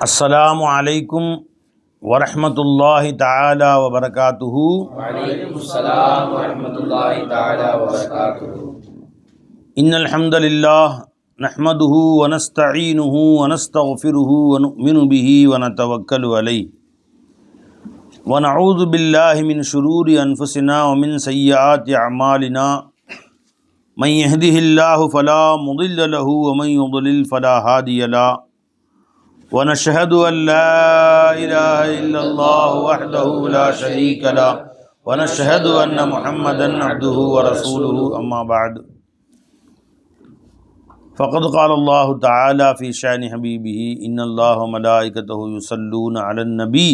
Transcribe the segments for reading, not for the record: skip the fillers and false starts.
अस्सलामु अलैकुम वरहमतुल्लाहि ताला व बरकातुहु। वालेकुमुस्सलाम वरहमतुल्लाहि ताला व बरकातुहु। इन्नल हम्दलिल्लाह नहमदुहु व नस्तईनुहु व नस्तगफिरुहु व नुमिनु बिही व नतवक्कलु अलैहि व नऊज़ु बिल्लाहि मिन शुरूरि अनफुसिना व मिन सय्यिआति अअमालिना मन यहदिहिल्लाहु फला मुदिल्ल लहु व मन युद्लिल फला हादिय लहु व नशहदु अन ला इलाहा इल्लल्लाहु वहदहु ला शरीक लहु व नशहदु अन्न मुहम्मदन अब्दुहु व रसूलुहु अम्मा बाद फ़क़द क़ाल अल्लाहु तआला फ़ी शानि हबीबिही इन्नल्लाह व मलाइकतहु युसल्लूना अलन नबी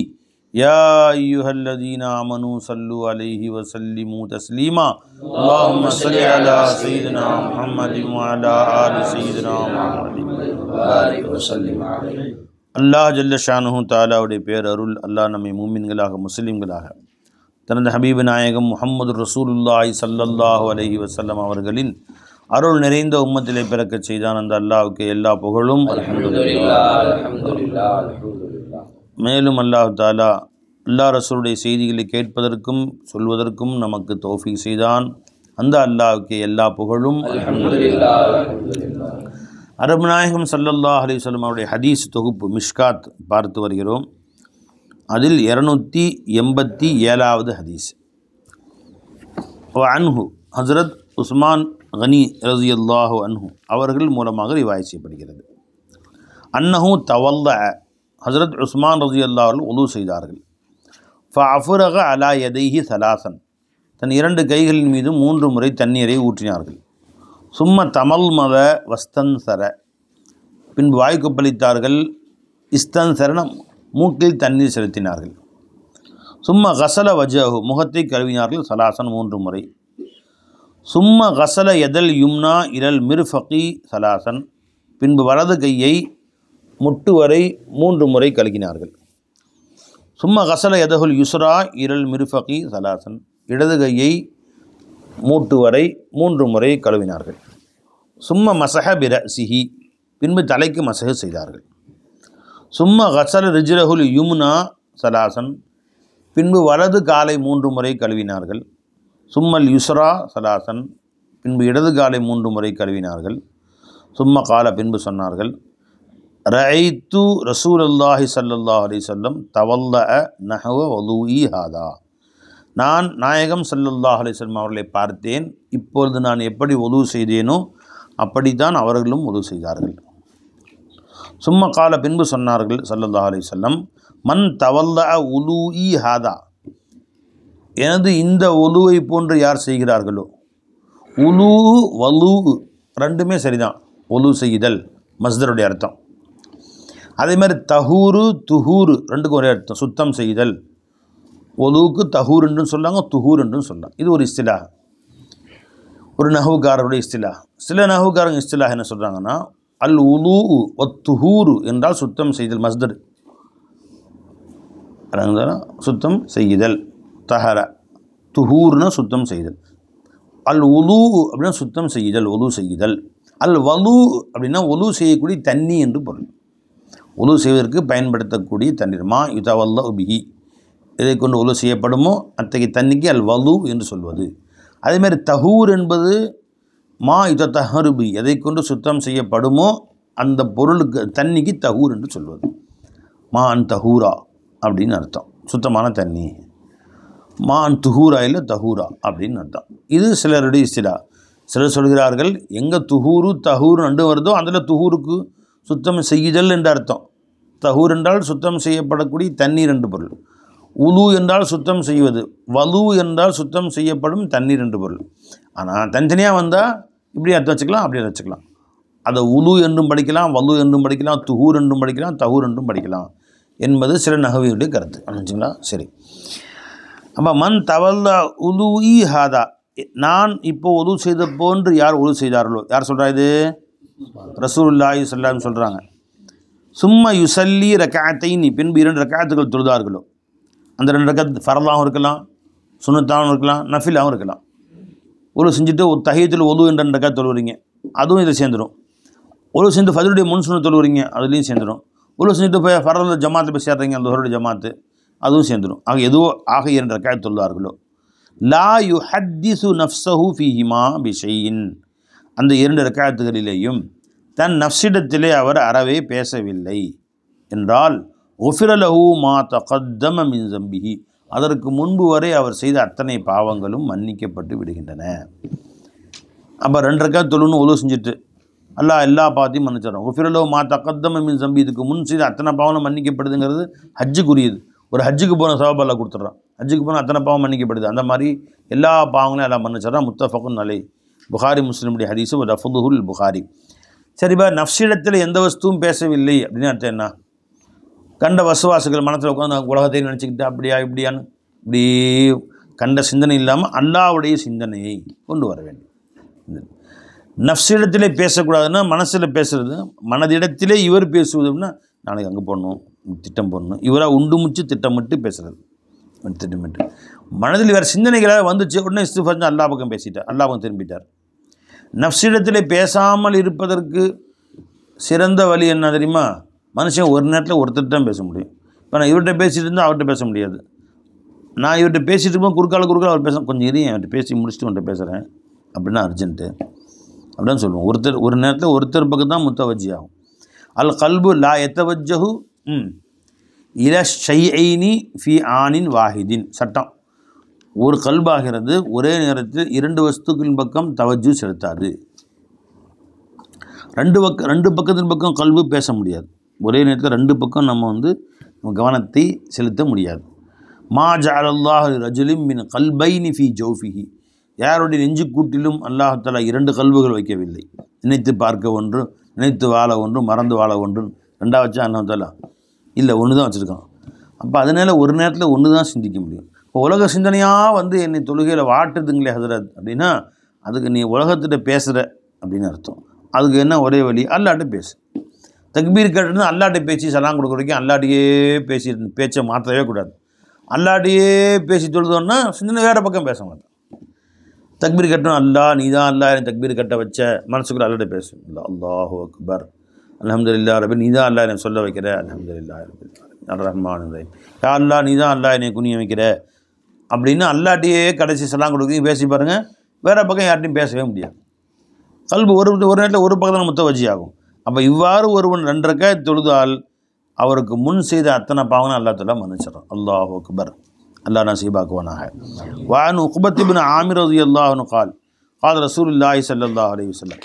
या अय्युहल्लज़ीना आमनू सल्लु अलैहि व सल्लिमू तस्लीमा अल्लाहुम्मा सल्लि अला सय्यिदिना मुहम्मदिन व अला आलि सय्यिदिना मुहम्मदिन बारिक व सल्लिम अलैहि। அல்லாஹ் ஜல்ல ஷானுஹு தாலாவுடைய பேரருள் அல்லாஹ் நம்மை மூமின்களாக முஸ்லிம்களாக தனது ஹபீபு நாயகம் முஹம்மது ரசூலுல்லாஹி ஸல்லல்லாஹு அலைஹி வஸல்லம் அவர்களின் அருள் நிறைந்த உம்மத்திலே பிறக்கச் செய்தான். அந்த அல்லாஹ்வுக்கு எல்லா புகழும் அல்ஹம்துலில்லாஹ் அல்ஹம்துலில்லாஹ் அல்ஹம்துலில்லாஹ். மேலும் அல்லாஹ் தாலா அல்லாஹ் ரசூலுடைய செய்திகளை கேட்பதற்கும் சொல்வதற்கும் நமக்கு தௌஃபீக் செய்தான். அந்த அல்லாஹ்வுக்கு எல்லா புகழும் அல்ஹம்துலில்லாஹ் அல்ஹம்துலில்லாஹ். அரபு நாயகம் ஸல்லல்லாஹு அலைஹி வஸல்லம் அவருடைய ஹதீஸ் தொகுப்பு மிஷ்காத் பார்த்து வருகிறோம். அதில் 287வது ஹதீஸ். அன்ஹு ஹஸ்ரத் உஸ்மான் கனி ரஸியல்லாஹு அன்ஹு அவர்கள் மூலமாக ரிவாயத் செய்யப்படுகிறது. அன்னஹு தவல்ல ஹஸ்ரத் உஸ்மான் ரஸியல்லாஹு அன்ஹு உது செய்தார்கள். ஃபஅஃபரக அலா யதைஹி சலாசன் தன் 2 கைகளின் மீது 3 முறை தண்ணீரை ஊற்றினார்கள். சும்ம தமல்மத வஸ்தன்சர பின்பு வாய் கொப்பளித்தார்கள். இஸ்தன்சரன மூக்கில் தண்ணீர் செலுத்தினார்கள். சும்ம கசல வஜஹு முகத்தை கழுவினார்கள் சலாசன் 3 முறை. சும்ம கசல எதல் யும்னா இரல் மிர்ஃபகி சலாசன் பின்பு வலது கையை முட்டு வரை 3 முறை கழுகினார்கள். சும்ம கசல எதகுல் யுஸ்ரா இரல் மிர்ஃபகி சலாசன் இடது கையை மூட்டு வரை 3 முறை கழுவினார்கள். சும்ம மசஹ பிரஸிஹி பின்பு தலைக்கு மசஹ செய்தார்கள். சும்ம கசல ரிஜ்லஹுல் யும்னா சலாசன் பின்பு வலது காலை 3 முறை கழுவினார்கள். சும்மல் யுஸ்ரா சலாசன் பின்பு இடது காலை 3 முறை கழுவினார்கள். சும்ம கால பின்பு சொன்னார்கள், ரஐத்து ரசூலுல்லாஹி ஸல்லல்லாஹு அலைஹி வஸல்லம் தவல்லஅ நஹவ வலூஇ ஹாதா நான் நாயகம் ஸல்லல்லாஹு அலைஹி வஸல்லம் அவர்களை பார்த்தேன். இப்பொழுது நான் எப்படி வுது செய்தேனோ அப்படித்தான் அவர்களும் வுது செய்தார்கள். சும்ம கால பின்பு சொன்னார்கள் ஸல்லல்லாஹு அலைஹி வஸல்லம், மன் தவல்லஅ வுலூஇ ஹாதா எனது இந்த வுலுவை போன்று யார் செய்கிறார்களோ, உலூ வலூ ரெண்டுமே சரிதான், வுலு செய்தல் மஸ்தருடைய அர்த்தம். அதே மாதிரி தஹூரு துஹூரு ரெண்டுக்கும் ஒரே அர்த்தம், சுத்தம் செய்தல். ஒலுவுக்கு தஹூர் என்றும் சொல்லாங்க, துஹூர் என்றும் சொல்லலாம். இது ஒரு இஸ்திலாஹ், ஒரு நஹவுக்காரருடைய இஸ்திலாஹ். சில நஹவுக்காரங்க இஸ்திலாஹ் என்ன சொல்கிறாங்கன்னா, அல் உலூ ஒத் துஹூரு என்றால் சுத்தம் செய்தல் மஸ்தர், சுத்தம் செய்தல். தஹர துஹூர்னா சுத்தம் செய்தல். அல் உலூ அப்படின்னா சுத்தம் செய்தல், ஒலு செய்தல். அல் வலூ அப்படின்னா ஒலு செய்யக்கூடிய தண்ணி என்று பொருள். ஒலு செய்வதற்கு பயன்படுத்தக்கூடிய தண்ணீர். மா யுதவல்லா பிஹி எதை கொண்டு ஒலு செய்யப்படுமோ அத்தகைய தண்ணிக்கு அல் வலு என்று சொல்வது. அதேமாதிரி தஹூர் என்பது மா யுதஹருபி எதை கொண்டு சுத்தம் செய்யப்படுமோ அந்த பொருளுக்கு தண்ணிக்கு தஹூர் என்று சொல்வது. மா அன் தஹூரா அப்படின்னு அர்த்தம், சுத்தமான தண்ணி. மா அன் துஹூரா இல்லை தஹூரா அப்படின்னு அர்த்தம். இது சிலருடைய இஸ்திலா. சிலர் சொல்கிறார்கள், எங்கே துஹூரு தஹூர் ரெண்டு வருதோ அதில் துஹூருக்கு சுத்தம் செய்தல் என்ற அர்த்தம். தஹூர் என்றால் சுத்தம் செய்யப்படக்கூடிய தண்ணீர் என்று பொருள். உலு என்றால் சுத்தம் செய்வது, வலு என்றால் சுத்தம் செய்யப்படும் தண்ணீர் என்று பொருள். ஆனால் தனித்தனியாக வந்தால் இப்படி அர்த்தம் வச்சுக்கலாம், அப்படி வச்சுக்கலாம். அதை உலு என்றும் படிக்கலாம், வலு என்றும் படிக்கலாம், துஹூர் என்றும் படிக்கலாம், தஹூர் என்றும் படிக்கலாம் என்பது சில நஹவியுடைய கருத்து. நினச்சிங்களா? சரி. அப்போ மன் தவல்ல உலூஇ ஹாதா நான் இப்போ உலு செய்த போன்று யார் உலு செய்தார்களோ, யார் சொல்கிறா இது? ரசூலுல்லாஹி ஸல்லல்லாஹு அலைஹி வஸல்லம் சொல்கிறாங்க. சும்ம யுசல்லி ரக்அத்தைனி பின்பு 2 ரக்அத்துகள் தொழுதார்களோ, அந்த 2 ரக்அத் ஃபர்லாகவும் இருக்கலாம், சுன்னத்தாகவும் இருக்கலாம், நஃபிலாகவும் இருக்கலாம். ஒலு செஞ்சுட்டு ஒரு தஹியத்துல் ஒலு என்ற 2 ரக்அத் தொழுவுறீங்க, அதுவும் இதில் சேர்ந்துடும். ஒலு செஞ்சு ஃபஜ்ருடைய முன் சுன்னத் தொழுவுறீங்க, அதுலேயும் சேர்ந்துடும். உள்ள செஞ்சுட்டு போய் ஃபரல் ஜமாத்து போய் சேர்றீங்க, அந்த ஒரு ஜமாத்து அதுவும் சேர்ந்துடும். ஆக எதுவோ ஆக 2 ரக்காத் தொழுதார்களோ, லா யுஹத்திசு நஃப்ஸஹு ஃபீஹிமா பிஷைஇன், அந்த 2 ரக்காத்துகளிலேயும் தன் நஃப்ஸிடத்திலே அவர் அறவே பேசவில்லை என்றால், உஃபிர லஹு மா தகத்தம மின் ஸம்பிஹி, அதற்கு முன்பு வரை அவர் செய்த அத்தனை பாவங்களும் மன்னிக்கப்பட்டு விடுகின்றன. அப்போ 2 ரக்காத் தொழுன்னு உழு செஞ்சுட்டு அல்லாஹ் எல்லா பாவத்தையும் மன்னிச்சிடறோம். உஃபிர லஹு மா தகத்தம மின் ஸம்பி, இதுக்கு முன் செய்த அத்தனை பாவங்களும் மன்னிக்கப்படுதுங்கிறது ஹஜ்ஜுக்குரியது. ஒரு ஹஜ்ஜுக்கு போன சவாப் அல்லாஹ் கொடுத்துட்றான், ஹஜ்ஜுக்கு போனால் அத்தனை பாவம் மன்னிக்கப்படுது. அந்த மாதிரி எல்லா பாவங்களையும் எல்லாம் மன்னிச்சிடறான். முத்தஃபகுன் அலைஹ், புகாரி முஸ்லிமுடைய ஹதீஸு ரஃபுதுஹுல் புகாரி. சரிப்பா, நஃப்ஸிடத்தில் எந்த வஸ்துவும் பேசவில்லை அப்படின்னு அர்த்தம் என்ன? கண்ட வசுவாசுகள் மனத்தில் உட்காந்து உலகத்தை நினச்சிக்கிட்டு அப்படியா இப்படியான்னு இப்படி கண்ட சிந்தனை இல்லாமல் அல்லாஹ்வுடைய சிந்தனையை கொண்டு வர வேண்டும். நஃப்ஸிடத்திலே பேசக்கூடாதுன்னா மனசில் பேசுறது, மனதிடத்திலே இவர் பேசுவதுன்னா நாளைக்கு அங்கே போடணும், திட்டம் போடணும், இவராக உண்டு முச்சு திட்டமிட்டு பேசுகிறது. திட்டமிட்டு மனதில் வேறு சிந்தனைகளாக வந்துச்சு, உடனே இஸ்திஃபார் அல்லாஹ் பக்கம் பேசிட்டார், அல்லாஹ் பக்கம் திரும்பிட்டார். நஃப்ஸிடத்திலே பேசாமல் இருப்பதற்கு சிறந்த வழி என்ன தெரியுமா? மனுஷன் ஒரு நேரத்தில் ஒருத்தர் தான் பேச முடியும். இப்போ நான் இவர்கிட்ட பேசிகிட்டு இருந்தால் அவர்கிட்ட பேச முடியாது. நான் இவர்கிட்ட பேசிகிட்டு இருக்கும்போது குறுக்கால அவர் பேச, கொஞ்சம் இரு அவர்கிட்ட பேசி முடிச்சுட்டு அவன்கிட்ட பேசுகிறேன் அப்படின்னா அர்ஜென்ட்டு அப்படின்னு சொல்லுவோம். ஒருத்தர் ஒரு நேரத்தில் ஒருத்தர் பக்கம் தான் முத்தவஜ்ஜி ஆகும். அல் கல்பு லா எத்தவஜ்ஜஹு இல ஷைஐனி ஃபி ஆனின் வாஹிதின், சட்டம். ஒரு கல்பாகிறது ஒரே நேரத்தில் 2 வஸ்துக்களின் பக்கம் தவஜ்ஜு செலுத்தாது. 2 பக்கத்தின் பக்கம் கல்பு பேச முடியாது. ஒரே நேரத்தில் 2 பக்கம் நம்ம கவனத்தை செலுத்த முடியாது. மா ஜஅலல்லாஹு ரஜுலின் மின் கல்பைனி ஃபி ஜௌஃபிஹி, யாருடைய நெஞ்சு கூட்டிலும் அல்லாஹ் தஆலா 2 கல்புகள் வைக்கவில்லை. நினைத்து பார்க்க ஒன்று, நினைத்து வாழ ஒன்று, மறந்து வாழ ஒன்று. 2 வச்சா அல்லாஹ் தஆலா இல்லை, 1 தான் வச்சுருக்கான். அப்போ அதனால் ஒரு நேரத்தில் 1 தான் சிந்திக்க முடியும். இப்போ உலக சிந்தனையாக என்னை தொழுகையில் வாட்டுதுங்களே ஹஸரத் அப்படின்னா, அதுக்கு நீ உலகத்திட்ட பேசுகிற அப்படின்னு அர்த்தம். அதுக்கு என்ன ஒரே வழி? அல்லாஹ்ட்ட பேசு. தக்பீர் கட்டுறது அல்லாஹ்ட்ட பேசி சலாம் கொடுக்குற வரைக்கும் அல்லாஹ்ட்டையே பேசி பேச்சை மாற்றவே கூடாது. அல்லாஹ்ட்டையே பேசி தொழுதோன்னா சிந்தனை வேறு பக்கம் பேச மாட்டேன். தக்பீர் கட்டணும், அல்லாஹ் நீ தான் அல்லாஹ் என்னை தக்பீர் கட்ட வச்ச, மனசுக்குள்ள அல்லாஹ்ட்ட பேசு. அல்லாஹு அக்பர், அல்ஹம்துலில்லாஹ் ரப்பி, நீ தான் அல்லாஹ் என்னை சொல்ல வைக்கிற, அல்ஹம்துலில்லாஹ் ரப்பில் ரஹ்மான் ரஹீம், யா அல்லாஹ் நீ தான் அல்லாஹ் என்னை குனிய வைக்கிற அப்படின்னு அல்லாஹ்ட்டையே கடைசி சலாம் கொடுக்குறீங்க. பேசி பாருங்கள், வேறு பக்கம் யார்ட்டையும் பேசவே முடியாது. கல்பு ஒரு நேரத்தில் ஒரு பக்கம் தான் முத்தவஜ்ஜி ஆகும். அப்போ இவ்வாறு ஒருவன் 2 ரக்காத் தொழுதால் அவருக்கு முன் செய்த அத்தனை பாவங்களும் அல்லாஹ் தஆலா மன்னிச்சிடறான். அல்லாஹு அக்பர், அல்லாஹ் நசீபாக்குவானாக. வஅன் உக்பத் இப்னு ஆமிர் ரலியல்லாஹு அன்ஹு قال قال رسول الله صلى الله عليه وسلم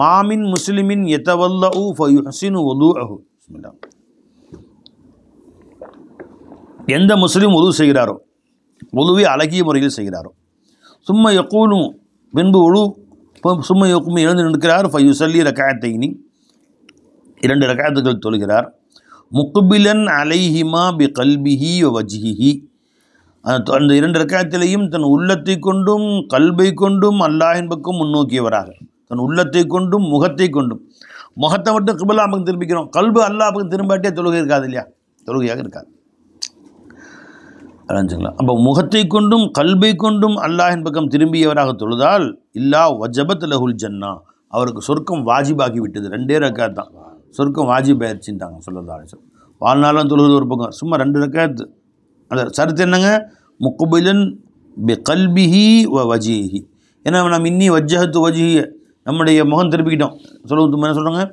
ما من مسلم يتوضأ فيحسن وضوءه. பிஸ்மில்லாஹ். எந்த முஸ்லிம் உது செய்கிறாரோ, உதுவை அழகிய முறையில் செய்கிறாரோ, சும்மா யக்கூலும் பின்பு சும்மா யக்கும் எழுந்து நிற்கிறார், ஃபயுசல்லி ரக்காத்தைனி 2 ரக்காத்துகள் தொழுகிறார், முக்பிலன் அலைஹிமா பி கல்பிஹி வ வஜ்ஹிஹி, அந்த 2 ரக்காத்திலையும் தன் உள்ளத்தை கொண்டும் கல்பை கொண்டும் அல்லாஹின் பக்கம் முன்னோக்கியவராக, தன் உள்ளத்தை கொண்டும் முகத்தை கொண்டும், முகத்தை மட்டும் கிபிலா பக்கம் திரும்பிக்கிறோம், கல்பு அல்லாஹ் பக்கம் திரும்பாட்டியே தொழுகை இருக்காது இல்லையா? தொழுகையாக இருக்காது. அரைஞ்சுங்களா? அப்போ முகத்தை கொண்டும் கல்பை கொண்டும் அல்லாஹின் பக்கம் திரும்பியவராக தொழுதால் இல்லா வஜபத் லஹுல் ஜன்னா, அவருக்கு சொர்க்கம் வாஜிபாகி விட்டது. 2 ரக்காத் தான் சொர்க்கம் வாஜிப் ஆயிடுச்சுட்டாங்க ஸல்லல்லாஹு அலைஹி வஸல்லம். வாழ்நாளும் தொழுது ஒரு பக்கம், சும்மா 2 ரக்காத். அந்த சருத்து என்னங்க? முக்பிலன் பி கல்பிஹி வ வஜ்ஹிஹி. ஏன்னா நம்ம இன்னி வஜ்ஜஹத்து வஜ்ஹிய, நம்முடைய முகம் திருப்பிக்கிட்டோம். என்ன சொல்கிறாங்க?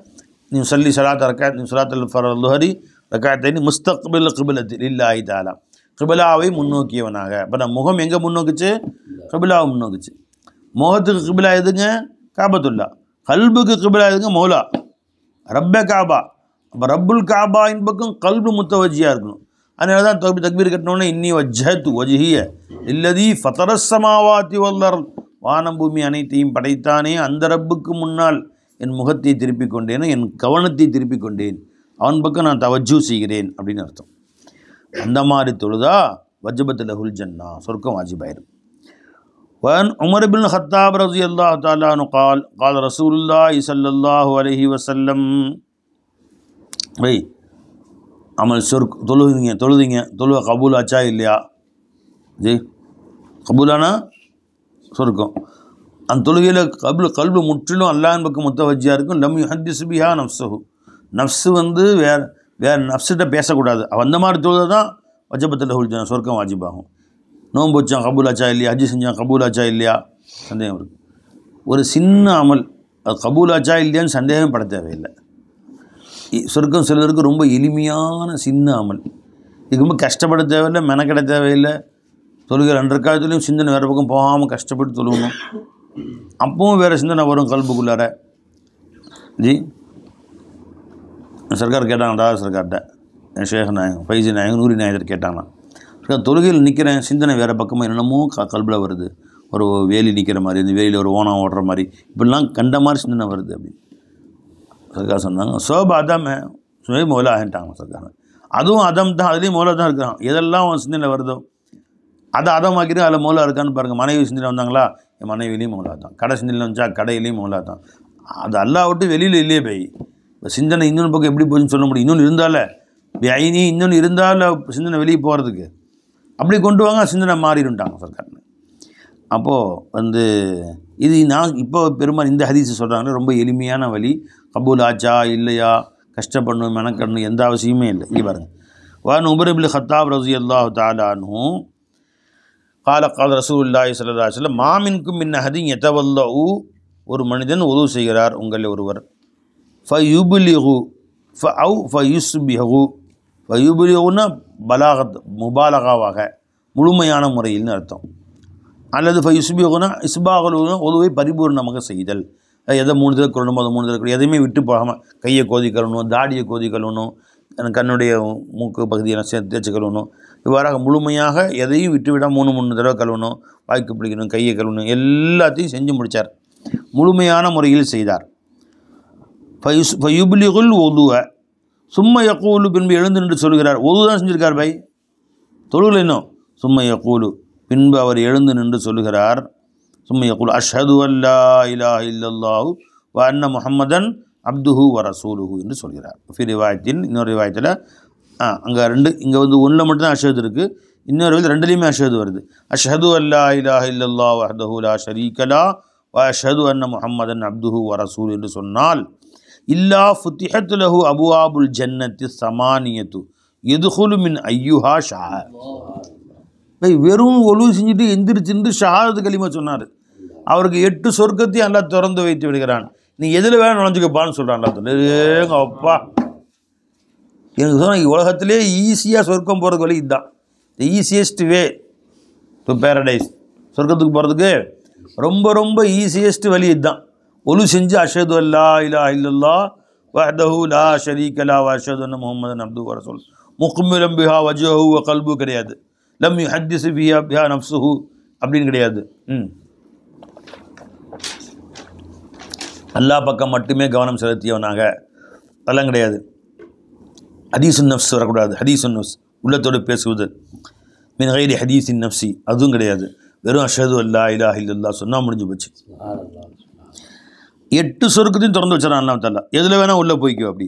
நீ சல்லி சலாத் ரக்காத், நீ சலாத்தல் ஃபர்லுஹரி ரக்காத்தைனி முஸ்தக்பில் கிபிலத்தி லில்லாஹி தஆலா, கிபிலாவை முன்னோக்கியவனாக. அப்போ நம்ம முகம் எங்கே முன்னோக்குச்சு? கிபிலாவை முன்னோக்குச்சு. முகத்துக்கு கிபிலா எதுங்க? காபத்துல்லா. கல்புக்கு கிபிலா எதுங்க? மௌலா ரப்ப காபா. அப்போ ரப்புல் காபாயின் பக்கம் கல்பு முத்தவஜ்ஜியாக இருக்கணும். அதனால தான் தக்பீர் கட்டினோன்னே இன்னி வஜ்ஜஹத்து வஜ்ஹிய இல்லதி ஃபதரஸ் ஸமாவாதி வல் அர்த், வானம் பூமி அனைத்தையும் படைத்தானே அந்த ரப்புக்கு முன்னால் என் முகத்தை திருப்பிக் கொண்டேன், என் கவனத்தை திருப்பிக் கொண்டேன், அவன் பக்கம் நான் தவஜ்ஜு செய்கிறேன் அப்படின்னு அர்த்தம். அந்த மாதிரி தொழுதா வஜபத் லஹுல் ஜன்னா, சொர்க்கம் வாஜிபாயிரும். وعن عمر بن الخطاب رضي الله تعالى عنه قال قال رسول الله صلى الله عليه وسلم அமல் தொழுதுங்க தொழுவ கபூல் ஆச்சா இல்லையா? ஜி கபூலானா சொர்க்கம். அந்த தொழுகையில் கல்பு முற்றிலும் அல்லாஹ்வின் பக்கம் முத்தவஜ்ஜியாக இருக்கும். லம் யுஹத்திஸ் பிஹா நஃப்ஸஹு, நஃப்ஸு வேறு நஃப்ஸிட்ட பேசக்கூடாது. அந்த மாதிரி தொழுது தான் வஜபத்தில் ஹுல்ஜனா சொர்க்கம் வாஜிபாகும். நோன்பு வச்சான் கபூலாச்சா இல்லையா, ஹஜ்ஜி செஞ்சான் கபூலாச்சா இல்லையா சந்தேகம் இருக்குது. ஒரு சின்ன அமல் அது கபூலாச்சா இல்லையான்னு சந்தேகமே பட தேவையில்லை. சொர்க்கம் செல்வதற்கு ரொம்ப எளிமையான சின்ன அமல். இதுக்கு ரொம்ப கஷ்டப்பட தேவையில்லை, மெனக்கெட தேவையில்லை. தொழுகை 2 ரக்காத்துலேயும் சிந்தனை வேறு பக்கம் போகாமல் கஷ்டப்பட்டு தொழுகணும். அப்பவும் வேறு சிந்தனை வரும் கல்புக்குள்ளார. ஜி சர்க்கார் கேட்டாங்க, டாக்டர் சர்க்கார்கிட்ட, என் ஷேக் நாயகம் ஃபைசி நாயகம் நூரி நாயகர் கேட்டாங்கண்ணா, தொழுகையில் நிற்கிறேன், சிந்தனை வேறு பக்கமாக என்னென்னமோ கல்பில் வருது. ஒரு வேலி நிற்கிற மாதிரி, இந்த வேலியில் ஒரு ஓனம் ஓடுற மாதிரி, இப்படிலாம் கண்ட மாதிரி சிந்தனை வருது அப்படின்னு சர்க்கார் சொன்னாங்க. சோபா அதமே சுய மௌலா ஆகிட்டாங்க சர்க்கார். அதுவும் அதம் தான், அதுலேயும் மௌலா தான் இருக்கிறான். எதெல்லாம் அவன் சிந்தனை வருதோ அதை அதமாக்கிட்டு அதில் மௌலா இருக்கான்னு பாருங்கள். மனைவி சிந்தனை வந்தாங்களா, என் மனைவிலையும் மௌலா தான். கடை சிந்தனை வந்துச்சா, கடையிலையும் மௌலா தான். அது அல்லா விட்டு வெளியில் இல்லையே போய் சிந்தனை இன்னொன்று பக்கம் எப்படி போச்சுன்னு சொல்ல முடியும். இன்னொன்று இருந்தால ஐனி இன்னொன்று இருந்தாலும் சிந்தனை வெளியே போகிறதுக்கு அப்படி கொண்டு வாங்க, சிந்தனை மாறிடுட்டாங்க சர்க்கார்னு. அப்போது இது நான் இப்போ பெரும்பாலும் இந்த ஹதீஸ் சொல்கிறாங்கன்னா ரொம்ப எளிமையான வழி. கபூல் ஆச்சா இல்லையா, கஷ்டப்படணும் மெனக்கடணும் எந்த அவசியமே இல்லை. இங்கே பாருங்கள், வான் உமர் இப்னு கத்தாப் ரலியல்லாஹு தஆலா அன்ஹு قال قال رسول الله صلى الله عليه وسلم ما منكم من أحد يتوضأ, ஒரு மனிதன் உது செய்கிறார் உங்களில் ஒருவர், ஃபயுப்லிகு ஃபஅவ் ஃபயுஸ்பிஹு, ஃபயுப்லிகுனா பலாகத் முபாலகாவாக முழுமையான முறையில்னு அர்த்தம். அல்லது ஃபயுஸ்பிஹுனா இஸ்பாகுலுனா உதுவை பரிபூர்ணமாக செய்தல். எதை 3 தடவை கழுவணுமோ அதை 3 தடவை, எதையுமே விட்டு போகாமல் கையை கோதி கழுவணும், தாடியை கோதி கழுவணும், கண்ணுடைய மூக்கு பகுதியெல்லாம் சேர்த்து தேய்ச்சி கழுவணும். இவ்வாறாக முழுமையாக எதையும் விட்டுவிட 3 தடவை கழுவணும், வாய்க்கு பிடிக்கணும், கையை கழுவணும், எல்லாத்தையும் செஞ்சு முடித்தார். முழுமையான முறையில் செய்தார். ஃபயுப்லிகுல் ஒதுவ சும்ம யக்கூலு, பின்பு எழுந்து நின்று சொல்கிறார். ஒது தான் செஞ்சுருக்கார் பை, தொழுகலை இன்னும். சும்ம யக்கூலு, பின்பு அவர் எழுந்து நின்று சொல்கிறார். சும்ம யக்கூலு அஷ்ஹது அல்லா இலாஹ இல்லல்லாஹு வ அன்ன முஹம்மதன் அப்துஹு வ ரசூலுஹு என்று சொல்கிறார். ஃபி ரிவாயத்தின், இன்னொரு ரிவாயத்தில் அங்கே 2, இங்கே ஒன்றில் மட்டும்தான் அஷ்ஹது இருக்குது, இன்னொரு 2லேயுமே அஷ்ஹது வருது. அஷ்ஹது அல்லா இலாஹ இல்லல்லாஹு வஹ்தஹு லா ஷரீக லஹு வ அஷ்ஹது அன்ன முஹம்மதன் அப்துஹு வ ரசூல் என்று சொன்னால், இல்லா ஃபுத்திஹத் லஹு அபுவாபுல் ஜன்னத்தி ஸமானியத்து யதுகுலு மின் ஐயுஹா ஷா. வெறும் ஒழுவு செஞ்சுட்டு எந்திரிச்சிருந்து ஷஹாதத்து கலிமா சொன்னார். அவருக்கு 8 சொர்க்கத்தையும் அல்லாஹ் திறந்து வைத்து விடுகிறான். நீ எதில் வேணும் நுழைஞ்சுக்கப்பான்னு சொல்கிறான் அல்லாஹ். ஏங்க அப்பா, எனக்கு சொன்னால் உலகத்திலே ஈஸியாக சொர்க்கம் போகிறதுக்கு வழி இதுதான். The easiest way to paradise. சொர்க்கத்துக்கு போகிறதுக்கு ரொம்ப ரொம்ப ஈஸியஸ்ட் வழி இதுதான். ஒழு செஞ்சு அஷ்ஹது அல்லா இலாஹ இல்லல்லாஹ் வஹ்தஹு லா ஷரீக லஹு வ அஷ்ஹது அன்ன முஹம்மதன் அப்துஹு வ ரசூலுஹு முக்மிலம் பிஹா வஜ்ஹு வ கல்பு கிடையாது. லம் யுஹத்திஸு பிஹா நஃப்ஸுஹு அப்படின்னு கிடையாது. அல்லாஹ் பக்கம் மட்டுமே கவனம் செலுத்தியவனாக அதெல்லாம் கிடையாது. ஹதீஸுன் நஃப்ஸ் வரக்கூடாது. ஹதீஸுன் நஃப்ஸ் உள்ளத்தோடு பேசுவது, மின் கைரி ஹதீஸின் நஃப்ஸி அதுவும் கிடையாது. வெறும் அஷ்ஹது அல்லா இலாஹ இல்லல்லாஹ் சொன்னால் முடிஞ்சு போச்சு. 8 சொர்க்கத்தையும் திறந்து வச்சான் அல்லாஹ் தஆலா. எதில் வேணால் உள்ளே போய்க்கோ அப்படி.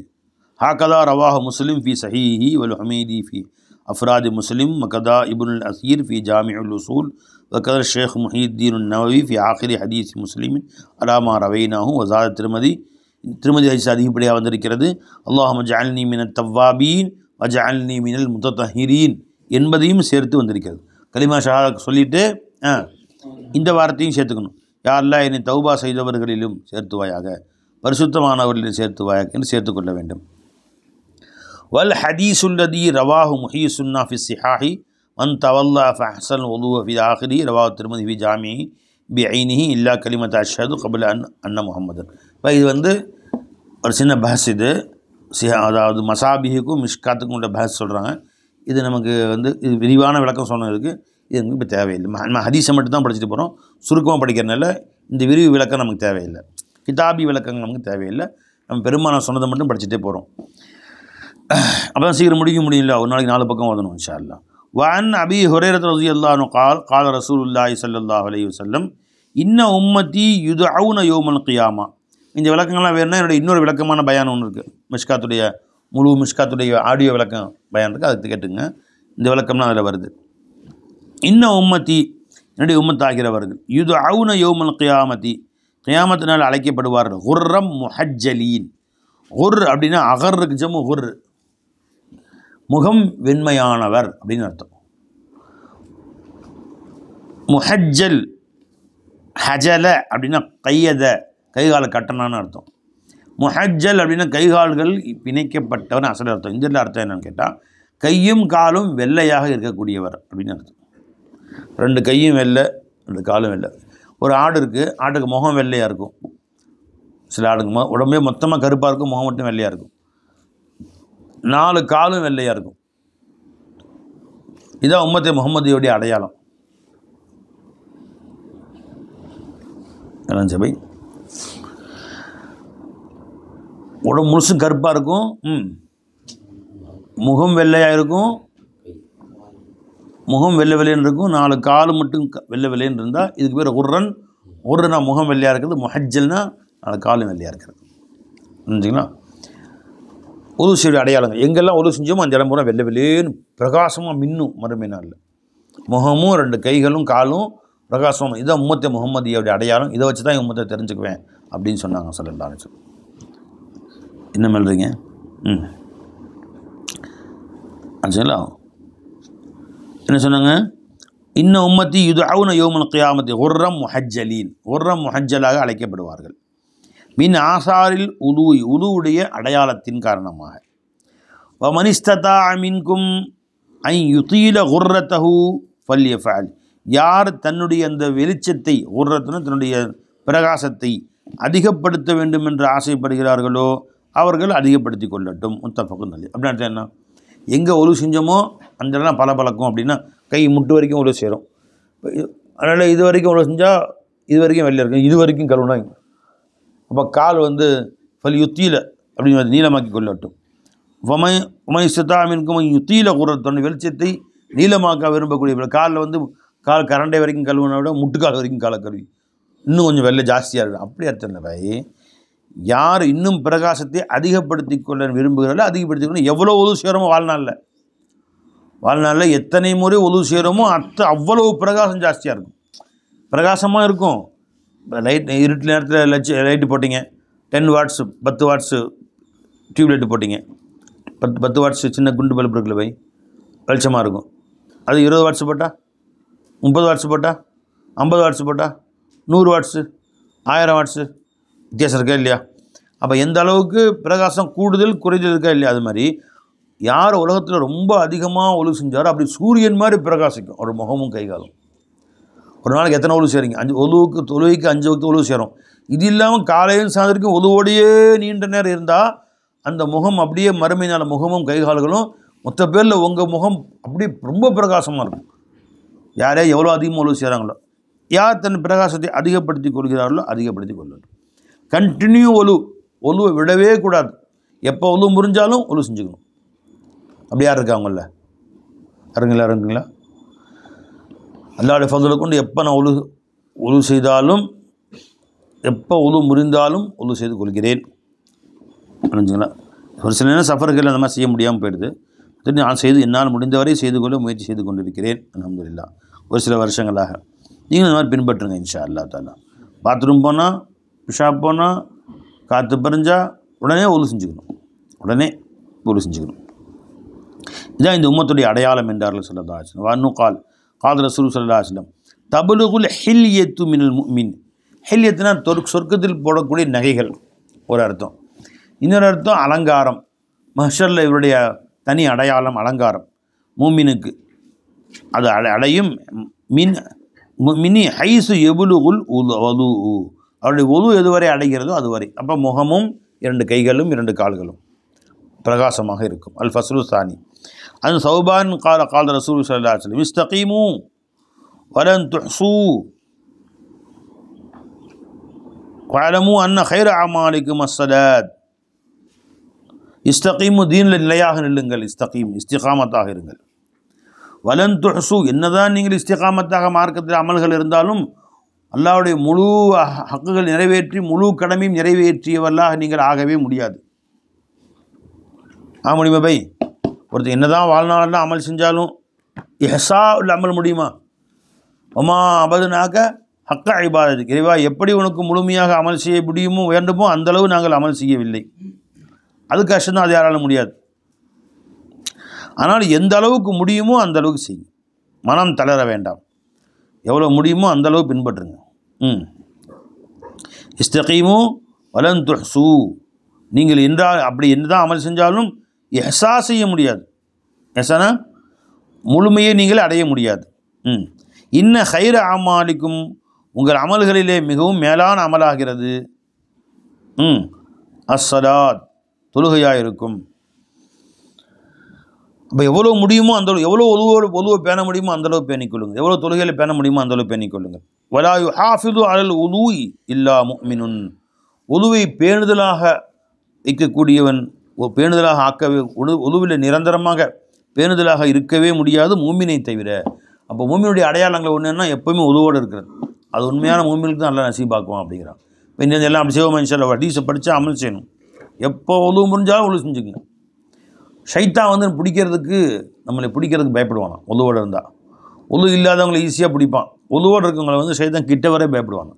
ஹாகதா ரவாஹு முஸ்லிம் ஃபி சஹீஹி வல் ஹமீதி ஃபி அஃப்ராதி முஸ்லிம் வகதா இப்னுல் அசீர் ஃபி ஜாமிஉல் உசூல் வகதா ஷேக் முஹியுத்தீன் நவவி ஃபி ஆகிரி ஹதீஸ் முஸ்லிமின் அலாமா ரவைனாஹு வஸாத திருமதி ஹதீஸ் அதிகப்படியாக வந்திருக்கிறது. அல்லாஹும்ம ஜஅல்னி மினத் தவ்வாபீன் வஜஅல்னி மினல் முத்தஹிரீன் என்பதையும் சேர்த்து வந்திருக்கிறது. கலிமா ஷஹாதத் சொல்லிவிட்டு இந்த வார்த்தையும் சேர்த்துக்கணும். யா அல்லாஹ் என்னை தௌபா செய்தவர்களிலும் சேர்த்துவாயாக, பரிசுத்தமானவர்களிலும் சேர்த்துவாயாக என்று சேர்த்துக்கொள்ள வேண்டும். வல் ஹதீசுல்லதி ரவாஹு முஹிய் சுன்னா ஃபி ஸிஹாஹி மன் தவல்லா ஃபஹ்ஸன் வுதுவ ஃபி ஆகிரி ரவாஹு திருமதி ஃபி ஜாமிஇ பி ஐனிஹி இல்லா கலிமத் அஷ்ஹது கப்ல அன்ன முஹம்மதன். இப்போ இது ஒரு சின்ன பஹஸ். இது அதாவது மசாபிஹுக்கும் மிஷ்காத்துக்கும் உள்ள பஹஸ் சொல்கிறாங்க. இது நமக்கு இது விரிவான விளக்கம் சொன்னதுக்கு இது நமக்கு இப்போ தேவையில்லை. நம்ம ஹதீஸை மட்டும் தான் படிச்சுட்டு போகிறோம். சுருக்கமாக படிக்கிறதுனால இந்த விரிவு விளக்கம் நமக்கு தேவையில்லை. கிதாபி விளக்கங்கள் நமக்கு தேவையில்லை. நம்ம பெரும்பாலும் சொன்னதை மட்டும் படிச்சுட்டே போகிறோம். அப்போ தான் சீக்கிரம் முடிக்க முடியல. ஒரு நாளைக்கு 4 பக்கம் ஓதணும் இன்ஷா அல்லாஹ். வஅன் அபி ஹுரைரத் ரலியல்லாஹு அன்ஹு قال ரசூலுல்லாஹி ஸல்லல்லாஹு அலைஹி வஸல்லம் இன்ன உம்மத்தி யுதுஊன யௌமல் கியாமா. இந்த விளக்கங்கள்லாம் வேணும்னா என்னுடைய இன்னொரு விளக்கமான பயான் ஒன்று இருக்குது. மிஷ்காத்துடைய முழு மிஷ்காத்துடைய ஆடியோ விளக்கம் பயான் இருக்குது, அதுக்கு கேட்டுங்க. இந்த விளக்கம்லாம் அதில் வருது. இன்ன உம்மத்தி என்னுடைய உம்மத்தாகிறவர்கள் யுதுஊன யௌமல் கியாமத்தி கியாமத்தினால் அழைக்கப்படுவார்கள். குர்ரம் முஹஜ்ஜலீன். குர் அப்படின்னா அகருக்கு ஜம்மு குர். முகம் வெண்மையானவர் அப்படின்னு அர்த்தம். முஹஜ்ஜல், ஹஜல அப்படின்னா கையத, கைகால கட்டணான்னு அர்த்தம். முஹஜ்ஜல் அப்படின்னா கைகால்கள் பிணைக்கப்பட்டவர் அசல் அர்த்தம். இந்த அர்த்தம் என்னன்னு கேட்டால் கையும் காலும் வெள்ளையாக இருக்கக்கூடியவர் அப்படின்னு அர்த்தம். 2 கையும் வெள்ளை, 2 காலும் வெள்ளை. ஒரு ஆடு இருக்குது, ஆட்டுக்கு முகம் வெள்ளையாக இருக்கும். சில ஆடுக்கு உடம்பே மொத்தமாக கருப்பாக இருக்கும், முகம் மட்டும் வெள்ளையாக இருக்கும். 4 காலும் வெள்ளையாக இருக்கும். இதான் உம்மத்தே முகமதியோடைய அடையாளம். சபை உடம்பு முழுசும் கருப்பாக இருக்கும், முகம் வெள்ளையாக இருக்கும், முகம் வெள்ளை வெள்ளைன்னு இருக்கும். 4 காலு மட்டும் வெள்ளை வெள்ளைன்னு இருந்தால் இதுக்கு பேர் உர்ரன். உர்ரனா முகம் வெள்ளையாக இருக்கிறது, முஹஜ்ஜல்னா 4 காலும் வெள்ளையாக இருக்கிறது. புரிஞ்சுங்களா? உது செய்ய அடையாளங்கள் எங்கெல்லாம் உது செஞ்சோமோ அந்த இடம் பூரா வெள்ளை வெள்ளைன்னு பிரகாசமாக மின்னும். மறுமை நாளில் முகமும் 2 கைகளும் காலும் பிரகாசமாக. இதுதான் உம்மத்தே முகமதியோடைய அடையாளம். இதை வச்சு தான் உம்மத்தை தெரிஞ்சுக்குவேன் அப்படின்னு சொன்னாங்க ஸல்லல்லாஹு அலைஹி வஸல்லம். என்ன பண்ணுறீங்க? சரிங்களா? என்ன சொன்னாங்க? இன்ன உம்மத்தி யுதுஅவுன யௌமல் கியாமத்தி குர்ரம் முஹஜ்ஜலீன், குர்ரம் முஹஜ்ஜலாக அழைக்கப்படுவார்கள். மின் ஆசாரில் உதுவுடைய அடையாளத்தின் காரணமாக. வமனிஸ்ததா மின்கும் ஐ யுதீல குர்ரத்தஹு ஃபல்யஃபஅல், யார் தன்னுடைய அந்த வெளிச்சத்தை, குர்ரத்துன்னு தன்னுடைய பிரகாசத்தை அதிகப்படுத்த வேண்டும் என்று ஆசைப்படுகிறார்களோ அவர்கள் அதிகப்படுத்தி கொள்ளட்டும். முத்தஃபகுன் அலைஹ். அப்படின்னா என்ன? எங்கே ஒலு செஞ்சோமோ அந்த இடம்லாம் பல பழக்கம். அப்படின்னா கை முட்டு வரைக்கும் ஒலு சேரும். அதனால் இது வரைக்கும் ஒலு செஞ்சால் இது வரைக்கும் வெளியே இருக்கும், இது வரைக்கும் கழுவுனா. அப்போ கால் ஃபல் யுத்தீல அப்படின்னு நீளமாக்கி கொள்ளட்டும். வமனிஸ்ததாமின்கும் யுத்தீல குர்ரத்தோட வெளிச்சத்தை நீளமாக்க விரும்பக்கூடிய காலில் கால் கரண்டை வரைக்கும் கழுவுன விட முட்டுக்கால் வரைக்கும் காலை கழுவி இன்னும் கொஞ்சம் வெள்ளை ஜாஸ்தியாக இருக்கும். அப்படி அர்த்தம் இல்லை பாய். யார் இன்னும் பிரகாசத்தை அதிகப்படுத்தி கொள்ள விரும்புகிறாரோ அதிகப்படுத்தி கொள்ள எவ்வளோ உதவு சேருமோ வாழ்நாளில் எத்தனை முறை உதவு சேருமோ அவ்வளவு பிரகாசம் ஜாஸ்தியாக இருக்கும், பிரகாசமாக இருக்கும். லைட் இருட்டு நேரத்தில் லைட்டு போட்டிங்க, 10 வாட்ஸு 10 வாட்ஸு டியூப் லைட்டு போட்டிங்க, 10 வாட்ஸு சின்ன குண்டு பல்பு இருக்குல்ல பை, வெளிச்சமாக இருக்கும். அது 20 வாட்ஸு போட்டால், 30 வாட்ஸு போட்டால், 50 வாட்ஸு போட்டால், 100 வாட்ஸு, 1000 வாட்ஸு வித்தியாசம் இருக்கா இல்லையா? அப்போ எந்த அளவுக்கு பிரகாசம் கூடுதல் குறைதல் இருக்கா இல்லையா? அது மாதிரி யார் உலகத்தில் ரொம்ப அதிகமாக ஒளி செஞ்சாரோ அப்படி சூரியன் மாதிரி பிரகாசிக்கும் ஒரு முகமும் கைகாலும். ஒரு நாளைக்கு எத்தனை ஒலு சேருங்க? 5 தொழுகைக்கு 5 வக்து ஒலு சேரும். இது இல்லாமல் காலையும் சாயந்தரம் ஒலுவோடையே நீண்ட நேரம் இருந்தால் அந்த முகம் அப்படியே மறுமையினால் முகமும் கைகால்களும் மொத்த பேரில் உங்கள் முகம் அப்படியே ரொம்ப பிரகாசமாக இருக்கும். யாரே எவ்வளோ அதிகமாக ஒலு செய்கிறாங்களோ, யார் தன் பிரகாசத்தை அதிகப்படுத்தி கொள்கிறார்களோ அதிகப்படுத்தி கொள்ளட்டும். கண்டினியூ ஒலுவை விடவே கூடாது. எப்போ ஒலு முறிஞ்சாலும் ஒலு செஞ்சுக்கணும். அப்படி யார் இருக்காங்கல்ல? இருக்குங்களா? அல்லாஹ்வுடைய ஃபضலை கொண்டு எப்போ நான் ஒலு செய்தாலும், எப்போ ஒலு முறிந்தாலும் ஒலு செய்து கொள்கிறேன். புரிஞ்சுங்களா? ஒரு சில நேரம் சஃபர்கள் அந்த மாதிரி செய்ய முடியாமல் போயிடுது. நான் என்னால் முடிந்தவரை செய்து கொள்ள முயற்சி செய்து கொண்டிருக்கிறேன் அல்ஹம்துலில்லாஹ். ஒரு சில வருஷங்களாக நீங்கள் இந்த மாதிரி பின்பற்றுங்க இன்ஷா அல்லாஹ் தஆலா. பாத்ரூம் போனால், பிஷாப் போனால், காற்று பறிஞ்சா உடனே ஒலு செஞ்சுக்கணும். இதான் இந்த உம்மத்துடைய அடையாளம் என்றார்கள் ஸல்லல்லாஹு அலைஹி வஸல்லம். வன்னு கால் ரசூல் ஸல்லல்லாஹு அலைஹி வஸல்லம் தபலுகுல் ஹில்யத்து மினல் முஃமின். ஹில்யத்துனா சொர்க்கத்தில் போடக்கூடிய நகைகள் ஒரு அர்த்தம். இன்னொரு அர்த்தம் அலங்காரம். மஹ்ஷரில் இவருடைய தனி அடையாளம் அலங்காரம். மூமினுக்கு அது அடையும். மினி ஹைசு எபுலுகுல் வலு, அவருடைய ஒலு எதுவரை அடைகிறதோ அதுவரை. அப்போ முகமும் 2 கைகளும் 2 கால்களும் பிரகாசமாக இருக்கும். அல் ஃபஸ்லு சானி. அது சௌபான் கால ரசூல் ஸல்லல்லாஹு அலைஹி வஸல்லம் இஸ்தகீமு வலன் துஹ்ஸூ வஅலமு அன்ன கைர அமாலிக்கும் அஸ்ஸலாத். இஸ்தகீமு தீனில் நிலையாக நில்லுங்கள். இஸ்திகாமத்தாக இருங்கள். வலன் துஹ்ஸூ, என்னதான் நீங்கள் இஸ்திகாமத்தாக மார்க்கத்தில் அமல்கள் இருந்தாலும் அல்லாஹ்வுடைய முழு ஹக்குகள் நிறைவேற்றி முழு கடமையும் நிறைவேற்றியவல்லாக நீங்கள் ஆகவே முடியாது. முடியுமா பை? ஒருத்தர் என்ன தான் வாழ்நாளெல்லாம் அமல் செஞ்சாலும் இஹ்ஸா உள்ள அமல் முடியுமா? ஒமா அபதுனாக்க ஹக்க இபாதத்துக்கு, இறைவா எப்படி உனக்கு முழுமையாக அமல் செய்ய முடியுமோ வேண்டுமோ அந்தளவு நாங்கள் அமல் செய்யவில்லை. அது கஷ்டம் தான், அது யாராலும் முடியாது. அதனால் எந்த அளவுக்கு முடியுமோ அந்த அளவுக்கு செய்யுங்க. மனம் தளர வேண்டாம். எவ்வளோ முடியுமோ அந்த அளவு பின்பற்றுங்க. இஸ்தகீமு வலன் துஹ்சூ. நீங்கள் என்றால் அப்படி என்ன தான் அமல் செஞ்சாலும் எஹ்சா செய்ய முடியாது. எஹ்சானா முழுமையை நீங்கள் அடைய முடியாது. இன்ன ஹைர அமாலிக்கும், உங்கள் அமல்களிலே மிகவும் மேலான அமலாகிறது அஸ்ஸலாத், தொழுகையாக இருக்கும். அப்போ எவ்வளோ முடியுமோ அந்தளவு, எவ்வளோ ஒழுவை பேண முடியுமோ அந்தளவு பேணிக்கொள்ளுங்கள். எவ்வளோ தொழுகையில் பேண முடியுமோ அந்தளவு பேணிக்கொள்ளுங்கள். வலா யுஹாஃபிது அலல் உலூஇ இல்லா முஃமினுன். ஒழுவை பேணுதலாக வைக்கக்கூடியவன், பேணுதலாக ஆக்கவே, ஒழுவில் நிரந்தரமாக பேணுதலாக இருக்கவே முடியாது மூமினை தவிர. அப்போ மூமினுடைய அடையாளங்கள் ஒன்றுன்னா எப்போவுமே ஒழுவோடு இருக்கிறது. அது உண்மையான மூமினுக்கு தான் நல்லா நசீபாக்குவான் அப்படிங்கிறான். இப்போ இந்த எல்லாம் அப்படி செய்வோம் இன்ஷால்லா. ஹதீஸை படித்தா அமல் செய்யணும். எப்போ ஒழுவு முடிஞ்சாலும் ஒழுவு செஞ்சுக்குங்க. ஷைத்தான் வந்து பிடிக்கிறதுக்கு, நம்மளை பிடிக்கிறதுக்கு பயப்படுவானா ஒழுவோடு இருந்தால். ஒழு இல்லாதவங்களை ஈஸியாக பிடிப்பான். ஒழுவோடு இருக்கவங்களை வந்து ஷைத்தான் கிட்ட வரை பயப்படுவாங்க.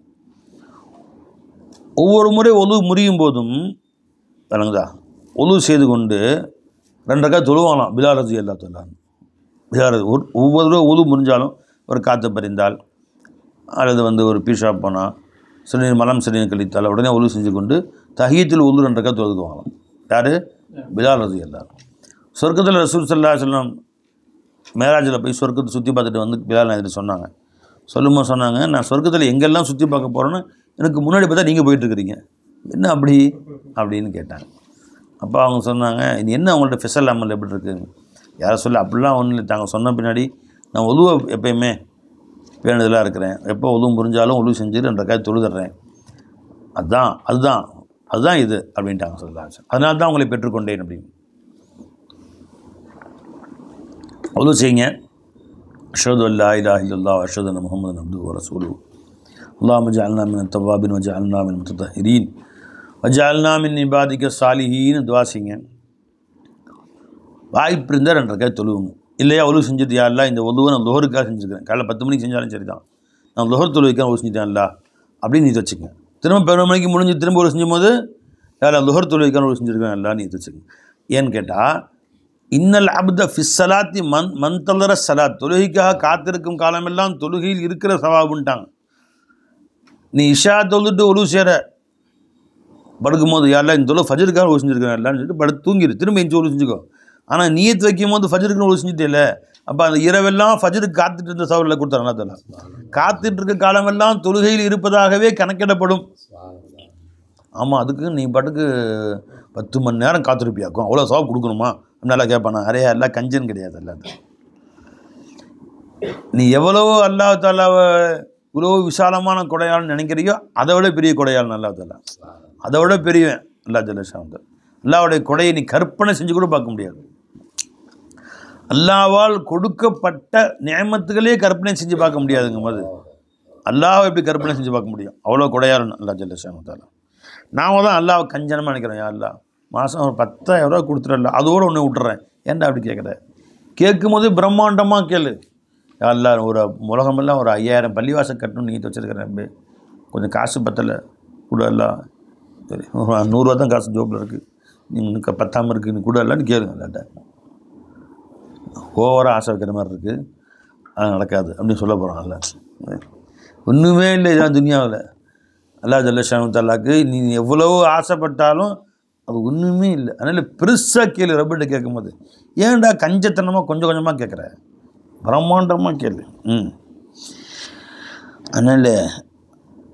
ஒவ்வொரு முறை ஒழு முறியும் போதும் வழங்குதா ஒழு செய்து கொண்டு 2 ரக்காத் தொழுவாங்களாம் பிலால் ரலியல்லாஹு தஆலா. பிலால் ஒவ்வொரு தடவை ஒழு முறிஞ்சாலும் ஒரு காற்று பறிந்தால் அல்லது வந்து ஒரு பீஷாப் போனால் சிறுநீர் மலம் சிறுநீர் கழித்தால் உடனே ஒழு செஞ்சு கொண்டு தஹியத்தில் ஒழு 2 ரக்காத் தொழுதுக்குவாங்களாம். யார்? பிலால் ரலியல்லாஹு. சொர்க்கத்தில் ரசூல் ஸல்லல்லாஹு அலைஹி வஸல்லம் மேராஜில் போய் சொர்க்கத்தை சுற்றி பார்த்துட்டு வந்து பிலால் நாயகர் சொன்னாங்க. சொல்லும்போது சொன்னாங்க, நான் சொர்க்கத்தில் எங்கெல்லாம் சுற்றி பார்க்க போகிறேன்னு எனக்கு முன்னாடி பார்த்தா நீங்கள் போயிட்டுருக்கிறீங்க, என்ன அப்படி அப்படின்னு கேட்டாங்க. அப்போ அவங்க சொன்னாங்க, இது என்ன அவங்கள்ட்ட ஸ்பெஷல் அமல் எப்படி இருக்குது? யாரை சொல்ல அப்படிலாம் ஒன்றும் இல்லை. தாங்க சொன்ன பின்னாடி நான் ஒழுவை எப்போயுமே பேணுதலாக இருக்கிறேன். எப்போ ஒழுவு புரிஞ்சாலும் ஒழுவு செஞ்சு 2 ரக்காத் தொழுதுறேன். அதுதான் இது அப்படின்ட்டாங்க சொல்லலாம். அதனால தான் உங்களை பெற்றுக்கொண்டேன் அப்படின்னு. ஒழுவு செய்யுங்க. அஷ்ஹது அல்லா இலாஹ இல்லல்லாஹ் அஷ்ஹது அன்ன முஹம்மதன் அப்துஹு வ ரசூலுஹு. அல்லாஹும்ம ஜஅல்னா மினத் தவ்வாபின் வ ஜஅல்னா மினல் முத்தஹிரீன் வ ஜஅல்னா மின் இபாதிக ஸாலிஹீன். துஆ செய்யுங்க. வாய்ப்பு இருந்தால் 2 ரக்காத் தொழுவுங்க. இல்லையா ஒழுவு செஞ்சுட்டு, யா அல்லாஹ் இந்த ஒழுவை நான் லுஹருக்காக செஞ்சுருக்கிறேன், காலைல 10 மணிக்கு செஞ்சாலும் சரி தான், நான் லுஹர் தொழுவைக்காக ஒழுவு செஞ்சுட்டேன் அல்லாஹ் அப்படின்னு நீ வச்சுக்கங்க. திரும்ப 11 மணிக்கு முடிஞ்சு திரும்ப ஒழுவு செஞ்சும் போது யா அல்லாஹ் லுஹர் தொழுவைக்காக ஒழுவு செஞ்சுருக்கேன் அல்லாஹ் நீ வச்சுக்கங்க. ஏன்னு கேட்டால், இன்னல் அப்த ஃபிஸ்ஸலாத்தி மந்தலர சலாத், தொழுகைக்காக காத்திருக்கும் காலமெல்லாம் தொழுகையில் இருக்கிற சவாபுன்ட்டாங்க. நீ இஷா தொழுதுட்டு ஒழுவு சேர படுக்கும் போது யா அல்லாஹ் இந்த தொழு ஃபஜருக்காக ஒழுவு செஞ்சுருக்கேன் அல்லான்னு சொல்லிட்டு படுத்து தூங்கிடு, திரும்ப எஞ்சி ஒழுவு செஞ்சுக்கோ. ஆனால் நியத்து வைக்கும் போது ஃபஜருக்குன்னு ஒழுவு செஞ்சுட்டே இல்லை. அப்போ அந்த இரவெல்லாம் ஃபஜருக்கு காத்துட்டு இருந்த சவாலில் கொடுத்தாங்க. அல்லா தஆலா காத்துட்டு இருக்க காலமெல்லாம் தொழுகையில் இருப்பதாகவே கணக்கிடப்படும். ஆமாம், அதுக்கு நீ பாட்டுக்கு 10 மணி நேரம் காத்திருப்பியாக்கும், அவ்வளோ சவாப் கொடுக்கணுமா நல்லா கேட்பானா? அரையா எல்லாம் கஞ்சன் கிடையாது. அல்லாஹ் நீ எவ்வளவோ அல்லாஹ் தஆலாவை இவ்வளோ விசாலமான கொடையாள்னு நினைக்கிறியோ அதை விட பெரிய கொடையாள் அல்லாஹ் தஆலா, அதை விட பெரியவன் அல்லாஹ் ஜல்லஷான். அல்லாஹ்வுடைய கொடையை நீ கற்பனை செஞ்சு கூட பார்க்க முடியாது. அல்லாஹ்வால் கொடுக்கப்பட்ட நியமத்துகளே கற்பனை செஞ்சு பார்க்க முடியாதுங்க போது அல்லாஹ்வை எப்படி கற்பனை செஞ்சு பார்க்க முடியும்? அவ்வளோ கொடையாள் அல்லாஹ் ஜல்லஷான் தஆலா. நாம தான் அல்லாஹ் கஞ்சனமாக நினைக்கிறோம். யா அல்லாஹ் மாதம் ஒரு 10,000 ரூபா கொடுத்துடல, அதோடு ஒன்று விட்டுறேன், ஏன்டா அப்படி கேட்குற? கேட்கும் போது பிரம்மாண்டமாக கேளு. யா அல்லாஹ் ஒரு உலகமெல்லாம் ஒரு 5000 பள்ளிவாசல் கட்டணும்னு நீ வச்சுருக்கிறேன், கொஞ்சம் காசு பத்தலை கூட எல்லாம் சரி, ஒரு 100 ரூபா தான் காசு ஜோப்பில் இருக்குது, நீ பத்தாமல் இருக்குது, நீ கூட இல்லைன்னு கேளுங்க. அல்லாட்ட ஓவராக ஆசை வைக்கிற மாதிரி இருக்குது, அது நடக்காது அப்படின்னு சொல்ல போகிறான். அல்ல ஒன்றுமே இல்லை இதான் துனியாவில். அல்லாஹ் ஜல்லஷானு தஆலாக்கு நீ எவ்வளவோ ஆசைப்பட்டாலும் அது ஒன்றுமே இல்லை. அதனால் பெருசாக கேளு. ரப்பிட்ட கேட்கும் போது ஏன்டா கஞ்சத்தனமாக கொஞ்சம் கொஞ்சமாக கேட்குற? பிரம்மாண்டமாக கேளு. அதனால்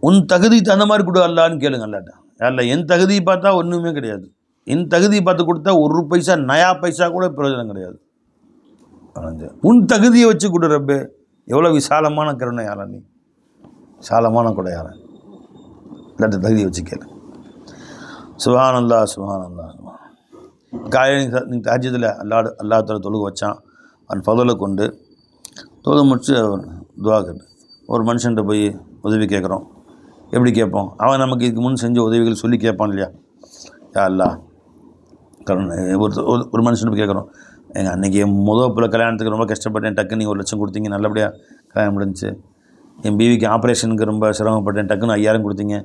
உன் தகுதி தகுந்த மாதிரி கொடு அல்லான்னு கேளுங்க. அல்லாட்ட அல்ல என் தகுதியை பார்த்தா ஒன்றுமே கிடையாது, என் தகுதியை பார்த்து கொடுத்தா 1 பைசா நயா பைசா கூட பிரயோஜனம் கிடையாது. உன் தகுதியை வச்சு கொடு ரப்பே. எவ்வளோ விசாலமான கருணை யாரா நீ, விசாலமான கொடை யாரா? இல்லாட்ட தகுதியை வச்சு கேளு. சுப்ஹானல்லாஹ் சுப்ஹானல்லாஹ். காலையில் நீங்கள் தஹஜ்ஜுதில் அல்லாஹ் தஆலா தொழுக வச்சான், அவன் ஃபضலை கொண்டு தொழுது முடிச்சு துஆ கேட்டு ஒரு மனுஷன்கிட்ட போய் உதவி கேட்குறோம். எப்படி கேட்போம்? அவன் நமக்கு இதுக்கு முன் செஞ்ச உதவிகள் சொல்லி கேட்பான் இல்லையா? யா அல்லாஹ் கருணை. ஒரு மனுஷன் கேட்குறோம், எங்கள் அன்றைக்கி முதல் கல்யாணத்துக்கு ரொம்ப கஷ்டப்பட்டேன், டக்குன்னு நீங்கள் 1 லட்சம் கொடுத்தீங்க, நல்லபடியாக கல்யாணம் முடிஞ்சிச்சு. என் பிவிக்கு ஆப்ரேஷனுக்கு ரொம்ப சிரமப்பட்டேன், டக்குன்னு 5000 கொடுத்தீங்க,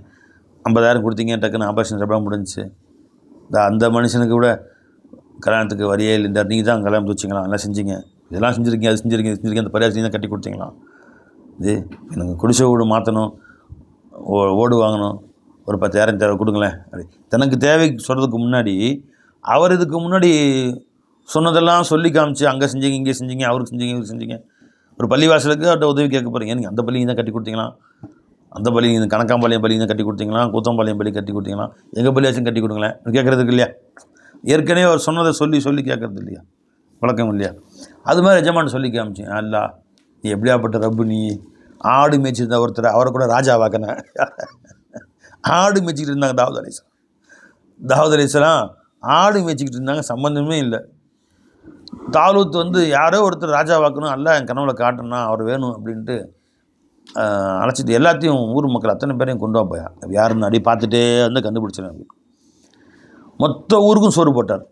50,000 கொடுத்தீங்க, டக்குன்னு ஆப்ரேஷன் ரொம்ப முடிஞ்சிச்சு. அந்த மனுஷனுக்கு கூட கல்யாணத்துக்கு வரியே இல்லை, நீங்கள் தான் கல்யாணம் வச்சிங்களா, எல்லாம் செஞ்சீங்க, இதெல்லாம் செஞ்சுருக்கீங்க, அது செஞ்சுருக்கீங்க, அந்த பரியாசி தான் கட்டி கொடுத்தீங்களா, இது எனக்கு குடிசை வீடு மாற்றணும், ஓடு வாங்கணும், ஒரு 10,000 தேவை கொடுங்களேன் அப்படி தனக்கு தேவைக்கு சொல்கிறதுக்கு முன்னாடி அவர் இதுக்கு முன்னாடி சொன்னதெல்லாம் சொல்லி காமிச்சு அங்கே செஞ்சீங்க, இங்கே செஞ்சீங்க, அவருக்கு செஞ்சீங்க, இவருக்கு செஞ்சீங்க. ஒரு பள்ளிவாசலுக்கு அவர்கிட்ட உதவி கேட்க போகிறீங்க, நீங்கள் அந்த பள்ளிங்க தான் கட்டி கொடுத்தீங்களா, அந்த பள்ளி இந்த கணக்காம்பாளையம் பள்ளி தான் கட்டி கொடுத்தீங்களா, கூத்தம்பாளையம் பள்ளி கட்டி கொடுத்தீங்களா, எங்கள் பள்ளியாச்சும் கட்டி கொடுங்களேன் கேட்குறதுக்கு இல்லையா? ஏற்கனவே அவர் சொன்னதை சொல்லி சொல்லி கேட்குறது இல்லையா, வழக்கம் இல்லையா? அது மாதிரி எஜமான் சொல்லி காமிச்சேன், அல்லா நீ எப்படியாப்பட்ட ரப்பு, நீ ஆடு மேய்ச்சிருந்தா ஒருத்தர் அவரை கூட ராஜாவாக்கின. ஆடு மேய்ச்சிக்கிட்டு இருந்தாங்க தாவூத் அலைஹிஸ்ஸலாம் ஆடு மேய்ச்சிக்கிட்டு இருந்தாங்க, சம்மந்தமே இல்லை. தாலூத் வந்து யாரோ ஒருத்தர் ராஜாவாக்கணும், அல்ல என் கனவுல காட்டணும், அவர் வேணும் அப்படின்ட்டு அழைச்சிட்டு எல்லாத்தையும் ஊர் மக்கள் அத்தனை பேரையும் கொண்டு போயா, யாருன்னு அடி பார்த்துட்டே வந்து கண்டுபிடிச்சிடேன் அப்படி. மொத்த ஊருக்கும் சோறு போட்டார்,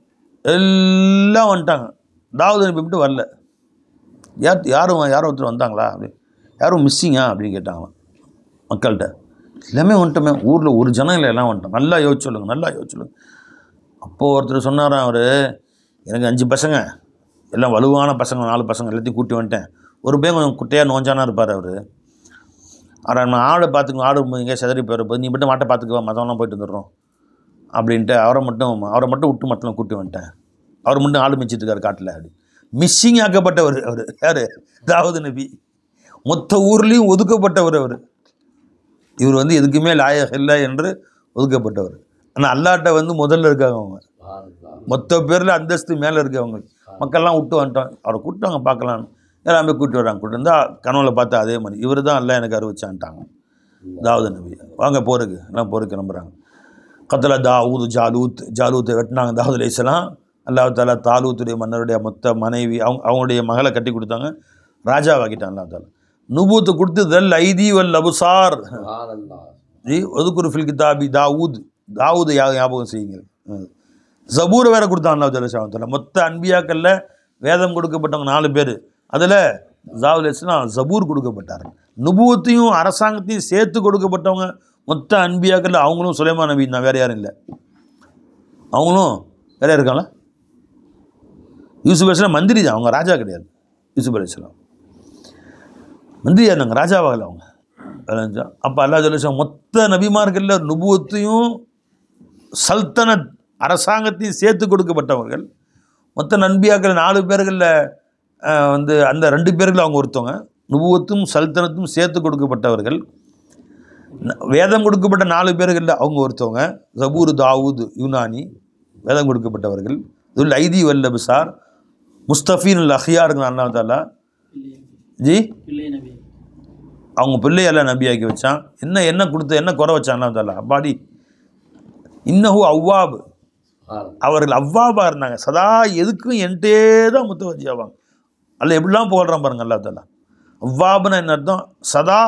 எல்லாம் வந்துட்டாங்க. தாவூத் நபி மட்டும் வரல. யாரும் ஒருத்தர் வந்தாங்களா அப்படி, யாரும் மிஸ்ஸிங்கா அப்படின்னு கேட்டாங்க மக்கள்கிட்ட. எல்லாமே வந்துட்டோமே, ஊரில் ஒரு ஜனம் இல்லை, எல்லாம் வந்துட்டோம், நல்லா யோசிச்சு சொல்லுங்கள். அப்போது ஒருத்தர் சொன்னாராம், அவர் எனக்கு 5 பசங்க, எல்லாம் வலுவான பசங்க, 4 பசங்க எல்லாத்தையும் கூட்டி வந்துட்டேன். ஒரு பையன் கொஞ்சம் குட்டையாக நோஞ்சானா இருப்பார் அவர். ஆனால் நான் ஆடை பார்த்துக்குவோம், ஆடு எங்கேயா செதறி போயிருப்போது, நீ மட்டும் மாட்டை பார்த்துக்குவா, மற்றவங்களாம் போயிட்டு வந்துடுறோம் அப்படின்ட்டு அவரை மட்டும் விட்டு மற்றவங்க கூட்டி வந்துட்டேன். அவர் மட்டும் ஆடு மிச்சிட்டு இருக்கார் காட்டில். அப்படி மிஸ்ஸிங் ஆக்கப்பட்டவர் அவர். யார்? தாவூத் நபி. மொத்த ஊர்லேயும் ஒதுக்கப்பட்டவர் அவர். இவர் வந்து எதுக்குமே லாயக் இல்லை என்று ஒதுக்கப்பட்டவர். ஆனால் அல்லாட்ட வந்து முதல்ல இருக்காங்க அவங்க, மொத்த பேரில் அந்தஸ்து மேலே இருக்கவங்க. மக்கள்லாம் விட்டு வந்துட்டோம், அவரை கூப்பிட்டாங்க பார்க்கலான்னு, எல்லாமே கூப்பிட்டு வராங்க. கூப்பிட்டு இருந்தால் கனவுல பார்த்தா அதே மாதிரி இவர் தான் எல்லாம் எனக்கு அறிவிச்சான்ட்டாங்க தாவூத் நபி. வாங்க போருக்கு, எல்லாம் போருக்கு கிளம்புறாங்க. கத்தல ஜாலூத்தை வெட்டினாங்க தாவூத் அலைஹிஸ்ஸலாம். அல்லாஹ் தாலா தாலூத்துடைய மன்னருடைய மொத்த மனைவி அவங்களுடைய மகளை கட்டி கொடுத்தாங்க, ராஜாவாக்கிட்டான் அல்லாஹ் தாலா. நுபூத்து கொடுத்து தல் ஐதி வல் அபுசார் ஜி ஒதுக்குரு ஃபில் கிதாபி தாவூது ஞாபகம் செய்யுங்க. ஜபூரை வேற கொடுத்தான் அல்லாஹ் தாலா. மொத்த அன்பியாக்கல்ல வேதம் கொடுக்கப்பட்டவங்க 4 பேர், அதில் தாவூத் அலைஹிஸ்ஸலாம் ஜபூர் கொடுக்கப்பட்டார். நுபூத்தையும் அரசாங்கத்தையும் சேர்த்து கொடுக்கப்பட்டவங்க மொத்த அன்பியாக்கல்ல அவங்களும் சுலைமான் நபி தான், வேறு யாரும் இல்லை. அவங்களும் வேற இருக்காங்களா? யூசுப் அலைஹிஸ்ஸலாம் மந்திரி தான், அவங்க ராஜா கிடையாது. யூசுப் அலைஹிஸ்ஸலாம் மந்திரியாக இருந்தாங்க, ராஜாவாகலை அவங்க. அப்போ அல்லாஹ் ஜல்லஷான் மொத்த நபிமார்களில் நுபுவத்தையும் சல்தனத் அரசாங்கத்தையும் சேர்த்து கொடுக்கப்பட்டவர்கள். மொத்த நன்பியாக்கள் 4 பேர்களில் வந்து அந்த 2 பேர்கள் அவங்க ஒருத்தவங்க. நுபுவத்தும் சல்தனத்தும் சேர்த்து கொடுக்கப்பட்டவர்கள். வேதம் கொடுக்கப்பட்ட 4 பேர்களில் அவங்க ஒருத்தவங்க. ஜபூர் தாவூத் யூனானி வேதம் கொடுக்கப்பட்டவர்கள். இதுல் ஐதி வல்லபிசார் முஸ்தஃபீன் உல் அஹ்யாருங்க அல்லாஹ் தாலா ஜி அவங்க பிள்ளையெல்லாம் நபியாக்கி வச்சான். என்ன கொடுத்த என்ன குறை வச்சான் அல்லாஹ் தாலா? அப்பாடி இன்னஹு அவ்வாப், அவர்கள் அவ்வாபாக இருந்தாங்க, சதா எதுக்கும் என்கிட்டே தான் முத்தவஜி ஆவாங்க. அல்ல எப்படிலாம் புகழ்றான் பாருங்க அல்லாஹ் தாலா. அவ்வாப்னா என்ன அர்த்தம்? சதா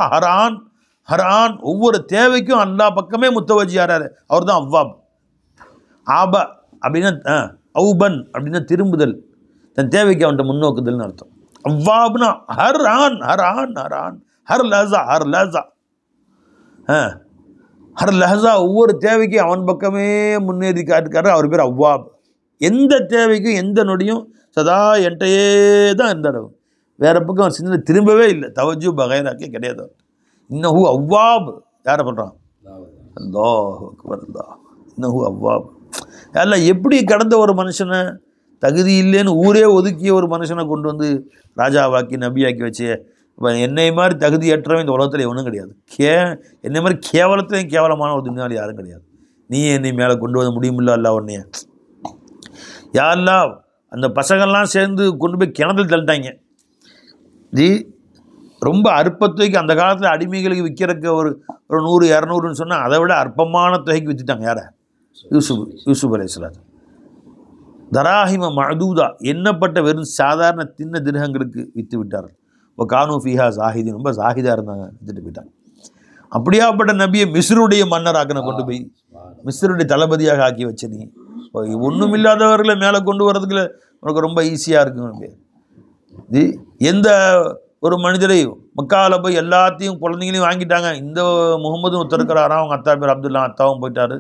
ஹரான் ஒவ்வொரு தேவைக்கும் அல்லாஹ் பக்கமே முத்தவஜி ஆறாரு, அவர் தான் அவ்வாப். ஆபா அப்படின்னா அவுபன் அப்படின்னா திரும்புதல், தன் தேவைக்கு அவன்கிட்ட முன்னோக்குதல்னு அர்த்தம். அவ்வாப்னா ஹர் லஹஸா ஒவ்வொரு தேவைக்கும் அவன் பக்கமே முன்னேறி காட்டுக்காரு, அவர் பேர் அவ்வாப். எந்த தேவைக்கும் எந்த நொடியும் சதா என்கிட்டயே தான் இருந்தார். வேறு பக்கம் அவர் சிந்தனை திரும்பவே இல்லை, தவஜு பகைராக்கே கிடையாது. இன்னஹு அவ்வாப் யாரை பண்ணுறான்? அல்லாஹ் அக்பர், அல்லாஹ் இன்னஹு அவ்வாப். அதில் எப்படி கடந்த ஒரு மனுஷனை, தகுதி இல்லைன்னு ஊரே ஒதுக்கிய ஒரு மனுஷனை கொண்டு வந்து ராஜாவாக்கி நபியாக்கி வச்சு, இப்போ என்னை மாதிரி தகுதியற்றவன் இந்த உலகத்தில் எவனும் கிடையாது. என்னை மாதிரி கேவலத்தையும் கேவலமான ஒரு துணியால் யாரும் கிடையாது. நீ என்னை மேலே கொண்டு வர முடியுமில்ல அல்லா உன்னைய? யாரெல்லாம் அந்த பசங்கள்லாம் சேர்ந்து கொண்டு போய் கிணத்துல தள்ளிட்டாங்க ஜி. ரொம்ப அற்பத்தொகைக்கு அந்த காலத்தில் அடிமைகளுக்கு விற்கிறக்க ஒரு 100-200ன்னு சொன்னால் அதை விட அற்பமான தொகைக்கு விற்றுட்டாங்க. யாரை? யூசுப் அலைஹிஸ்ஸலாம். தராஹிம மஅதூதா எண்ணப்பட்ட வெறும் சாதாரண தின்ன திருகங்களுக்கு விற்று விட்டார்கள். இப்போ கானு ஃபீஹா ஜாஹிதி, ரொம்ப ஜாஹிதாக இருந்தாங்க, விற்றுட்டு போயிட்டாங்க. அப்படியாப்பட்ட நபியை மிஸ்ருடைய மன்னராக்கின கொண்டு போய் மிஸ்ருடைய தளபதியாக ஆக்கி வச்ச நீ ஒன்றும் இல்லாதவர்களை மேலே கொண்டு வரதுக்குள்ள உனக்கு ரொம்ப ஈஸியாக இருக்குங்க. ஜி எந்த ஒரு மனிதரை மக்காவில் போய் எல்லாத்தையும் குழந்தைங்களையும் வாங்கிட்டாங்க. இந்த முகமதுன்னு ஒருத்தர் இருக்கிறாராம், அவங்க அத்தா பேர் அப்துல்லா, அத்தாவும் போயிட்டார்,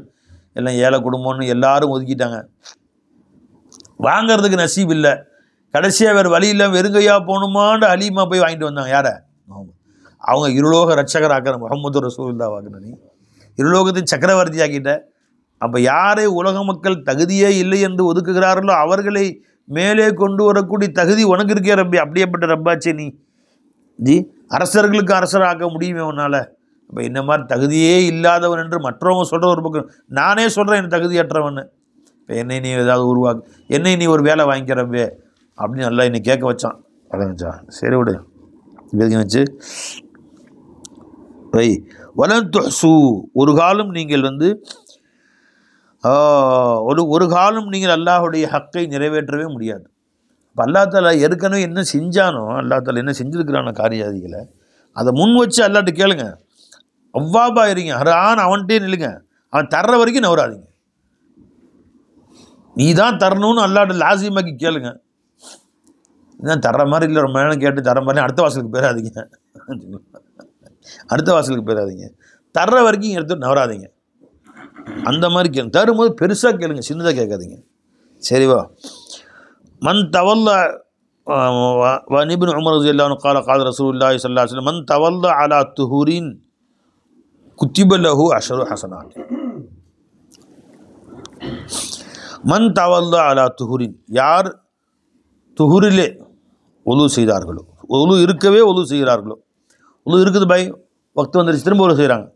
எல்லாம் ஏழை குடும்பம்னு எல்லாரும் ஒதுக்கிட்டாங்க. வாங்கிறதுக்கு நசீப் இல்லை, கடைசியாக வேறு வழி இல்லாமல் வெறுங்கையாக போகணுமான்னு அலீமா போய் வாங்கிட்டு வந்தாங்க. யாரை? அவங்க இருலோக ரட்சகர் ஆக்கிற முஹம்மது ரசூலுல்லாஹ் வாங்கின நீ இருலோகத்தின் சக்கரவர்த்தி ஆக்கிட்ட. அப்போ யாரை உலக மக்கள் தகுதியே இல்லை என்று ஒதுக்குகிறார்களோ அவர்களை மேலே கொண்டு வரக்கூடிய தகுதி உனக்கு இருக்கே ரப்பி. அப்படியேப்பட்ட ரப்பாச்சே நீ ஜி. அரசர்களுக்கு அரசர் ஆக்க முடியுமே உன்னால். அப்போ இந்த மாதிரி தகுதியே இல்லாதவன் என்று மற்றவங்க சொல்கிற ஒரு பக்கம், நானே சொல்கிறேன் என் தகுதியற்றவன். இப்போ என்னை நீ ஏதாவது உருவாக்கு, என்னை நீ ஒரு வேலை வாங்கிக்கிறப்பே அப்படின்னு நல்லா என்னை கேட்க வச்சான். அதான் சரி விடு இதுக்கு வச்சு வை. வலன் துஹ்சு, ஒரு காலம் நீங்கள் ஒரு காலம் நீங்கள் அல்லாஹுடைய ஹக்கை நிறைவேற்றவே முடியாது. இப்போ அல்லா தாலா ஏற்கனவே என்ன செஞ்சானோ, அல்லா தாலா என்ன செஞ்சுருக்கிறான காரியாதிகளை அதை முன் வச்சு அல்லாட்ட கேளுங்க. அவ்வாபா இருங்க, ஹரான் அவன்கிட்டே நில்லுங்க. அவன் தர்ற வரைக்கும் நவராதிங்க. நீ தான் தரணும்னு அல்லாட்ட லாசிமாக்கி கேளுங்க. இதுதான் தர்ற மாதிரி இல்லை, ரொம்ப நேரம் கேட்டு தர மாதிரி அடுத்த வாசலுக்கு போயிடாதீங்க. அடுத்த வாசலுக்கு போயிடாதீங்க. தர்ற வரைக்கும் எடுத்து நவராதிங்க. அந்த மாதிரி கேளுங்க. தரும்போது பெருசாக கேளுங்க, சின்னதாக கேட்காதீங்க. சரிவா? மன் தவல்ல இப்னு உமர் ரலியல்லாஹு அன்ஹு قال قال رسول الله صلى الله عليه وسلم من تولى على طهور كتب له 10 حسنات. மன் தவல்ல அலா துஹுரின், யார் துஹுரிலே ஒலு செய்தார்களோ, ஒலு இருக்கவே ஒலு செய்கிறார்களோ, ஒலு இருக்குது பை வக்து வந்துருச்சு திரும்ப ஒலு செய்கிறாங்க,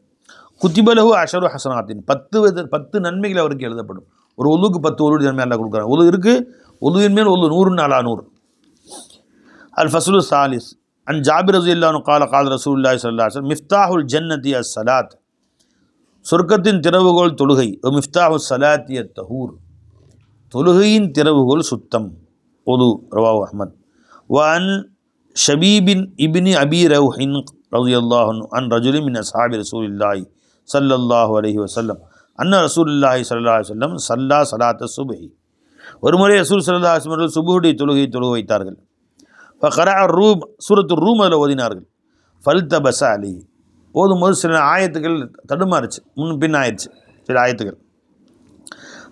குத்திபலஹு 10 ஹசனாத்தின், 10 நன்மைகள் அவருக்கு எழுதப்படும். ஒரு ஒலுக்கு 10 ஒலு நன்மை எல்லாம் கொடுக்குறாங்க. ஒலு இருக்குது, ஒலுவின் மேல் ஒலு 100 அலா 100. அல் ஃபஸ்லு சாலிஸ் அன் ஜாபிர் ரலியல்லாஹு அன்ஹு قال قال رسول الله صلى الله عليه وسلم மிஃப்தாஹுல் ஜன்னதி அஸ்ஸலாத், சொர்க்கத்தின் திறவுகோல் தொழுகை. மிஃப்தாஹு ஸலாத்தி அத்-தஹூர், தொழுகையின் திறவுகோல் சுத்தம், ஒது. ரவாஹு அஹ்மத். வஅன் ஷபீபின் இப்னி அபி ரவ்ஹின் ரலியல்லாஹு அன்ஹு அன் ரஜுலின் மின் அஸ்ஹாபி ரசூலில்லாஹி ஸல்லல்லாஹு அலைஹி வஸல்லம் அன்ன ரசூலுல்லாஹி ஸல்லல்லாஹு அலைஹி வஸல்லம் ஸல்லா ஸலாத்த சுப்ஹி, ஒருமுறை ரசூல் ஸல்லல்லாஹு அலைஹி வஸல்லம் சுபுஹுடைய தொழுகையை தொழுக வைத்தார்கள். ஃபகரஅ ரூம், சூரத்து ரூம் அதில் ஓதினார்கள். ஃபல்தபஸ அலைஹி, ஓதும்போது சில ஆயத்துக்கள் தடுமாறுச்சு, முன் பின் ஆயிடுச்சு சில ஆயத்துக்கள்.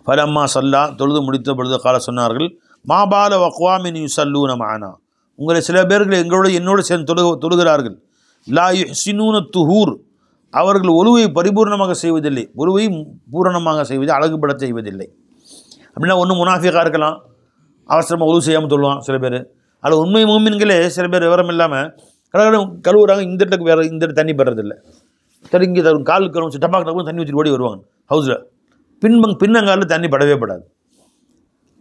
ஃபலம்மா சல்லா, தொழுது முடித்த பொழுது கால சொன்னார்கள், மாபால வக்வாமின் யுசல்லூன மஅனா, உங்களை சில பேர்கள் என்னோடு சேர்ந்து தொழுகிறார்கள். லா யுஹ்சினூன துஹூர், அவர்கள் ஒலுவை பரிபூர்ணமாக செய்வதில்லை, ஒலுவை பூரணமாக செய்வதை அழகுபட செய்வதில்லை. அப்படின்னா ஒன்று முனாஃபிக்காக இருக்கலாம், அவசரமாக ஒலு செய்யாமல் தொழுவான் சில பேர். அதில் உண்மை மூமின்களே சில பேர் விவரம் இல்லாமல் கழுவுறாங்க, இந்த இடத்துக்கு வேறு இந்த இடத்து தண்ணி பெறதில்லை, சரி இங்கே கால் கழுவு டப்பாக்கு டப்பு தண்ணி ஊற்றிட்டு ஓடி வருவாங்க ஹவுஸில். பின்னங்காலில் தண்ணி படவே படாது.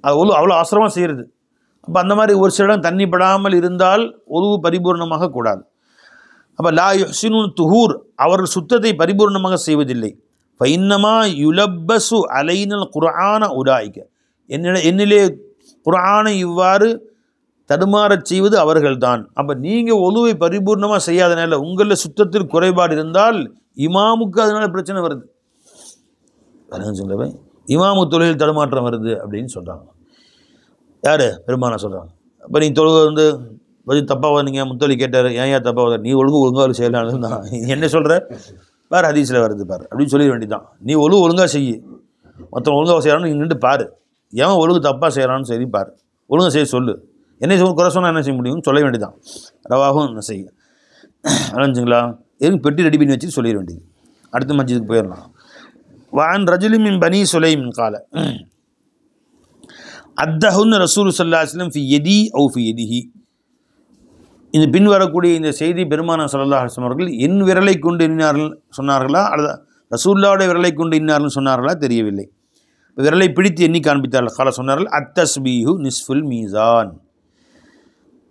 அது அவ்வளோ அவசரமாக செய்கிறது. அப்போ அந்த மாதிரி ஒரு சில இடம் தண்ணி படாமல் இருந்தால் ஒழுவு பரிபூர்ணமாக கூடாது. அப்போ லா யுஹ்சினூன் துஹூர், அவர்கள் சுத்தத்தை பரிபூர்ணமாக செய்வதில்லை. ஃபைன்னமா யுலப்பசு அலைனல் குர்ஆன உலாயிக்க, என்னிலே குர்ஆனை இவ்வாறு தடுமாறச் செய்வது அவர்கள்தான். அப்போ நீங்கள் ஒழுவை பரிபூர்ணமாக செய்யாதனால உங்களில் சுத்தத்தில் குறைபாடு இருந்தால் இமாமுக்கு அதனால் பிரச்சனை வருது. சொல்லுவேன், இமாமு தொழுகையில் தடுமாற்றம் வருது அப்படின்னு சொல்கிறாங்க. யார்? பெருமானா சொல்கிறாங்க. அப்போ நீ தொழுகை கொஞ்சம் தப்பாக நீங்கள் முத்தொலி கேட்டார், ஏன் தப்பாக நீ ஒழுங்காக செய்யலாம் தான் என்ன சொல்கிற பாரு, ஹதீஸில் வருது பாரு அப்படின்னு சொல்லிட வேண்டியதான். நீ ஒழுங்காக செய்யு, மொத்தம் ஒழுங்காக செய்யறான்னு நீ நின்று பாரு, ஏன் ஒழுங்கு தப்பாக செய்கிறான்னு சரி பாரு, ஒழுங்காக செய்ய சொல்லு, என்ன குறை சொன்னால் என்ன செய்ய முடியும்னு சொல்ல வேண்டியதான். ரவாகும் என்ன செய்ய அலைஞ்சுங்களா, எதுவும் பெட்டி ரெடி பண்ணி வச்சுட்டு சொல்லிட வேண்டியது. அடுத்த மஸ்ஜிதுக்கு போயிடலாம். வான் ரஜுலின் மின் பனி சுலைம் கால அத்தஹுன் ரசூல் ஸல்லல்லாஹு அலைஹி வஸல்லம் ஃபி யதி அவு ஃபி யதிஹி, இந்த பின் வரக்கூடிய இந்த செய்தி பெருமானார் ஸல்லல்லாஹு அலைஹி வஸல்லம் அவர்கள் என் விரலை கொண்டு எண்ணினார்கள் சொன்னார்களா அல்லது ரசூலுல்லாஹ்வுடைய விரலை கொண்டு எண்ணினார்கள் சொன்னார்களா தெரியவில்லை. விரலை பிடித்து எண்ணி காண்பித்தார்கள். கால சொன்னார்கள், அத்தஸ்பீஹு நிஸ்ஃபுல் மீசான்,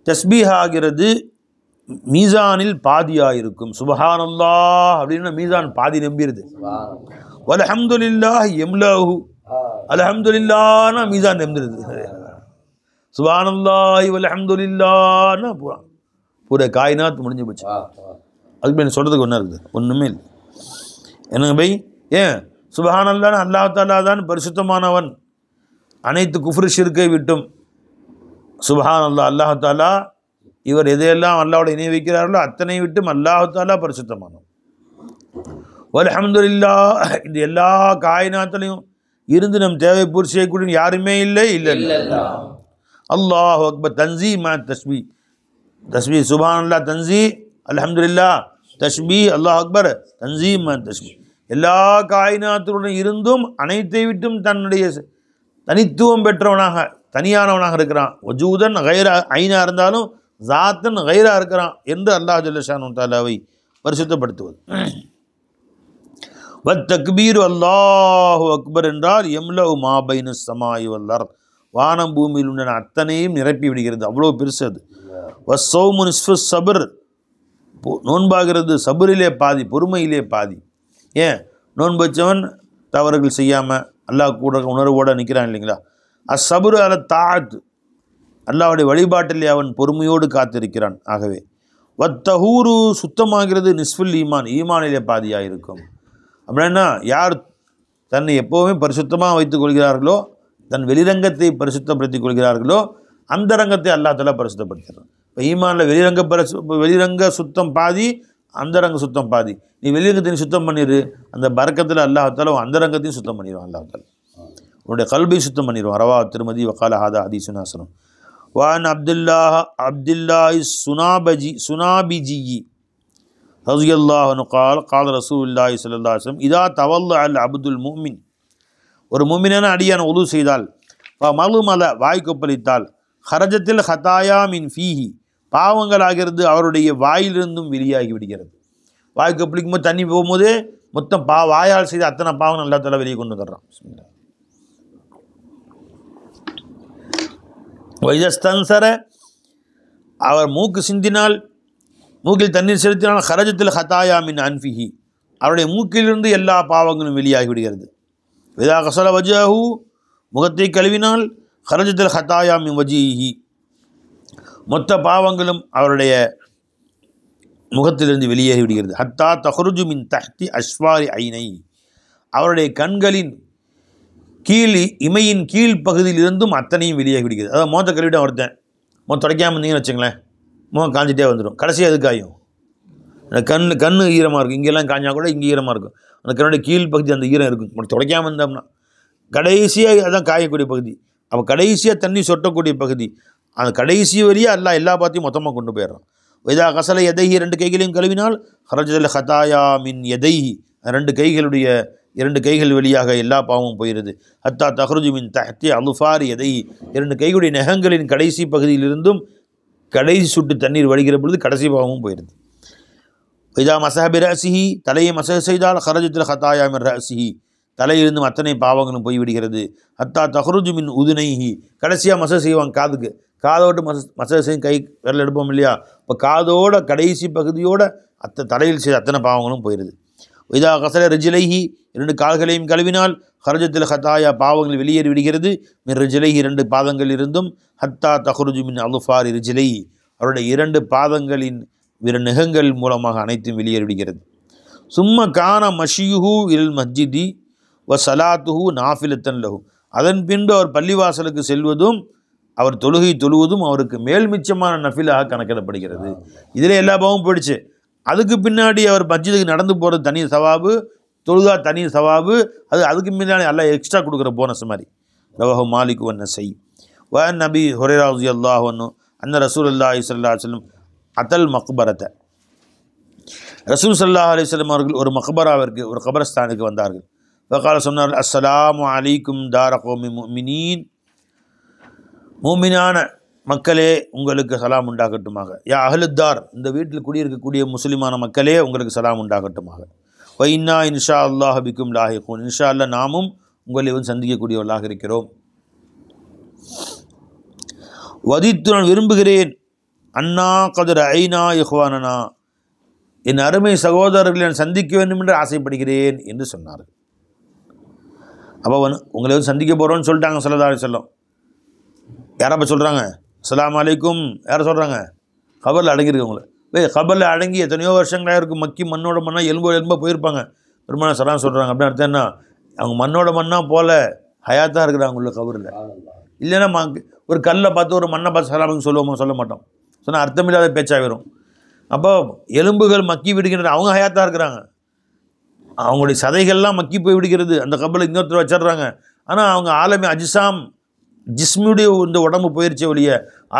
தஸ்பீஹ் ஆகிறது மீசானில் பாதியாக இருக்கும். சுபஹானல்லாஹ் அப்படின்னா மீசான் பாதி நம்பிடுது. வல்ஹம்துலில்லாஹ் எம்லஹு, அல்ஹம்துலில்லாஹ்னா மீசான் நம்பிடுது. சுபஹானல்லாஹி வல்ஹம்துலில்லாஹ்னா பூரா காயினாத் முடிஞ்சு போச்சு. அதுக்கு என்ன சொல்கிறதுக்கு ஒன்றா இருக்குது? ஒன்றுமே இல்லை. என்னங்க பை, ஏன் சுபஹானல்லாஹ்னா அல்லாஹ் தஆலா தான் பரிசுத்தமானவன், அனைத்து குஃப்ரு ஷிர்க்கை விட்டும். சுபஹானல்லாஹ், அல்லாஹ் தஆலா இவர் எதையெல்லாம் அல்லாஹ்வோட இணை வைக்கிறார்களோ அத்தனை விட்டும் அல்லாஹ் தஆலா பரிசுத்தமானவன். வல்ஹம்துலில்லாஹ், இந்த எல்லா காயினாத்திலையும் இருந்து நம் தேவை பூர்த்தி செய்யக்கூடிய யாருமே இல்லை. இல்லை அல்லாஹு அக்பர். தன்ஸீ மா தஸ்பீ. தஸ்பீ சுப்ஹானல்லாஹ், தன்ஸீ அல்ஹம்துலில்லாஹ், தஸ்பீ அல்லாஹ் அக்பர், தன்ஸீ மா தஸ்பீ. எல்லா காயினாத்துடன் இருந்தும் அனைத்தை விட்டும் தன்னுடைய தனித்துவம் பெற்றவனாக தனியானவனாக இருக்கிறான். வஜூதன் கைரா ஐனா இருந்தாலும் ஜாத்தன் கைரா இருக்கிறான் என்று அல்லாஹ் ஜல்ல ஷானு தஆலாவை பரிசுத்தப்படுத்துவது. வத் தக்பீர் அல்லாஹு அக்பர் என்றால் எம்லவு மாபைனு ஸமாஇ வல் அர்த், வானம் பூமியில் உள்ள அத்தனையும் நிரப்பி விடுகிறது, அவ்வளோ பெருசு அது. வஸ்ஸௌமு நிஸ்ஃபு ஸப்ர், நோன்பாகிறது சபரிலே பாதி, பொறுமையிலே பாதி. ஏன் நோன்பு வச்சவன் தவறுகள் செய்யாமல் அல்லாஹ் கூட உணர்வோடு நிற்கிறான் இல்லைங்களா. அஸ்ஸப்ரு அல தாஅத், அல்லாஹ்வுடைய வழிபாட்டிலே அவன் பொறுமையோடு காத்திருக்கிறான். ஆகவே வத்தஹூரு, சுத்தமாகிறது நிஸ்ஃபுல் ஈமான், ஈமானிலே பாதியாக இருக்கும். அப்படின்னா யார் தன்னை எப்போவுமே பரிசுத்தமாக வைத்துக் கொள்கிறார்களோ, தன் வெளிரங்கத்தை பரிசுத்தப்படுத்திக் கொள்கிறார்களோ, அந்த ரங்கத்தை அல்லாஹ் தஆலா பரிசுத்தப்படுத்துகிறான். இப்போ ஈமானில் வெளிரங்க சுத்தம் பாதி, அந்தரங்க சுத்தம் பாதி. நீ வெளிரங்கத்தையும் சுத்தம் பண்ணிடு, அந்த பரக்கத்தில் அல்லாஹ் தஆலா அந்த ரங்கத்தையும் சுத்தம் பண்ணிடுவான். அல்லாஹ் தஆலா உன்னுடைய கல்பையும் சுத்தம் பண்ணிடுவான். ரவா திருமதி வகால ஹாதா ஹதீஸுன் ஹஸன். வான் அப்துல்லாஹி சுனாபிஜி ரலியல்லாஹு அன்ஹு قال قال رسول الله صلى الله عليه وسلم இதா தவல்ல அல் அப்துல் முஃமின், ஒரு முஃமினான அடியான் உது செய்தால், மலுமல வாய் கொப்பளித்தால், ஹரஜத்தில் ஹதாயா மின் ஃபீஹி, பாவங்கள் ஆகிறது அவருடைய வாயிலிருந்தும் வெளியாகி விடுகிறது. வாய் கொப்பளிக்கும் போது தண்ணி போகும்போது மொத்தம் வாயால் செய்த அத்தனை பாவங்கள் அல்லாஹ் தஆலா வெளியே கொண்டு வந்துடுறான். வைஜஸ்தன்சர, அவர் மூக்கு சிந்தினால், மூக்கில் தண்ணீர் செலுத்தினால், ஹரஜத்தில் ஹதாயா மின் அன்ஃபிஹி, அவருடைய மூக்கிலிருந்து எல்லா பாவங்களும் வெளியாகி விடுகிறது. விதா கசல வஜஹு, முகத்தை கழுவினால், ஹரஜத்தில் ஹதாயா மின் வஜீஹி, மொத்த பாவங்களும் அவருடைய முகத்திலிருந்து வெளியேறி விடுகிறது. ஹத்தா தஹ்ருஜு மின் தஹ்தி அஸ்வாரி ஐனை, அவருடைய கண்களின் கீழ் இமையின் கீழ் பகுதியில் இருந்தும் அத்தனையும் வெளியாகி விடுகிறது. அதாவது மோத்த கழுவிட்டு ஒருத்தன் மொத்தம் துடைக்காமல் இருந்தீங்கன்னு வச்சுங்களேன், முகம் காஞ்சிட்டே வந்துடும். கடைசியாக எது காயும்? அந்த கண் ஈரமாக இருக்கும், இங்கெல்லாம் காஞ்சா கூட இங்கே ஈரமாக இருக்கும். அந்த கண்ணுடைய கீழ் பகுதி அந்த ஈரம் இருக்கும். துடைக்காமல் இருந்தோம்னா கடைசியாக அதான் காயக்கூடிய பகுதி. அப்போ கடைசியாக தண்ணி சொட்டக்கூடிய பகுதி, அந்த கடைசி வழியாக எல்லா பாத்தையும் மொத்தமாக கொண்டு போயிடுறான். வைதா கசலை எதைஹி, ரெண்டு கைகளையும் கழுவினால், ஹரஜல் ஹதாயா மின் எதைஹி, இரண்டு கைகள் வழியாக எல்லா பாவமும் போயிடுது. ஹத்தா தஹ்ருஜு மின் தஹ்தி அலுஃபாரி எதைஹி, இரண்டு கைகளுடைய நகங்களின் கடைசி பகுதியிலிருந்தும் கடைசி சுட்டு தண்ணீர் வடிகிற பொழுது கடைசி பாவமும் போயிடுது. வைதா மசஹபி ரஸிஹி, தலையை மசஹ செய்தால், ஹரஜத்தில் ஹதாயா மின் ரஸிஹி, தலையிலிருந்தும் அத்தனை பாவங்களும் போய்விடுகிறது. ஹத்தா தஹ்ருஜு மின் உதுனைஹி, கடைசியாக மசஹ செய்வாங்க காதுக்கு, காதோடு மசஹ செய்யும், கை விரல் எடுப்போம் இல்லையா, இப்போ காதோட கடைசி பகுதியோட தலையில் செய்த அத்தனை பாவங்களும் போயிடுது. வைதா கசல ரிஜிலைஹி, இரண்டு கால்களையும் கழுவினால், ஹரஜத்தில் ஹதாயா, பாவங்கள் வெளியேறி விடுகிறது. மின் ரிஜிலைஹி, இரண்டு பாதங்கள் இருந்தும், ஹத்தா தஹ்ருஜு மின் அலுஃபாரி ரிஜிலைஹி, அவருடைய இரண்டு பாதங்களின் நகங்கள் மூலமாக அனைத்தும் வெளியேறி விடுகிறது. சும்ம கான மஷியுஹு இல் மஸ்ஜிதி வ சலாத்துஹு நாஃபிலத்தன் லஹு, அதன் பின்பு அவர் பள்ளிவாசலுக்கு செல்வதும் அவர் தொழுகை தொழுவதும் அவருக்கு மேல் மிச்சமான நஃபிலாக கணக்கிடப்படுகிறது. இதில் எல்லா பாவமும் போயிடுச்சு. அதுக்கு பின்னாடி அவர் மஸ்ஜிதுக்கு நடந்து போகிறது தனி சவாபு, தொழுகா தனி சவாபு, அதுக்கு முன்னாடி எல்லாம் எக்ஸ்ட்ரா கொடுக்குற போனஸ் மாதிரி. ரவஹு மாலிக் வன் நஸை. வ நபி ஹுரைரா ரலியல்லாஹு அன்ஹு அன்ன ரசூலுல்லாஹி ஸல்லல்லாஹு அலைஹி வஸல்லம் அத்தல் மக்பரத்தை, ரசூல் ஸல்லல்லாஹு அலைஹி வஸல்லம் அவர்கள் ஒரு மக்பராவிற்கு, ஒரு கபரஸ்தானுக்கு வந்தார்கள். வகால சொன்னார்கள், அஸ்ஸலாமு அலைக்கும் தார கௌமி முஃமினீன், மூமினான மக்களே உங்களுக்கு சலாம் உண்டாகட்டுமாக. யா அஹ்லுத்தார், இந்த வீட்டில் குடியிருக்கக்கூடிய முஸ்லிமான மக்களே உங்களுக்கு சலாம் உண்டாகட்டுமாக. வ இன்னா இன்ஷா அல்லாஹ் பிக்கும் லாஹிகூன், இன்ஷா அல்லாஹ் நாமும் உங்களை சந்திக்கக்கூடியவர்களாக இருக்கிறோம். வதித்து, நான் விரும்புகிறேன், அண்ணா கதிர ஐனா இஹ்வானனா, என் அருமை சகோதரர்களை நான் சந்திக்க வேண்டும் என்று ஆசைப்படுகிறேன் என்று சொன்னார்கள். அப்போ உங்களை சந்திக்க போகிறோன்னு சொல்லிட்டாங்க ஸல்லல்லாஹு அலைஹி வஸல்லம். யாரப்போ சொல்கிறாங்க? அஸ்ஸலாமு அலைக்கும் யாரை சொல்கிறாங்க? கபரில் அடங்கியிருக்கவங்கள. கபரில் அடங்கி எத்தனையோ வருஷங்களாக இருக்கும், மக்கி மண்ணோட மண்ணாக எலும்போ போயிருப்பாங்க. பெருமான சலாம் சொல்கிறாங்க. அப்படின்னு அர்த்தம் என்ன? அவங்க மண்ணோட மண்ணாக போல ஹயாத்தாக இருக்கிறாங்க உள்ள கபரில். இல்லைன்னா ஒரு கல்லை பார்த்து ஒரு மண்ணை பார்த்து சலாமுன்னு சொல்ல மாட்டோம். சொன்னால் அர்த்தமில்லாத பேச்சாக வரும். அப்போ எலும்புகள் மக்கி விடுகின்ற, அவங்க ஹயாத்தாக இருக்கிறாங்க, அவங்களுடைய சதைகள்லாம் மக்கி போய் விடுகிறது. அந்த கபரில் இன்னொருத்தர் வச்சிடுறாங்க. ஆனால் அவங்க ஆலமே அஜிசாம் ஜிஸ்முடைய இந்த உடம்பு போயிடுச்சே ஒழிய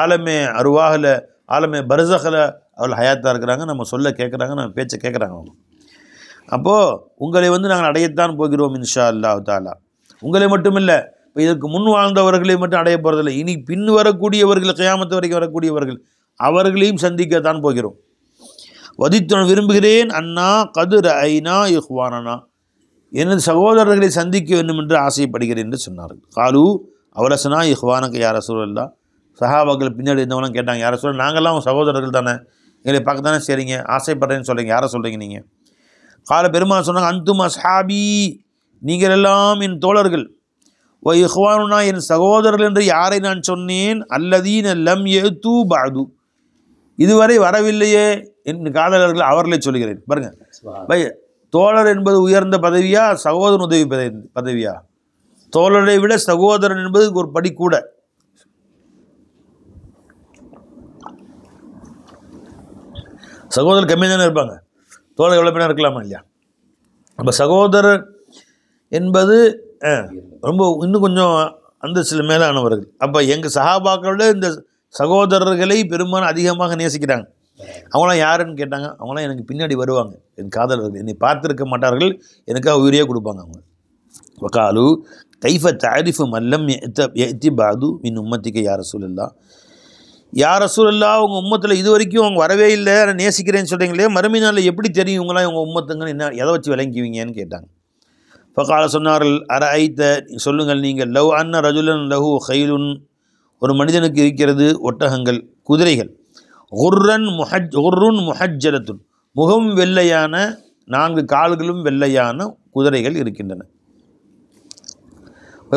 ஆலமே அருவாகில் ஆலமே பர்சகில் அவள் ஹயாத்தாக இருக்கிறாங்க, நம்ம சொல்ல கேட்குறாங்க, நம்ம பேச்சை கேட்குறாங்க அவங்க. அப்போது உங்களை நாங்கள் அடையத்தான் போகிறோம் இன்ஷா அல்லாஹ் தாலா. உங்களை மட்டும் இல்லை, இப்போ இதற்கு முன் வாழ்ந்தவர்களை மட்டும் அடைய போகிறதில்லை, இனி பின் வரக்கூடியவர்கள், கியாமத்து வரைக்கும் வரக்கூடியவர்கள் அவர்களையும் சந்திக்கத்தான் போகிறோம். வதித்து விரும்புகிறேன் அண்ணா கதுர் ஐனா இஹ்வானனா, எனது சகோதரர்களை சந்திக்க வேண்டும் என்று ஆசைப்படுகிறேன் என்று சொன்னார்கள். காலு அவரசனா இஹ்வானக்கு யார் ரசூலுல்லா, சஹாபாக்கள் பின்னாடி இருந்தவங்களாம் கேட்டாங்க, யாரை சொல்ல நாங்கள்லாம் அவங்க சகோதரர்கள் தானே, எங்களை பார்க்க தானே சரிங்க, ஆசைப்படுறேன்னு சொல்கிறீங்க, யாரை சொல்கிறீங்க நீங்கள்? கால பெருமாள் சொன்னாங்க, அந்தும் அஸ்ஹாபி, நீங்கள் எல்லாம் என் தோழர்கள், ஓ இஹ்வானுனா என் சகோதரர்கள் என்று யாரை நான் சொன்னேன், அல்லதீன லம் யது பஅது, இதுவரை வரவில்லையே என் காதலர்கள் அவர்களை சொல்கிறேன். பாருங்க பை, தோழர் என்பது உயர்ந்த பதவியா, சகோதரன் உதவி பதவியா? தோழரை விட சகோதரன் என்பது ஒரு படி கூட. சகோதரர் கம்மியாக தானே இருப்பாங்க, தோழர் எவ்வளோ பேனா இருக்கலாமா இல்லையா? நம்ம சகோதரர் என்பது ரொம்ப இன்னும் கொஞ்சம் அந்த சில மேலானவர்கள். அப்போ எங்கள் சஹாபாக்களோட இந்த சகோதரர்களை பெரும்பாலும் அதிகமாக நேசிக்கிறாங்க. அவங்களாம் யாருன்னு கேட்டாங்க, அவங்களாம் எனக்கு பின்னாடி வருவாங்க, என் காதலர்கள், என்னை பார்த்துருக்க மாட்டார்கள், எனக்காக உயிரியே கொடுப்பாங்க அவங்க. வகாலு கைஃப தாரிஃபு மல்லம் எத்தி பாது மின் உம்மத்திக்கு யார் ரசூலுல்லா, யார் ரசூலுல்லா உங்கள் உம்மத்தில் இது வரைக்கும் அவங்க வரவே இல்லை, நான் நேசிக்கிறேன்னு சொல்கிறீங்களே, மறுமை நாளில் எப்படி தெரியும் இவங்களாம் இவங்க உம்மத்துங்கன்னு, என்ன எதை வச்சு விளங்குவீங்கன்னு கேட்டாங்க. ஃபகால சொன்னார்கள், ஐத்த சொல்லுங்கள் நீங்கள், லவ் அன்ன ரஜுலன் லஹு ஹைலுன், ஒரு மனிதனுக்கு இருக்கிறது ஒட்டகங்கள், குதிரைகள், குர்ருன் முஹஜ்ஜலத்துன், முகம் வெள்ளையான 4 கால்களும் வெள்ளையான குதிரைகள் இருக்கின்றன.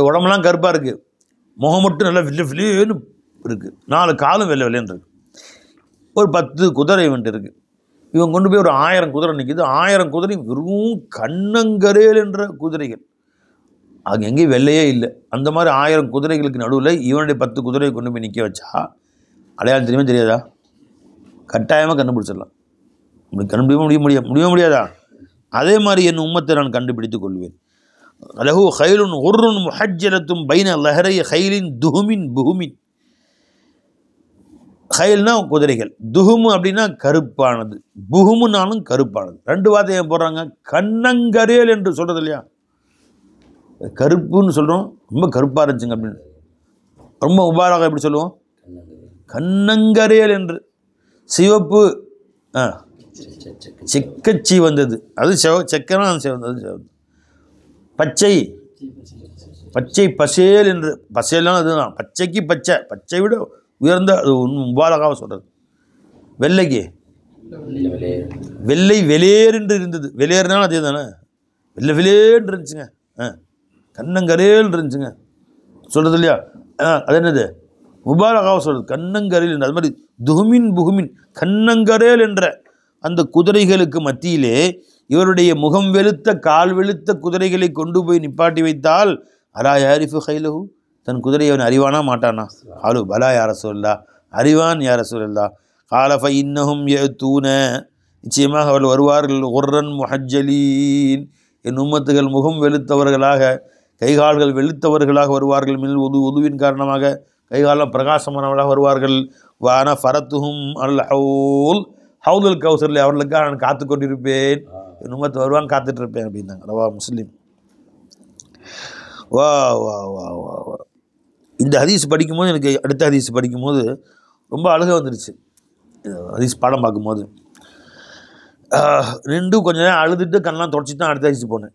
உடம்புலாம் கருப்பாக இருக்குது, முகம் மட்டும் நல்லா வில்லுன்னு இருக்குது, 4 காலும் வெள்ளை வெள்ளைன்னு இருக்குது. ஒரு 10 குதிரை வந்துட்டு இருக்குது. இவங்க கொண்டு போய் ஒரு 1000 குதிரை நிற்கிது. 1000 குதிரை வெறும் கண்ணங்கரேல் என்ற குதிரைகள், அங்கே எங்கேயும் வெள்ளையே இல்லை. அந்த மாதிரி 1000 குதிரைகளுக்கு நடுவில் இவனுடைய 10 குதிரையை கொண்டு போய் நிற்க வச்சா அடையாளம் தெரியுமா தெரியாதா? கட்டாயமாக கண்டுபிடிச்சிடலாம். முடிய முடியாதா? அதே மாதிரி என் உம்மத்தை நான் கண்டுபிடித்துக் கொள்வேன். லஹு ஹைலுன் உர்ருன் முஹஜ்ஜலத்தும் பைன லஹரை ஹைலின் துஹுமின் புஹுமின். ஹைல்னா குதிரைகள், துஹுமு அப்படின்னா கருப்பானது, புஹுமுனாலும் கருப்பானது. 2 வார்த்தை ஏன் போடுறாங்க? கண்ணங்கரேல் என்று சொல்கிறது இல்லையா, கருப்புன்னு சொல்கிறோம், ரொம்ப கருப்பாக இருந்துச்சுங்க அப்படின்னு. ரொம்ப முபாரகாக எப்படி சொல்லுவோம்? கண்ணங்கரேல் என்று. சிவப்பு செக்கச்சி வந்தது, அது செக்கனா அது. பச்சை பச்சை பசேல் என்று, பசேலாம் அதுதான், பச்சைக்கு பச்சை, பச்சை விட உயர்ந்த, அது முபாரகாக சொல்கிறது. வெள்ளைக்கு வெள்ளை வெளேர் என்று இருந்தது, வெளேர்னாலும் அதே தானே, வெள்ளை வெளேன்னு இருந்துச்சுங்க, கண்ணங்கரேல் இருந்துச்சுங்க சொல்கிறது இல்லையா? அது என்னது? முபாரகாக சொல்கிறது, கண்ணங்கரேல் என்று. அது மாதிரி துஹுமின் புகுமின், கண்ணங்கரேல் என்ற அந்த குதிரைகளுக்கு மத்தியிலே இவருடைய முகம் வெளுத்த கால் வெளுத்த குதிரைகளை கொண்டு போய் நிப்பாட்டி வைத்தால், அலா யாரிஃபு ஹைலஹு, தன் குதிரையை அவன் அறிவானா மாட்டானா? ஆலு பலா யார சொல்லா, அறிவான் யார சொல்லா. காலஃப இன்னஹும் யதூன, நிச்சயமாக அவர்கள் வருவார்கள், உர்ரன் முஹஜ்ஜலீன், என் உம்மத்துகள் முகம் வெளுத்தவர்களாக, கைகால்கள் வெளுத்தவர்களாக வருவார்கள். மின் உதுவின் காரணமாக கைகாலம் பிரகாசமானவர்களாக வருவார்கள். வான ஃபரத்துஹும் அல் ஹவுல், ஹவுதுல் கௌசரில் அவர்களுக்காக நான் காத்து கொண்டிருப்பேன், என் உம்மத்து வருவாங்க, காத்துட்ருப்பேன் அப்படின்னாங்க. ரவா முஸ்லீம். வா வா வா வா வா. இந்த ஹதீஸ் படிக்கும்போது எனக்கு அடுத்த ஹதீஸ் படிக்கும்போது ரொம்ப அழுகை வந்துடுச்சு. ஹதீஸ் பாடம் பார்க்கும்போது ரெண்டும் கொஞ்சம் நேரம் அழுதுட்டு கண்ணெலாம் தொடச்சி தான் அடுத்த ஹதீஸ் போனேன்.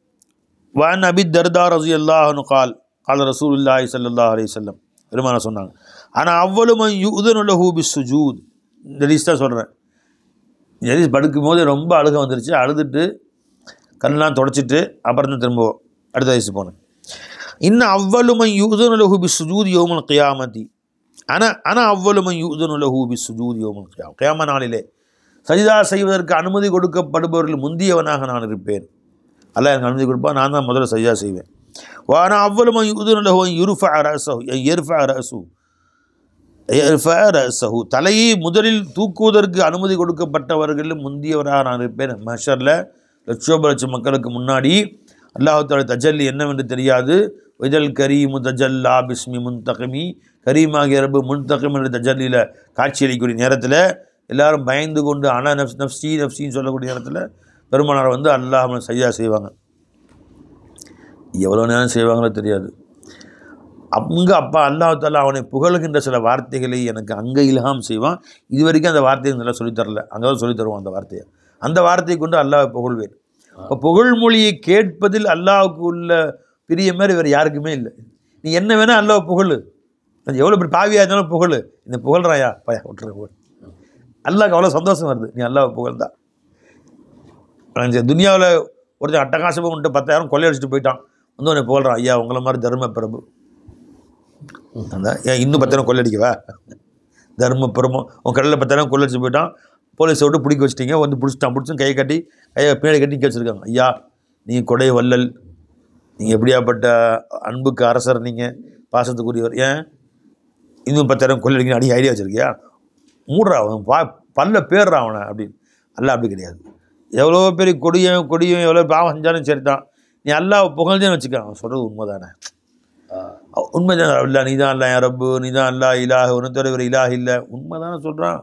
வான் அபி தர்தா ரலியல்லாஹு அன்ஹு கால் கால ரசூலுல்லாஹி ஸல்லல்லாஹு அலைஹி வஸல்லம், பெருமானார் சொன்னாங்க, ஆனால் அவ்வளவு யுதனு லஹு பிஸ்ஸுஜூத். இந்த ஹதீஸ் தான் சொல்கிறேன். இந்த ஹதீஸ் படுக்கும்போது ரொம்ப அழுகை வந்துருச்சு. அழுதுட்டு கண்ணெலாம் தொடச்சிட்டு அப்புறம் தான் திரும்ப அடுத்த ஹதீஸ் போனேன். இன்னும் அவ்வளவு யுதனு லஹு பிஸ்ஸுஜூத் யௌமுல் கியாமத்தி, ஆனால் அவ்வளவு யுதனு லஹு பிஸ்ஸுஜூத் யௌமுல் கியாம, கியாம நாளிலே சஜிதா செய்வதற்கு அனுமதி கொடுக்கப்படுபவர்கள் முந்தியவனாக நான் இருப்பேன். அல்லாஹ் எனக்கு அனுமதி கொடுப்பா, நான் தான் முதல்ல சஜிதா செய்வேன். ஆனால் அவ்வளவு யுதனு லஹு யுர்ஃபஅ ரஸஹு, தலையை முதலில் தூக்குவதற்கு அனுமதி கொடுக்கப்பட்டவர்கள் முந்தியவராக நான் இருப்பேன். மஹ்ஷரில் லட்சோப லட்சம் மக்களுக்கு முன்னாடி அல்லாஹுத்தால தஜல்லி என்னவென்று தெரியாது. விஜல் கரீமு தஜல்லா பிஸ்மி முன்தகமி, கரீமாகிய ரப்பு முன்தகம் என்ற தஜல்லியில் காட்சியளிக்கக்கூடிய நேரத்தில் எல்லாரும் பயந்து கொண்டு அனா நஃப்சி நஃப்சின்னு சொல்லக்கூடிய நேரத்தில் பெருமானார் வந்து அல்லாஹ் சஜ்ஜா செய்வாங்க. எவ்வளோ நேரம் செய்வாங்களோ தெரியாது. அப்பா அல்லாஹ் அவனை புகழ்கின்ற சில வார்த்தைகளை எனக்கு அங்கே இல்ஹாம் செய்வான். இது வரைக்கும் அந்த வார்த்தையை நல்லா சொல்லித்தரல, அங்கே தான் சொல்லி தருவான் அந்த வார்த்தையை. அந்த வார்த்தையை கொண்டு அல்லாஹ் புகழ்வேன். இப்போ புகழ்மொழியை கேட்பதில் அல்லாஹுக்கு உள்ள பிரிய மாதிரி வேறு யாருக்குமே இல்லை. நீ என்ன வேணால் அல்லாஹ் புகழ், அது எவ்வளோ இப்படி பாவியாக இருந்தாலும் புகழ். இந்த புகழ்றாயா பயா விட்டுற புகழ். அல்லாஹ்க்கு அவ்வளோ சந்தோஷம் வருது நீ அல்லாஹ் புகழ்தான். துனியாவில் ஒருத்தர் அட்டகாசமாக வந்துட்டு 10,000 கொள்ளையடிச்சிட்டு போயிட்டான், வந்து உன்னை புகழ்றான், ஐயா உங்களை மாதிரி தர்ம பிரபு. அந்த ஏன் இன்னும் 10,000 கொள்ளடிக்கவா? தர்ம பிரமோ உன் கடையில் 10,000 கொள்ளடிச்சு போயிட்டான், போலீஸை விட்டு பிடிக்க வச்சிட்டிங்க, வந்து பிடிச்சும் கையை கட்டி கையை பின்னாடி கட்டி நிற்க வச்சுருக்காங்க. ஐயா நீங்கள் கொடை வள்ளல், நீங்கள் எப்படியாப்பட்ட அன்புக்கு அரசர், நீங்கள் பாசத்துக்குரியவர், ஏன் இன்னும் 10,000 கொள்ளடிக்கணும் அடி ஐடியா வச்சுருக்கியா? மூடுறா அவன் பல்ல பேர்றா அவனை அப்படின்னு. அல்ல அப்படி கிடையாது. எவ்வளோ பெரிய கொடியும் எவ்வளோ பாவம் செஞ்சாலும் சரி தான், நீ அல்லாஹ் புகழ்ந்தேன்னு வச்சுக்க, அவன் சொல்கிறது உண்மை தானே, உண்மைதான். இல்லை நீ தான் அல்ல என் ரப்பு, நீ தான் அல்லா இலாஹ், ஒன்று தவிர இலாஹ் இல்லை, உண்மை தானே சொல்கிறான்.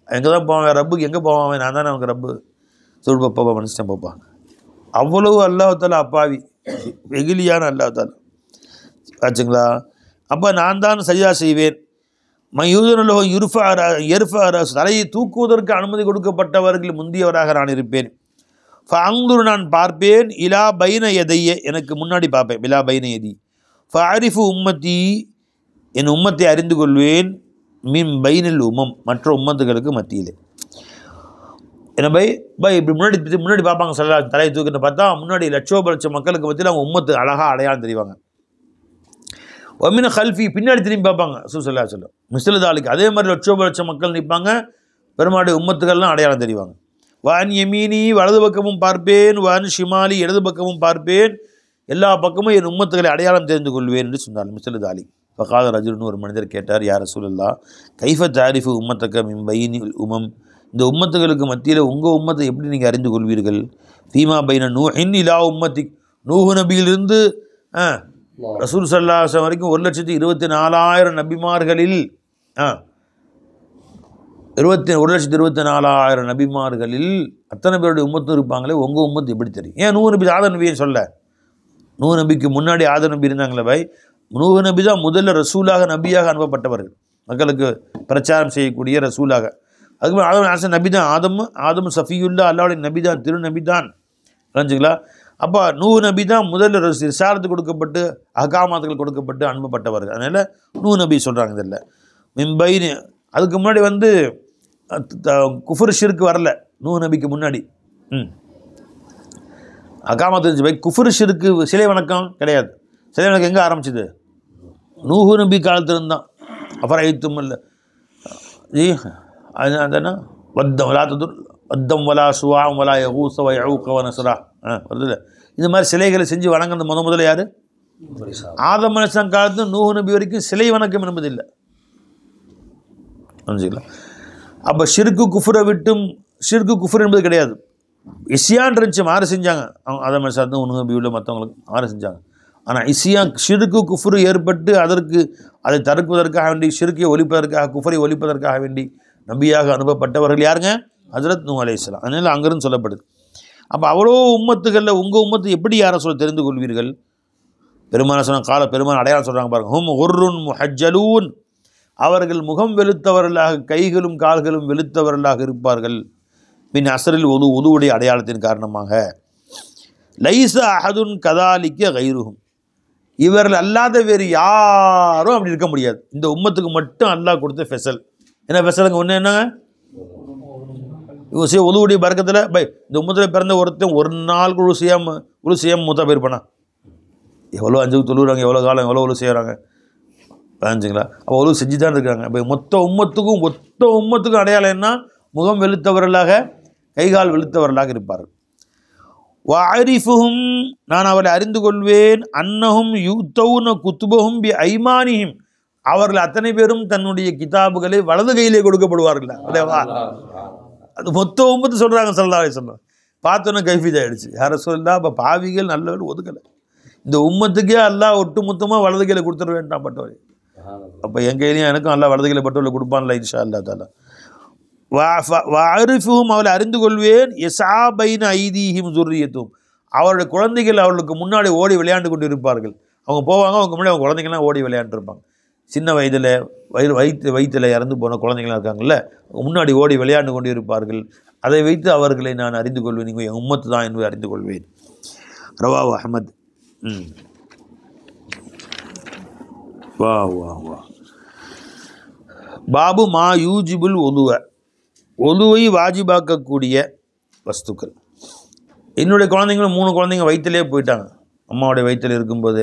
எங்கே தான் போவான் ரப்புக்கு, எங்கே போவான், நான் தானே அவங்க ரப்பு. சொல் பாப்பா மனுஷன் பாப்பா. அவ்வளவு அல்லாஹால அப்பாவி வெகிலியான அல்லாஹால ஆச்சுங்களா. அப்போ நான் தான் சஜ்ஜா செய்வேன். மையூதனோ எருஃபா தலையை தூக்குவதற்கு அனுமதி கொடுக்கப்பட்டவர்கள் முந்தியவராக நான் இருப்பேன். ஃபஅங்குரு நான் பார்ப்பேன், இலா பைன எதைய எனக்கு முன்னாடி பார்ப்பேன், இலா பைன எதி ஃபஅரிஃபு உம்மத்தி என் உம்மத்தை அறிந்து கொள்வேன், மின் பைனில் உமம் மற்ற உம்மத்துகளுக்கு மத்தியிலே. என்ன இப்படி முன்னாடி பார்ப்பாங்க. சொல்ல தலையை தூக்கின்னு பார்த்தா முன்னாடி லட்சோப மக்களுக்கு மத்தியில் அவங்க உம்மத்து அழகாக அடையாளம் தெரிவாங்க. ஒமின ஹல்ஃபி பின்னாடி திரும்பி பார்ப்பாங்க. ரசூலுல்லாஹி ஸல்லல்லாஹு அலைஹி வஸல்லம் மிஸ்லதாலிக்கு அதே மாதிரி லட்சோப மக்கள் நிற்பாங்க, பெருமாடி உம்மத்துக்கள்லாம் அடையாளம் தெரிவாங்க. வான் யமீனி வலது பக்கமும் பார்ப்பேன், வான் ஷிமாலி இடது பக்கமும் பார்ப்பேன், எல்லா பக்கமும் என் உம்மத்துக்களை அடையாளம் தெரிந்து கொள்வேன் என்று சொன்னார் மிஸ்லதாலி. ஃபகாத ரஜுல்னு ஒரு மனிதர் கேட்டார், யா ரசூலல்லாஹ் கைஃப தாரிஃபு உம்மத்தக்க மின் பைனில் உமம், இந்த உம்மத்துகளுக்கு மத்தியில் உங்கள் உம்மத்தை எப்படி நீங்கள் அறிந்து கொள்வீர்கள்? ஃபீமா பைன நூஹின் இலா உம்மத்தி, நூஹு நபியிலிருந்து ரசூல் ஸல்லல்லாஹு அலைஹி வஸல்லம் வரைக்கும் 1,24,000 நபிமார்களில் 1,24,000 நபிமார்களில் அத்தனை பேருடைய உம்மத்தும் இருப்பாங்களே, உங்கள் உம்மத்து எப்படி தெரியும்? ஏன் நூஹு நபி ஆதம் நபியை சொல்ல? நூஹு நபிக்கு முன்னாடி ஆதம் நபி இருந்தாங்களே பாய். நூஹு நபி தான் முதல்ல ரசூலாக நபியாக அனுப்பப்பட்டவர்கள், மக்களுக்கு பிரச்சாரம் செய்யக்கூடிய ரசூலாக. அதுக்கு ஆதம் நபி தான், ஆதம் சஃபியுல்லா அல்லாவுடைய நபி தான், திரு நபி தான். புரிஞ்சுங்களா? அப்போ நூஹு நபி தான் முதல்ல ரிசாலத்து கொடுக்கப்பட்டு அகாமாத்துகள் கொடுக்கப்பட்டு அனுப்பப்பட்டவர்கள். அதனால் நூஹு நபி சொல்கிறாங்க. இதில் மிம்பைன்னு அதுக்கு முன்னாடி வந்து குஃபர் ஷிர்க் வரல. நூஹு நபிக்கு முன்னாடி அகாமாத்து இருந்துச்சு பை. குஃபர் ஷிர்க்கு சிலை வணக்கம் கிடையாது. சிலை வணக்கம் எங்கே ஆரம்பிச்சிது? நூஹு நபி காலத்திலிருந்தான். அப்புறம் ஐத்தும் இல்லை ஜி அதுனா வத்தம் வலாத்ததுர் வத்தம் வலா சுவாம் வலா யகூஸ வ யஊக வ நஸ்ரா வருதுல்ல. இந்த மாதிரி சிலைகளை செஞ்சு வணங்குறது முதல்ல யார்? ஆதம் அலைஹிஸ்ஸலாம் காலத்து நூஹு நபி வரைக்கும் சிலை வணக்கம் என்பதில்லை. புரிஞ்சுக்கலாம். அப்போ ஷிர்கு குஃபரை விட்டும் ஷிர்கு குஃபர் என்பது கிடையாது. இஸ்யான் இருந்துச்சு, மாறு செஞ்சாங்க. அவங்க ஆதம் அலைஹிஸ்ஸலாம் நூஹு நபி உள்ள மற்றவங்களுக்கு மாறு செஞ்சாங்க. ஆனால் இஸ்யான் ஷிர்கு குஃபுரு ஏற்பட்டு அதற்கு அதை தடுப்பதற்காக வேண்டி, ஷிர்கை ஒழிப்பதற்காக, குஃபரை ஒழிப்பதற்காக வேண்டி நபியாக அனுப்பப்பட்டவர்கள் யாருங்க? ஹஜ்ரத் நூஹ் அலைஹிஸ்ஸலாம். அதனால் அங்கிருந்து சொல்லப்படுது. அப்போ அவ்வளோ உம்மத்துகளில் உங்கள் உம்மத்து எப்படி யாரை சொல்ல தெரிந்து கொள்வீர்கள்? பெருமான சொன்ன கால பெருமான அடையாளம் சொல்கிறாங்க பாருங்கள். ஹும் ஹுர்ருன் முஹஜ்ஜலூன், அவர்கள் முகம் வெளுத்தவர்களாக, கைகளும் கால்களும் வெளுத்தவர்களாக இருப்பார்கள். பின் அசரில் உதுவுடைய அடையாளத்தின் காரணமாக. லைஸ அஹதுன் கதாலிக்க கைருஹும், இவர்கள் அல்லாத வேறு யாரும் அப்படி இருக்க முடியாது. இந்த உம்மத்துக்கு மட்டும் அல்லாஹ் கொடுத்த ஃபெசல். என்ன ஃபெசலுங்க? ஒன்று என்னங்க? இவங்க உதவுடைய பறக்கத்தில் பை இந்த உம்மத்தில் பிறந்த ஒருத்தன் ஒரு நாள் உழு செய்யாமல் மூத்தா போயிருப்பானா? எவ்வளோ அஞ்சுக்கு தொழுகிறாங்க, எவ்வளோ காலம் எவ்வளோ உழு செய்கிறாங்க பாஞ்சுங்களா? அப்போ உழு செஞ்சு தான் இருக்காங்க. இப்போ ஒத்த உம்மத்துக்கும் அடையாளம் என்ன? முகம் வெளுத்தவர்களாக, கைகால் வெளுத்தவர்களாக இருப்பார்கள். வஅரிஃபுஹும், நான் அவரை அறிந்து கொள்வேன். அன்னஹும் யுத்தௌன குத்துபஹும் பி ஐமானிஹிம், அவர்கள் அத்தனை பேரும் தன்னுடைய கிதாபுகளை வலது கையிலே கொடுக்கப்படுவார்கள். அது மொத்த உம்மத்து சொல்கிறாங்க ஸல்லல்லாஹு அலைஹி வஸல்லம். பார்த்தோன்னே கைஃபீத் ஆகிடுச்சு. யாரை சொல்லா அப்போ பாவிகள் நல்லவர்கள் ஒதுக்கலை. இந்த உம்மத்துக்கே அல்லாஹ் ஒட்டு மொத்தமாக வலது கையில் கொடுத்துட வேண்டாம் பட்டவரை. அப்போ என் கையிலையும் எனக்கும் அல்லா வலது கையில் பட்டவரை கொடுப்பான்ல இன்ஷா அல்லா தாலா. வாரிஃபும் அவளை அறிந்து கொள்வேன். எசாபைன ஐதீஹிம் துர்ரியத்தும் அவருடைய குழந்தைகள் அவர்களுக்கு முன்னாடி ஓடி விளையாண்டு கொண்டு இருப்பார்கள். அவங்க போவாங்க, அவங்க முன்னாடி அவங்க குழந்தைங்கள்லாம் ஓடி விளையாண்டுருப்பாங்க. சின்ன வயதில் வயிற்றில் இறந்து போன குழந்தைங்களாம் இருக்காங்கல்ல, அவங்க முன்னாடி ஓடி விளையாண்டு கொண்டு இருப்பார்கள். அதை வைத்து அவர்களை நான் அறிந்து கொள்வேன். நீங்கள் என் உம்மத்து தான் என்பதை அறிந்து கொள்வேன். ரவாஹு அஹ்மத். வா வா வா. பாபு மா யூஜிபுல் ஒதுவை வாஜிபாக்கக்கூடிய வஸ்துக்கள். என்னுடைய குழந்தைங்களும் 3 குழந்தைங்க வயிற்றிலே போயிட்டாங்க. அம்மாவுடைய வயிற்றில் இருக்கும்போது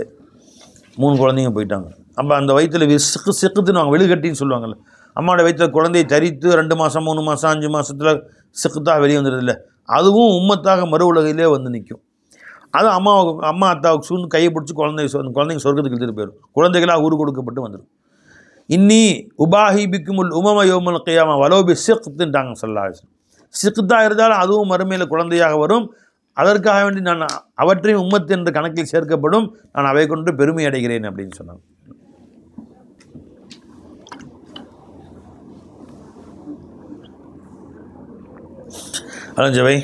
3 குழந்தைங்க போயிட்டாங்க. அப்போ அந்த வயிற்றில் சிக்குத்துன்னு வாங்க, வெளிகட்டின்னு சொல்லுவாங்கள்ல. அம்மாவோட வயிற்றில் குழந்தையை தரித்து 2 மாதம் 3 மாதம் 5 மாதத்தில் சிக்குத்தாக வெளியே வந்துடுதில்ல, அதுவும் உம்மத்தாக மறு உலகிலே வந்து நிற்கும். அது அம்மா அத்தாவுக்கு சூழ்ந்து கையை பிடிச்சி குழந்தைங்க சொர்க்கத்துக்கு இழுத்துட்டு போயிடும். குழந்தைகளாக ஊர் கொடுக்கப்பட்டு வந்துடும். இன்னி உபாஹிபிக்குமுல் உமம யோமுல் கியாமா வலோபி சிக்குத்துன்ட்டாங்க ஸல்லல்லாஹு. சிக்குத்தாக இருந்தாலும் அதுவும் மறுமையில் குழந்தையாக வரும். அதற்காக வேண்டி நான் அவற்றையும் உம்மத்து என்ற கணக்கில் சேர்க்கப்படும். நான் அவை கொண்டு பெருமை அடைகிறேன் அப்படின்னு சொன்னாங்க. அலஞ்சவை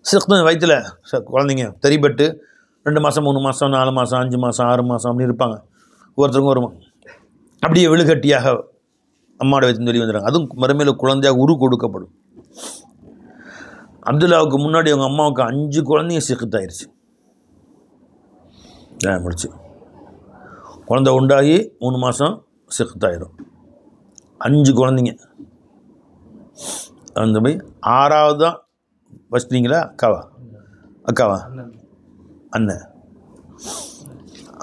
சிக்குத்து வயிற்றில் குழந்தைங்க தெரிபட்டு 2 மாதம் 3 மாதம் 4 மாதம் 5 மாதம் 6 மாதம் அப்படி இருப்பாங்க. ஒவ்வொருத்தருக்கும் வருமா அப்படியே விழுகட்டியாக அம்மாவோட வயிற்று வெளியே வந்துடுறாங்க. அதுவும் மறுமையில் குழந்தையாக உரு கொடுக்கப்படும். அப்துல்லாவுக்கு முன்னாடி அவங்க அம்மாவுக்கு 5 குழந்தைங்க சிக்குத்தாயிருச்சு. முடிச்சு குழந்தை உண்டாகி 3 மாதம் சிக்குத்தாயிரும். 5 குழந்தைங்க. அந்த போய் 6வது தான் வச்சிட்டிங்களா? அக்காவா அண்ணன்.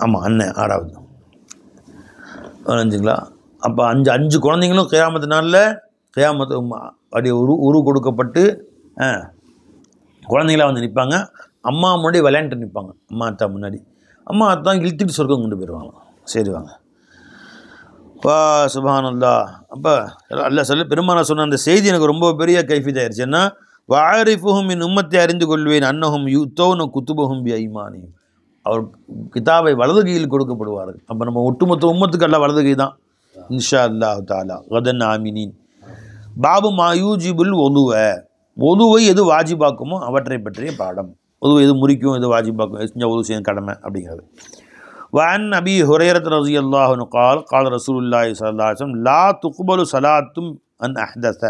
ஆமாம் அண்ணன் 6வது. 5ங்களா? அப்போ 5 குழந்தைங்களும் கியாமத்து அப்படி உரு கொடுக்கப்பட்டு குழந்தைங்களாக வந்து நிற்பாங்க. அம்மா முன்னாடி விளையாண்டு நிற்பாங்க. அம்மா அத்தா முன்னாடி. அம்மா அத்தா இழுத்துட்டு சொர்க்கம் கொண்டு போயிடுவாங்க. சரி வாங்க. வா சுப்ஹானல்லாஹ். அப்போ அல்லாஹ் சொல்ல பெருமானா சொன்ன அந்த செய்தி எனக்கு ரொம்ப பெரிய கைஃபீத் ஆயிடுச்சு. ஏன்னா வாரிஃபுஹும் மின் உம்மத்தை அறிந்து கொள்வேன். அன்னஹும் யுத்தௌன குத்துபஹும் பி ஐமானிஹிம். அவர் கிதாபை வலது கையில் கொடுக்கப்படுவார்கள். அப்போ நம்ம ஒட்டுமொத்த உம்மத்துக்கு எல்லாம் வலது கை தான் இன்ஷா அல்லாஹ் தாலா. கதன் ஆமினின். பாபு மா யூஜிபுல் ஒதுவை எது வாஜிபாக்குமோ அவற்றை பற்றிய பாடம். ஒதுவை எது முறிக்கும், எது வாஜிபாக்கும், செஞ்சால் ஒது செய்ய கடமை அப்படிங்கிறது. வன் அபி ஹுரைரத் ரலியல்லாஹு அன்ஹு கால ரசூலுல்லாஹி ஸல்லல்லாஹு அலைஹி வஸல்லம் லா துக்பலு ஸலாத்தும் அன் அஹ்தஸ.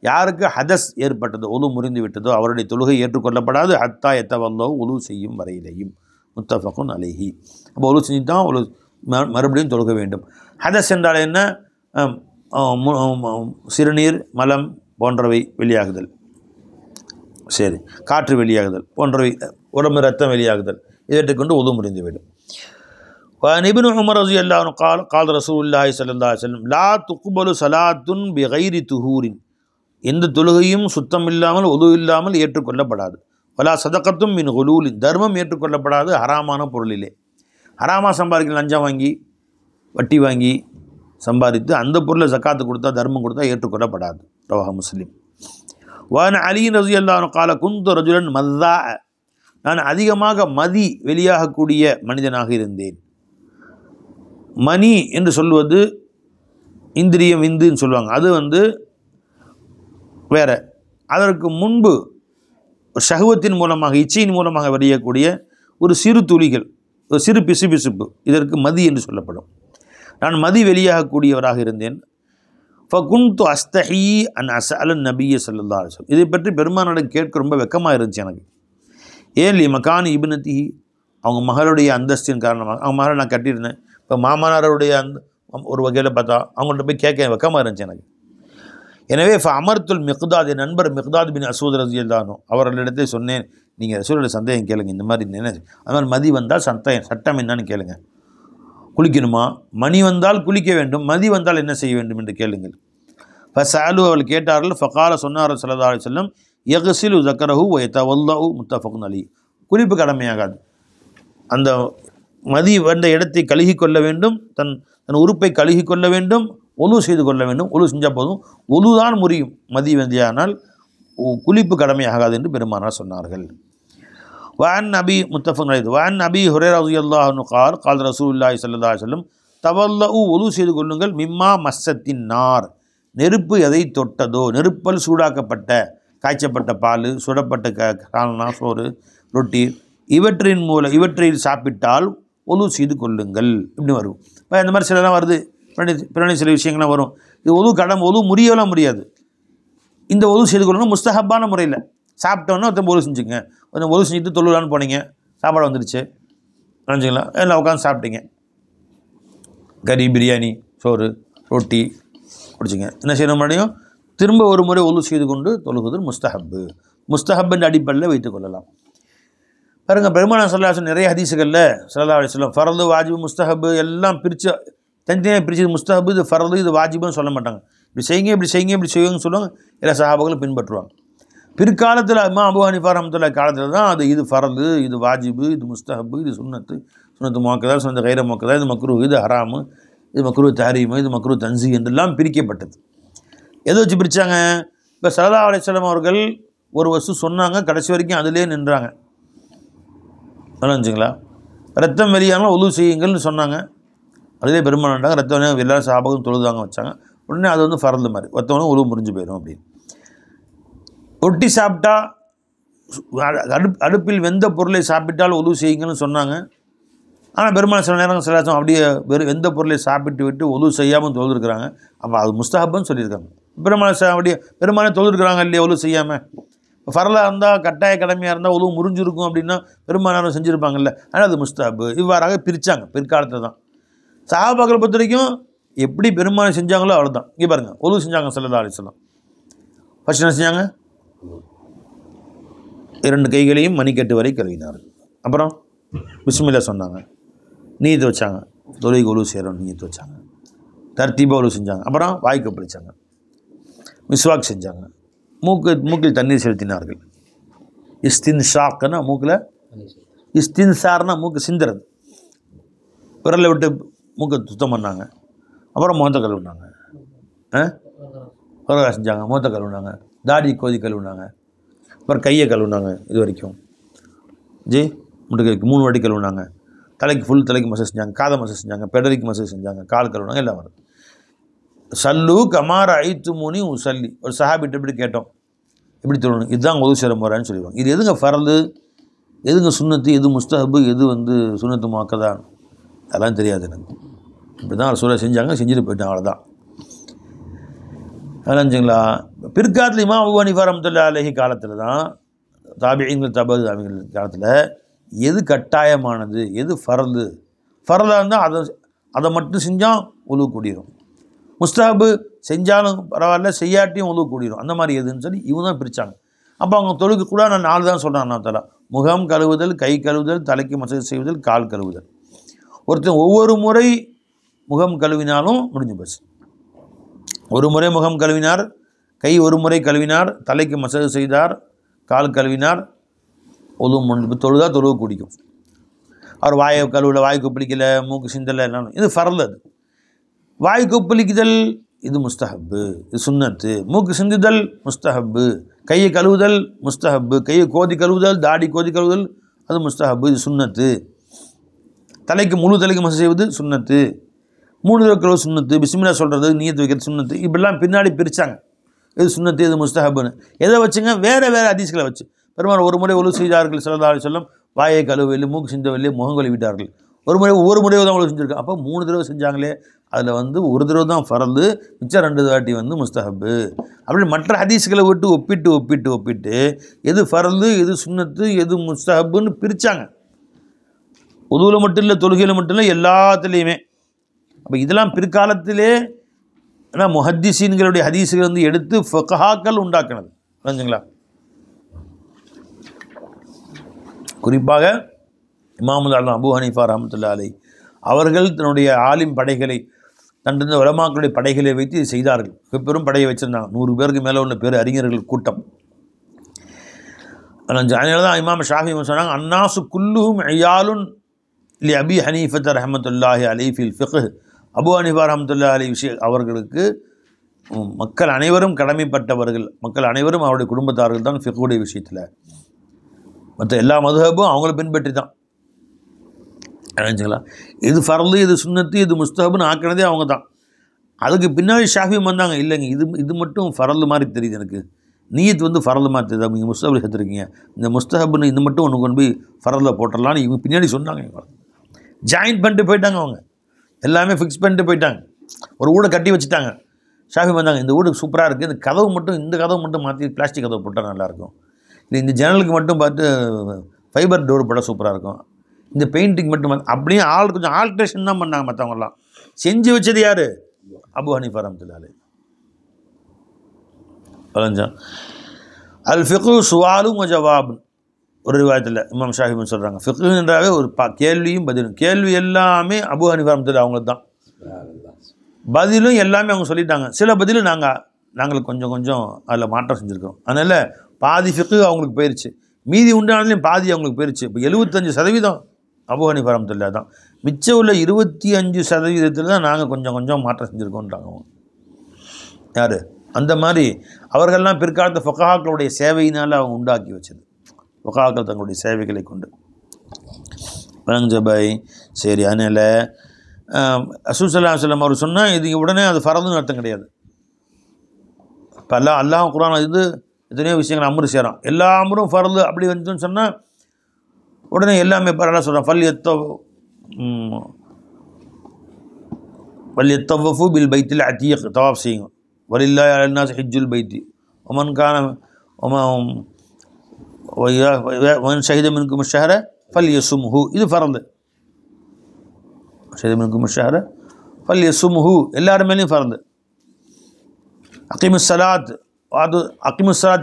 யாருக்கு ஹதஸ் ஏற்பட்டதோ, ஒது முறிந்து விட்டதோ அவருடைய தொழுகை ஏற்றுக்கொள்ளப்படாது. ஹத்தா யத்தவல்லஹு ஒது செய்யும் வரையிலையும். முத்தஃபகுன் அலைஹி. அப்போ ஒது செஞ்சு தான் மறுபடியும் தொழுக வேண்டும். ஹதஸ் என்றால் என்ன? சிறுநீர், மலம் போன்றவை வெளியாகுதல், சரி, காற்று வெளியாகுதல் போன்றவை, உடம்பு ரத்தம் வெளியாகுதல், இவற்றை கொண்டு ஒது முறிந்துவிடும். இப்னு உமர் ரலியல்லாஹு அன்ஹு கால ரசூலுல்லாஹி ஸல்லல்லாஹு அலைஹி வஸல்லம் லா துக்பலு ஸலாத்துன் பிகைரி துஹூரின். எந்த தொழுகையும் சுத்தம் இல்லாமல் ஒது இல்லாமல் ஏற்றுக்கொள்ளப்படாது. வலா சதகத்தும் மின் குலூலின். தர்மம் ஏற்றுக்கொள்ளப்படாது ஹராமான பொருளிலே. ஹராமாக சம்பாதிக்க லஞ்சம் வாங்கி வட்டி வாங்கி சம்பாதித்து அந்த பொருளை ஜக்காத்து கொடுத்தா தர்மம் கொடுத்தா ஏற்றுக்கொள்ளப்படாது. ரவாஹு முஸ்லிம். வான அலி ரலியல்லாஹு அன்ஹு கால குந்து ரஜுலன் மத்தா. நான் அதிகமாக மதி வெளியாகக்கூடிய மனிதனாக இருந்தேன். மணி என்று சொல்வது இந்திரியம், விந்துன்னு சொல்லுவாங்க. அது வேற. அதற்கு முன்பு ஷஹ்வத்தின் மூலமாக, இச்சையின் மூலமாக வெளியக்கூடிய ஒரு சிறு துளிகள், ஒரு சிறு பிசுபிசுப்பு, இதற்கு மதி என்று சொல்லப்படும். நான் மதி வெளியாகக்கூடியவராக இருந்தேன். ஃபகுன்து அஸ்தஹி அன் அஸ்அல நபிய ஸல்லல்லாஹு அலைஹி வஸல்லம். இதை பற்றி பெருமானிடம் கேட்க ரொம்ப வெக்கமாக இருந்துச்சு எனக்கு. ஏன் லி மகான் இப்னதி, அவங்க மகளுடைய அந்தஸ்தின் காரணமாக. அவங்க மகளை நான் கட்டியிருந்தேன். இப்போ மாமனாருடைய ஒரு வகையில் பார்த்தா அவங்கள்ட்ட போய் கேட்க வெக்கமாக இருந்துச்சு எனக்கு. எனவே அமர்த்துல் மிக்தாத், என் நண்பர் மிக்தாத் பின் அஸ்வத் ரலியல்லாஹு அன்ஹு அவர்களிடத்தை சொன்னேன், நீங்கள் ரசூலுடைய சந்தேகம் கேளுங்க. இந்த மாதிரி என்ன, அது மாதிரி மதி வந்தால் சட்டம் என்னன்னு கேளுங்க. குளிக்கணுமா? மணி வந்தால் குளிக்க வேண்டும், மதி வந்தால் என்ன செய்ய வேண்டும் என்று கேளுங்கள். ஃபஸஅலு, அவர்கள் கேட்டார்கள். ஃபகால, சொன்னார் ஸல்லல்லாஹு அலைஹி வஸல்லம் யக்ஸிலு ஸக்கரஹு வ யதவல்லஹு முத்தஃபகுன் அலைஹி. குளிப்பு கடமையாகாது. அந்த மதி வந்த இடத்தை கழுகி கொள்ள வேண்டும், தன் உறுப்பை கழுகி கொள்ள வேண்டும், ஒலு செய்து கொள்ள வேண்டும். ஒலு செஞ்சால் போதும். ஒலு தான் முறியும். மதி வந்தியானால் குளிப்பு கடமையாகாது என்று பெருமானார் சொன்னார்கள். வான் நபி முத்தஃபக் அலைஹி வான் நபி ஹுரைரா ரலியல்லாஹு அன்ஹு கால் ரசூலுல்லாஹி ஸல்லல்லாஹு அலைஹி வஸல்லம் தவல்லு ஒது செய்து கொள்ளுங்கள் மிம்மா மஸ்ஸத்தின் நார் நெருப்பு எதை தொட்டதோ, நெருப்பல் சூடாக்கப்பட்ட காய்ச்சப்பட்ட பால், சுடப்பட்ட கால்னா சோறு, ரொட்டி, இவற்றில் சாப்பிட்டால் ஒது செய்து கொள்ளுங்கள் இப்படி வரும். இப்போ இந்த மாதிரி சிலலாம் வருது, பின்னாடி சில விஷயங்கள்லாம் வரும். இது ஒது முறியலாம் முடியாது. இந்த ஒது செய்து கொள்ளணும் முஸ்தஹப்பான முறையில். சாப்பிட்டோன்னா ஒருத்தன் ஒது செஞ்சுங்க, கொஞ்சம் ஒது செஞ்சுட்டு தொழுலான்னு போனீங்க, சாப்பாடு வந்துடுச்சு நினச்சிங்களா, எல்லாம் உட்காந்து சாப்பிட்டீங்க, கறி, பிரியாணி, சோறு, ரொட்டி குடிச்சிங்க, என்ன செய்யணும் மறுபடியும் திரும்ப ஒரு முறை ஒது செய்து கொண்டு தொழுகுது முஸ்தஹப்பின் அடிப்படையில் வைத்துக் கொள்ளலாம். பாருங்கள், பெருமானார் ஸல்லல்லாஹு அலைஹி வஸல்லம் நிறைய ஹதீஸுகளில் ஸல்லல்லாஹு அலைஹி வஸல்லம் ஃபர்து, வாஜிபு, முஸ்தஹப்பு எல்லாம் பிரித்து தனித்தனியாக பிரித்து முஸ்தஹப்பு இது ஃபர்து இது வாஜிபுன்னு சொல்ல மாட்டாங்க. இப்படி செய்யுங்க இப்படி செய்யுங்கன்னு சொல்லுவாங்க. எல்லா சஹாபாக்களும் பின்பற்றுவாங்க. பிற்காலத்தில் இமாம் அபூ ஹனீஃபா ரஹ்மத்துல்லாஹி காலத்தில் தான் அது இது ஃபர்து, இது வாஜிபு, இது முஸ்தஹப்பு, இது சுன்னத்து முஅக்கதா, சுன்னத்து கைர முஅக்கதா, இது மக்ரூஹ், இது ஹராமு, இது மக்ரூஹ் தஹரீமு, இது மக்ரூஹ் தன்ஸீஹ் என்றெல்லாம் பிரிக்கப்பட்டது. எதை வச்சு பிரித்தாங்க? இப்போ ஸல்லல்லாஹு அலைஹி வஸல்லம் அவர்கள் ஒரு வஸ்து சொன்னாங்க, கடைசி வரைக்கும் அதிலே நின்றாங்க. நினச்சிங்களா, ரத்தம் வெளியானால் ஒது செய்யுங்கள்னு சொன்னாங்க, அதிலே பெருமானாண்டாங்க, ரத்தம் எல்லா சஹாபாக்களும் தொழுதாங்க வச்சாங்க. உடனே அது வந்து ஃபர்து மாதிரி ஒருத்தவனும் ஒது முறிஞ்சு போயிடும் அப்படின்னு. ரொட்டி சாப்பிட்டா அடுப்பில் வெந்த பொருளை சாப்பிட்டால் ஒது செய்யுங்கன்னு சொன்னாங்க. ஆனால் பெருமானார் சில நேரம் சில அப்படியே வெந்த பொருளை சாப்பிட்டு விட்டு ஒது செய்யாமல் தொழுதுருக்குறாங்க. அப்போ அது முஸ்தஹப்புன்னு சொல்லியிருக்காங்க. பெருமானார் தொழுதுருக்குறாங்க இல்லையா ஒது செய்யாமல். ஃபர்லாக இருந்தால் கட்டாய கடமையாக இருந்தால் ஒது முறிஞ்சிருக்கும் அப்படின்னா பெருமானாரும் செஞ்சுருப்பாங்கல்ல, ஆனால் அது முஸ்தஹப்பு. இவ்வாறாக பிரித்தாங்க பிற்காலத்தில் தான். சஹாபாக்களை பொறுத்த வரைக்கும் எப்படி பெருமானார் செஞ்சாங்களோ அவ்வளோதான். இங்கே பாருங்கள், ஒது செஞ்சாங்க ஸல்லல்லாஹு அலைஹி வஸல்லம். ஃபர்ஸ்ட் என்ன செஞ்சாங்க? 2 கைகளையும் மணிக்கட்டு வரை கழுவினார்கள். அப்புறம் பிஸ்மில்லா சொன்னாங்க, நீயத்து வச்சாங்க, தொழுகைக்கு ஒது செய்கிறோம் நீயத்து வச்சாங்க, தர்த்தீபாக ஒது செஞ்சாங்க. அப்புறம் வாய்க்கு பிடிச்சாங்க, மிஸ்வாக் செஞ்சாங்க, மூக்கில் தண்ணீர் செலுத்தினார்கள். இஸ்தின்ஷாக்னா மூக்கில், இஸ்தின்சார்னா மூக்கு சிந்துறது, விரலை விட்டு மூக்கை சுத்தம் பண்ணாங்க. அப்புறம் முகத்தை கழுவுனாங்க, விரலை செஞ்சாங்க, முகத்தை கழுவுனாங்க, தாடி கோதி கழுவுனாங்க, அப்புறம் கையை கழுவுனாங்க. இது வரைக்கும் முட்டுக்கைக்கு 3 வாட்டி கழுவுனாங்க. தலைக்கு ஃபுல் தலைக்கு மசேஜ் செஞ்சாங்க, காதை மசேஜ் செஞ்சாங்க, பெடலிக்கு மசேஜ் செஞ்சாங்க, கால் கழுவுனாங்க, எல்லாம் வரும். சல்லு கமார ஐத்துமுனி உசல்லி. ஒரு சஹாபிட்ட எப்படி கேட்டோம், எப்படி தொழணும், இதுதான் ஒது செய்கிற முறைன்னு சொல்லிடுவாங்க. இது எதுங்க ஃபர்து, எதுங்க சுன்னத்து, எது முஸ்தஹப்பு, எது வந்து சுன்னத்து முஅக்கதா, அதெல்லாம் தெரியாது எனக்கு. இப்படி தான் ரசூலுல்லாஹ் செஞ்சாங்க, செஞ்சுட்டு போயிட்டாங்க, அவ்வளோதான். அதெல்லாம்ங்களா. பிற்காலத்தில் இமாம் அபூ ஹனீஃபா ரஹ்மத்துல்லாஹி அலைஹி காலத்தில் தான், தாபிஈன்கள் தபூஇகள் காலத்தில் எது கட்டாயமானது, எது ஃபர்தாக இருந்தால் அதை மட்டும் செஞ்சால் ஒது கூடிரும், முஸ்தஹப்பு செஞ்சாலும் பரவாயில்ல செய்யாட்டியும் ஒது கூடிரும், அந்த மாதிரி எதுன்னு சொல்லி இவங்க தான் பிரித்தாங்க. அப்போ அவங்க தொழுக்கு கூட நான் 4 தான் சொல்கிறேன். நான் தலா முகம் கழுவுதல், கை கழுவுதல், தலைக்கு மசேஜ் செய்வதல், கால் கழுவுதல். ஒருத்தன் ஒவ்வொரு முறை முகம் கழுவினாலும் முடிஞ்சு போச்சு. ஒரு முறை முகம் கழுவினார், கை ஒரு முறை கழுவினார், தலைக்கு மசேஜ் செய்தார், கால் கழுவினார், ஒது முடிஞ்சு தொழுதா தொழுவு குடிக்கும். அவர் வாயை கழுவல, வாய் கொப்பளிக்கல, மூக்கு சிந்தலை, எல்லாம் இது ஃபர்து. அது வாய் கொப்பளிக்குதல் இது முஸ்தஹப்பு, இது சுன்னத்து. மூக்கு சிந்துதல் முஸ்தஹப்பு, கையை கழுவுதல் முஸ்தஹப்பு, கையை கோதி கழுவுதல், தாடி கோதி கழுவுதல் அது முஸ்தஹப்பு, இது சுன்னத்து. தலைக்கு முழு தலைக்கு மசேஜ் செய்வது சுன்னத்து, 3 தடவை கழுவு சுன்னத்து, பிஸ்மில்லா சொல்கிறது, நீயத்து வைக்கிறது சுன்னத்து. இப்படிலாம் பின்னாடி பிரித்தாங்க, இது சுன்னத்து இது முஸ்தஹப்புன்னு. எதை வச்சுங்க? வேறு ஹதீஸ்களை வச்சு. பெருமானார் ஒரு முறை ஒது செய்தார்கள் ஸல்லல்லாஹு அலைஹி வஸல்லம், வாயை கழுவவில்லை, மூக்கு சிந்தவில்லை, முகம் கழுவிட்டார்கள். ஒவ்வொரு முறையோ தான் ஒது செஞ்சுருக்காங்க. அப்போ 3 தடவை செஞ்சாங்களே, அதில் வந்து ஒரு தடவை தான் ஃபர்து, மிச்சம் 2 வாட்டி வந்து முஸ்தஹப்பு. அப்படி மற்ற ஹதீஸ்களை விட்டு ஒப்பிட்டு எது ஃபர்து, எது சுன்னத்து, எது முஸ்தஹப்புன்னு பிரித்தாங்க. உதுவில் மட்டும் இல்லை, தொழுகையில் மட்டும் இல்லை, எல்லாத்துலேயுமே. அப்போ இதெல்லாம் பிற்காலத்திலே ஆனால் முஹத்திஸீன்களுடைய ஹதீஸுகள் வந்து எடுத்து ஃபுகஹாக்கள் உண்டாக்கினது. புரிஞ்சுங்களா? குறிப்பாக இமாம் அபூ ஹனீஃபா ரஹ்மத்துல்லாஹி அலைஹி அவர்கள் தன்னுடைய ஆலிம் படைகளை, தன்னுடைய உலமாக்களுடைய படைகளை வைத்து இது செய்தார்கள். பெரும் படையை வச்சுருந்தாங்க, 100 பேருக்கு மேலே உள்ள பேர் அறிஞர்கள் கூட்டம். அதனால தான் இமாம் ஷாஃபி சொன்னாங்க, அன்னாசு குல்லுஹும் ஐயாலுன் லி அபி ஹனீஃபத் ரஹ்மத்துல்லாஹி அலைஹி ஃபில் ஃபிக்ஹ். அபூ ஹனீஃபா ரஹ்மத்துல்லாஹி அலைஹி அவர்களுக்கு மக்கள் அனைவரும் கடமைப்பட்டவர்கள், மக்கள் அனைவரும் அவருடைய குடும்பத்தார்கள் தான் ஃபிக்ஹுடைய விஷயத்தில். மற்ற எல்லா மதுஹபும் அவங்கள பின்பற்றி தான் நினச்சிங்களா. இது ஃபர்லு, இது சுன்னத்து, இது முஸ்தஹபுன்னு ஆக்கினதே அவங்க தான். அதுக்கு பின்னாடி ஷாஃபி வந்தாங்க, இல்லைங்க இது மட்டும் ஃபரல் மாதிரி தெரியுது எனக்கு, நீயத்து வந்து ஃபரல் மாதிரி தெரியுது, நீங்கள் முஸ்தஹபில் சேர்த்துருக்கீங்க, இந்த முஸ்தஹபுன்னு இது மட்டும் ஒன்று கொண்டு போய் ஃபரலில் போட்டுடலான்னு இவங்க பின்னாடி சொன்னாங்க. இவங்க ஜாயின் பண்ணிட்டு போயிட்டாங்க, அவங்க எல்லாமே ஃபிக்ஸ் பண்ணிட்டு போயிட்டாங்க, ஒரு வீடை கட்டி வச்சுட்டாங்க. ஷாஃபி வந்தாங்க, இந்த வீடு சூப்பராக இருக்குது, இந்த கதவு மட்டும் மாற்றி பிளாஸ்டிக் கதவு போட்டால் நல்லாயிருக்கும், இல்லை இந்த ஜன்னலுக்கு மட்டும் பார்த்து ஃபைபர் டோர் போட்டால் சூப்பராக இருக்கும், இந்த பெயிண்டிங் மட்டும் அப்படியே கொஞ்சம் ஆல்ட்ரேஷன் தான் பண்ணாங்க. மற்றவங்கலாம் செஞ்சு வச்சது யார்? அபு ஹனீஃபா ரஹ்மத்துல்லாஹி அலைஹி. அல் ஃபிக்ஹு சுவாலும் ஜவாப். ஒரு ரிவாயத்தில் இமாம் ஷாஃபி சொல்கிறாங்க, ஃபிக்ஹு என்றாவே ஒரு கேள்வியும் பதிலும். கேள்வி எல்லாமே அபு ஹனீஃபா ரஹ்மத்துல்லாஹி அவங்களுக்கு தான், பதிலும் எல்லாமே அவங்க சொல்லிட்டாங்க. சில பதிலும் நாங்கள் கொஞ்சம் அதில் மாற்றம் செஞ்சுருக்கோம். அதனால் பாதி ஃபிக்ஹு அவங்களுக்கு போயிடுச்சு, மீதி உண்டானதுலேயும் பாதி அவங்களுக்கு போயிடுச்சு. இப்போ 75% அபு ஹனீஃபா ரஹ்மத்துல்லாஹி தான், மிச்சம் உள்ள 25% தான் நாங்கள் கொஞ்சம் மாற்றம் செஞ்சுருக்கோன்றாங்க அவங்க. யார்? அந்த மாதிரி அவர்கள்லாம் பிற்காலத்து ஃபுகஹாக்களுடைய சேவையினால் அவங்க உண்டாக்கி வச்சது, ஃபுகஹாக்கள் தங்களுடைய சேவைகளை கொண்டு. பை சரி. அதனால் ரசூல் ஸல்லல்லாஹு அலைஹி வஸல்லம் அவர் சொன்னால் இது உடனே அது ஃபரதுன்னு அர்த்தம் கிடையாது. இப்போ அல்லாஹ் குர்ஆன் இது எத்தனையோ விஷயங்கள் அமரு சேரும், எல்லா அமரும் ஃபரது அப்படி வந்துன்னு சொன்னால் உடனே எல்லாமே பரவாயில்ல சொல்கிறான். ஃபல்யத்தவஃபு பில் பைத்தில் அத்தீக், தவாஃப் செய்யுங்க. வலில்லாஹி அலன்னாஸ் ஹஜ்ஜுல் பைத்தி வமன் கான வமன் ஷஹித மின்கும் ஷஹர ஃபல்யசும்ஹு, இது ஃபரது. ஷஹித மின்கும் ஷஹர ஃபல்யசும்ஹு எல்லார் மேலேயும் ஃபரது. அகிமுஸ்ஸலாத்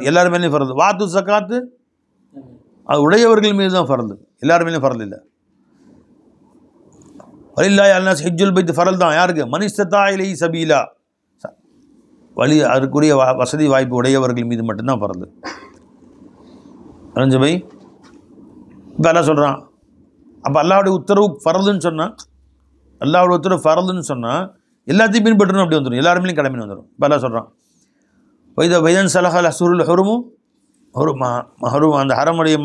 எல்லார் மேலேயும் ஃபரது. வாத்து ஸகாத் அது உடையவர்கள் மீது தான் ஃபரது, எல்லார் மேலேயும் ஃபரது இல்லை. வலில்லாஹி அலன்னாஸ் ஹஜ்ஜுல் பைத் ஃபரல் தான் யாருக்கு? மன் இஸ்ததா இலைஹி சபீலா, வழி அதற்குரிய வசதி வாய்ப்பு உடையவர்கள் மீது மட்டும்தான் ஃபரது. பை இப்போ எல்லாம் சொல்கிறான். அப்போ அல்லாஹ்வுடைய உத்தரவு ஃபரதுன்னு சொன்னால், அல்லாஹ்வுடைய உத்தரவு ஃபரதுன்னு சொன்னால் எல்லாத்தையும் பின்பற்றணும், அப்படி வந்துடும், எல்லாருமே கடமைன்னு வந்துடும். இப்போ எல்லாம் சொல்கிறான், வைதன் சலஹல் அஸ்ஹுருல் ஹுரும், ஹரும் அந்த ஹராமுடைய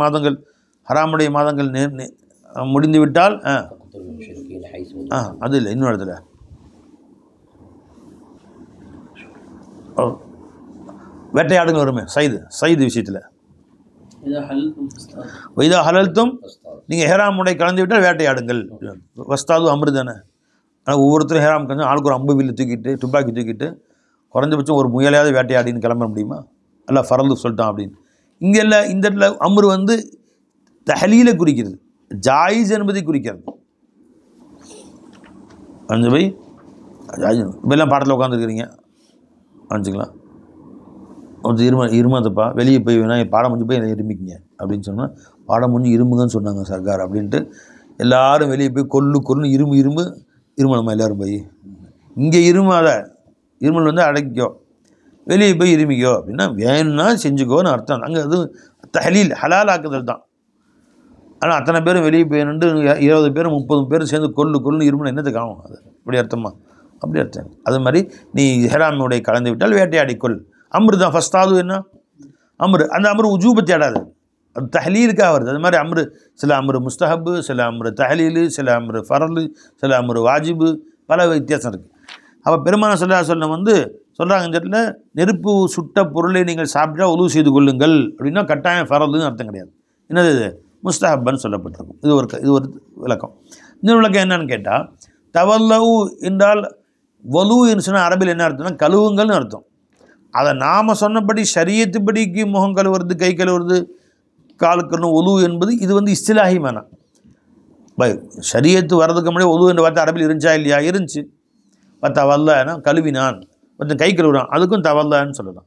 மாதங்கள் முடிந்து விட்டால் அது இல்லை, இன்னொரு இடத்துல வேட்டையாடுங்க வருமே, சைது விஷயத்தில் வைதா ஹலல்தும், நீங்கள் ஹெராம் உடை கலந்து விட்டால் வேட்டையாடுங்கள். வஸ்தாது அம்ரு தானே. ஆனால் ஒவ்வொருத்தரும் ஹெராம் கலந்து ஆளுக்கு ஒரு அம்பு வில்லு தூக்கிட்டு துப்பாக்கி தூக்கிட்டு குறைஞ்சபட்சம் ஒரு முயலையாவது வேட்டையாடின்னு கிளம்ப முடியுமா? அல்ல ஃபரது சொல்லிட்டான் அப்படின்னு. இங்கே இல்லை, இந்த இடத்துல அம்ரு வந்து தஹலீலை குறிக்கிறது, ஜாயிஸ் என்பதை குறிக்கிறது. அஞ்சு பை இப்பெல்லாம் பாடத்தில் உட்காந்துருக்கிறீங்க அஞ்சுக்கலாம், கொஞ்சம் இருமாதப்பா, வெளியே போய் வேணா பாடம் முடிஞ்சு போய் இருமிக்கிங்க அப்படின்னு சொன்னால், பாடம் முடிஞ்சு இருமுங்கன்னு சொன்னாங்க சர்க்கார் அப்படின்ட்டு எல்லோரும் வெளியே போய் கொல்லுன்னு இருமலம்மா எல்லோரும் போய் இங்கே இருமல் வந்து அடைக்கோ, வெளியே போய் இருமிக்கோ அப்படின்னா வேணும்னா செஞ்சுக்கோன்னு அர்த்தம். அங்கே அது தஹலீல் ஹலால் ஆக்குதல் தான். ஆனால் அத்தனை பேரும் வெளியே போயிட்டு 20 பேர் 30 பேர் சேர்ந்து கொல்லுன்னு இருமுன்னா என்னத்தை காணும்? அது அப்படி அர்த்தமா? அப்படி அர்த்தம். அது மாதிரி நீ ஹெராமுடைய கலந்து விட்டால் வேட்டையாடிக்கொள். அம்ரு தான் ஃபஸ்ட்டாவது என்ன அம்ரு, அந்த அம்ரு உஜூபை தேடாது, அது தஹலீலுக்காக வருது. அது மாதிரி அம்ரு, சில அம்ரு முஸ்தஹபு, சில அம்ரு தஹலீலு, சில அம்ரு ஃபரலு, சில அம்ரு வாஜிபு, பல வித்தியாசம் இருக்குது. அப்போ பெருமானார் ஸல்லல்லாஹு அலைஹி வஸல்லம் வந்து சொல்கிறாங்க, இந்த இடத்துல நெருப்பு சுட்ட பொருளை நீங்கள் சாப்பிட்டா உலு செய்து கொள்ளுங்கள் அப்படின்னா கட்டாயம் ஃபரலுன்னு அர்த்தம் கிடையாது. என்னது இது? முஸ்தஹப்பன்னு சொல்லப்பட்டிருக்கும். இது ஒரு விளக்கம். இன்னொரு விளக்கம் என்னன்னு கேட்டால், தவல்லவு என்றால் வலு என்று சொன்னால் அரபில் என்ன அர்த்தம்னா கழுவுங்கள்னு அர்த்தம். அதை நாம் சொன்னபடி ஷரியத்துப்படிக்கு முகம் கழுவுறது, கை கழுவுறது, கால் கழுவு ஒலு என்பது இது வந்து இஸ்திலாஹி மானா. ஷரியத்து வர்றதுக்கு முன்னாடி ஒலு என்ற வார்த்தை அரபில் இருந்துச்சா இல்லையா? இருந்துச்சு. தவல்லான்னா கழுவினான், ஒருத்தன் கை கழுவுறான், அதுக்கும் தவல்லான்னு சொல்லலாம்.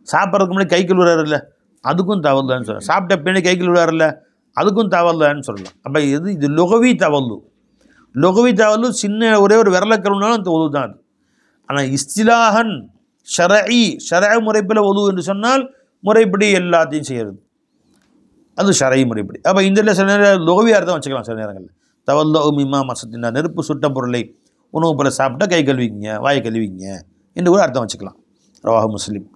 சாப்பிட்றதுக்கு முன்னாடி கை கழுவுறாரு இல்லை, அதுக்கும் தவல்லான்னு சொல்லலாம். சாப்பிட்ட பின்னாடி கை கழுவுறாரு இல்லை, அதுக்கும் தவல்லான்னு சொல்லலாம். அப்போ இது லுகவி தவல்லு. லுகவி தவல்லு சின்ன ஒரே ஒரு விரலை கழுவுனாலும் அந்த ஒலு தான் அது. ஆனால் இஸ்திலாஹன் ஷரஇ முறைப்படி ஒலு என்று சொன்னால் முறைப்படி எல்லாத்தையும் செய்கிறது, அது ஷரஇ முறைப்படி. அப்போ இந்த சில நேரம் லுகவி அர்த்தம் வச்சுக்கலாம். சில நேரங்களில் தவல்லு மிம்மா மசத்தினா, நெருப்பு சுட்ட பொருளை உணவு போல் சாப்பிட்டா கை கழுவிங்க, வாயை கழுவிங்க என்று கூட அர்த்தம் வச்சுக்கலாம். ரவாஹு முஸ்லிம்.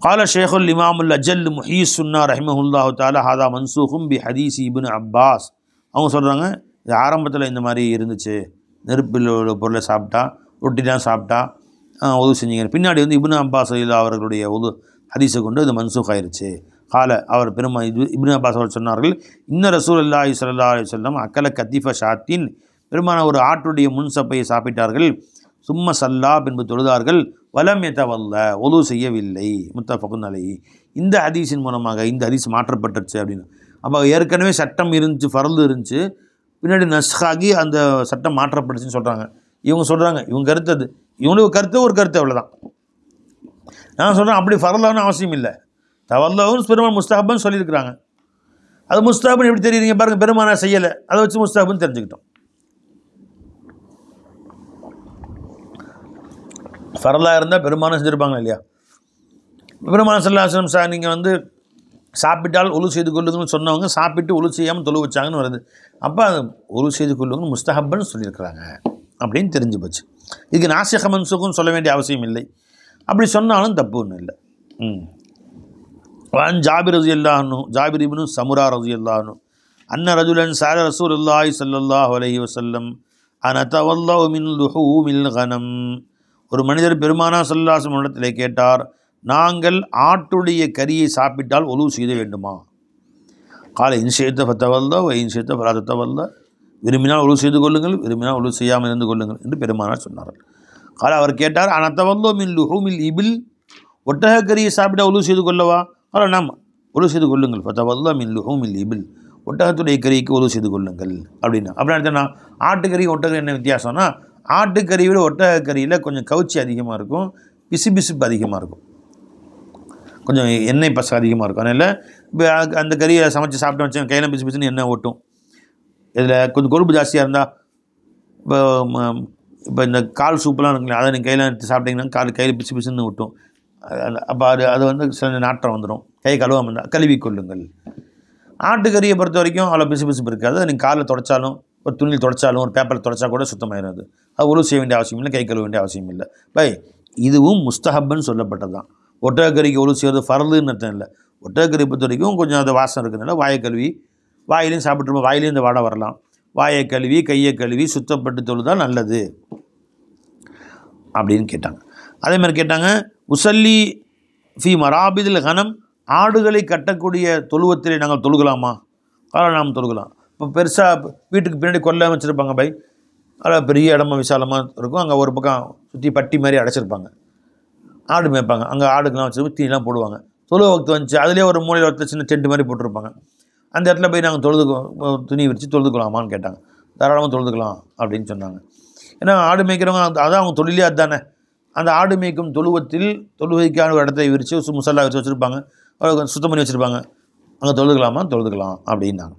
قال شيخ الإمام الأجل محيي السنة رحمه الله تعالى هذا منسوخ بحديث ابن عباس. அவங்க சொல்கிறாங்க இது ஆரம்பத்தில் இந்த மாதிரி இருந்துச்சு, நெருப்பில் உள்ள பொருளை சாப்பிட்டா ரொட்டி தான் சாப்பிட்டா உது செஞ்சீங்க. பின்னாடி வந்து இப்னு அப்பாஸ் அவர்களுடைய உது ஹதீஸை கொண்டு இது மன்சூக் ஆயிருச்சு. கால அவர் இப்னு அப்பாஸ் அவர் சொன்னார்கள், இன்ன ரசூலுல்லாஹி ஸல்லல்லாஹு அலைஹி வஸல்லம் அக்கல கத்திஃப ஷாத்தின், பெருமான ஒரு ஆட்டுடைய முன்சப்பையை சாப்பிட்டார்கள். சும்ம சல்லா பின்பு தொழுதார்கள். வலம் எத்தவல்ல ஒது செய்யவில்லை. முத்தஃபகுன் அலைஹி. இந்த ஹதீஸின் மூலமாக இந்த ஹதீஸ் மாற்றப்பட்டுருச்சு அப்படின்னு. அப்போ ஏற்கனவே சட்டம் இருந்துச்சு, ஃபர்து இருந்துச்சு, பின்னாடி நஸ்ஹாகி அந்த சட்டம் மாற்றப்பட்டுச்சுன்னு சொல்கிறாங்க. இவங்க சொல்கிறாங்க, இவங்க கருத்து அது, இவங்களுக்கு ஒரு கருத்து அவ்வளோதான். நான் சொல்கிறேன் அப்படி ஃபர்லான்னு அவசியம் இல்லை. தவல்லாவும் பெருமாள் முஸ்தஹப்னு சொல்லியிருக்கிறாங்க. அது முஸ்தஹப்னு எப்படி தெரியுறீங்க பாருங்கள், பெருமானா செய்யலை, அதை வச்சு முஸ்தஹப்னு தெரிஞ்சுக்கிட்டோம். ஃபர்லாக இருந்தால் பெருமானம் செஞ்சுருப்பாங்க இல்லையா? பெருமானம் ஸல்லல்லாஹு அலைஹி வஸல்லம் நீங்கள் வந்து சாப்பிட்டால் ஒழு செய்து கொள்ளுங்கன்னு சொன்னவங்க சாப்பிட்டு ஒழு செய்யாமல் தொழு வச்சாங்கன்னு வருது. அப்போ அது ஒழு செய்து கொள்ளுங்கன்னு முஸ்தஹப்னு சொல்லியிருக்கிறாங்க அப்படின்னு தெரிஞ்சு போச்சு. இதுக்கு நாசிக மன்சூக்குன்னு சொல்ல வேண்டிய அவசியம் இல்லை. அப்படி சொன்னாலும் தப்பு ஒன்றும் இல்லை. ஜாபிர் ரலியல்லாஹு அன்ஹு, ஜாபிர் இப்னு சமுரா ரலியல்லாஹு அன்ஹு அன்ன ரஜுலன் ஸஅல ரசூலுல்லாஹி ஸல்லல்லாஹு அலைஹி வஸல்லம் அன தவல்லஹு மின் லுஹூமில் கனம். ஒரு மனிதர் பெருமானார் ஸல்லல்லாஹு அலைஹி வஸல்லம் இடத்திலே கேட்டார், நாங்கள் ஆட்டுடைய கறியை சாப்பிட்டால் ஒலு செய்ய வேண்டுமா? கால இன்ஷித்த ஃபத்தவல்லா வ இன்ஷித்த ஃபலா தத்தவல்லா, விரும்பினால் ஒலு செய்து கொள்ளுங்கள், விரும்பினால் ஒலு செய்யாமல் இருந்து கொள்ளுங்கள் என்று பெருமானார் சொன்னார்கள். கால அவர் கேட்டார், அனத்தவல்லோ மின் லுஹூமில் இபில், ஒட்டக கறியை சாப்பிட்டா ஒலு செய்து கொள்ளவா? கால நாம் ஒலு செய்து கொள்ளுங்கள். ஃபத்தவல்லா மின் லுஹூமில் இபில், ஒட்டகத்துடைய கறிக்கு ஒலு செய்து கொள்ளுங்கள் அப்படின்னா. அப்படின்னா ஆட்டுக்கறி ஒட்டகரி என்ன வித்தியாசம்னா, ஆட்டுக்கறி விட ஒட்டக கறியில் கொஞ்சம் கவுச்சி அதிகமாக இருக்கும், பிசுபிசுப்பு அதிகமாக இருக்கும், கொஞ்சம் எண்ணெய் பசு அதிகமாக இருக்கும். அதனால் இப்போ அந்த கறியை சமைச்சு சாப்பிட்டு வச்சு கையில் பிசு பிசுன்னு எண்ணெய் ஓட்டும். இதில் கொஞ்சம் கொழுப்பு ஜாஸ்தியாக இருந்தால் இப்போ இந்த கால் சூப்பெலாம் இருக்குங்களா, அதை நீங்கள் கையில் எடுத்து சாப்பிட்டீங்கன்னா கையில் பிசு பிசுன்னு விட்டும். அப்போ அது வந்து சில நாற்றம் வந்துடும். கை கழுவாமல் இருந்தால் கழுவி கொள்ளுங்கள். ஆட்டுக்கறியை பொறுத்த வரைக்கும் அவ்வளோ பிசு பிசுப்பு இருக்காது. நீங்கள் காலில் தொடச்சாலும், ஒரு துணியில் தொடச்சாலும், ஒரு பேப்பரில் தொடச்சா கூட சுத்தமாயிடும். அது உழவு செய்ய வேண்டிய அவசியம் இல்லை, கை கழுவ வேண்டிய அவசியம் இல்லை. இதுவும் முஸ்தஹப்னு சொல்லப்பட்டது தான். ஒட்டகக்கறிக்கு ஒழு செய்வது ஃபர்லுன்னு அர்த்தம் இல்லை. ஒட்டகக்கறி பொறுத்த வரைக்கும் கொஞ்சம் அது வாசம் இருக்கிறதுனால வாயை கழுவி, வாயிலையும் சாப்பிட்ருப்போம், வாயிலையும் இந்த வாடை வரலாம், வாயை கழுவி கையை கழுவி சுத்தப்பட்டு தொழுதான் நல்லது அப்படின்னு கேட்டாங்க. அதே மாதிரி கேட்டாங்க, உசல்லி ஃபி மராபிதில் கனம், ஆடுகளை கட்டக்கூடிய தொழுவத்திலே நாங்கள் தொழுகலாமா? காலை நாம் தொழுகலாம். இப்போ பெருசாக வீட்டுக்கு பின்னாடி கொல்லை வச்சுருப்பாங்க, அதில் பெரிய இடமா விசாலமாக இருக்கும். அங்கே ஒரு பக்கம் சுற்றி பட்டி மாதிரி அடைச்சிருப்பாங்க, ஆடு மேய்ப்பாங்க. அங்கே ஆடுக்கெலாம் வச்சுருப்போம், தீனிலாம் போடுவாங்க. தொழுவ வக்து வந்துச்சு, அதிலே ஒரு மூலையில் ஒருத்தர் சின்ன டென்ட் மாதிரி போட்டிருப்பாங்க. அந்த இடத்துல போய் நாங்கள் துணி விரித்து தொழுதுக்கலாமான்னு கேட்டாங்க. தாராளமாக தொழுதுக்கலாம் அப்படின்னு சொன்னாங்க. ஏன்னா ஆடு மேய்க்கிறவங்க அதான் அவங்க தொழிலே அதுதானே. அந்த ஆடு மேய்க்கும் தொழுவத்தில் தொழுகைக்கான ஒரு இடத்தை விரித்து முசல்லா வச்சு வச்சுருப்பாங்க, சுத்தம் பண்ணி வச்சுருப்பாங்க. அங்கே தொழுதுக்கலாம் அப்படின்னாங்க.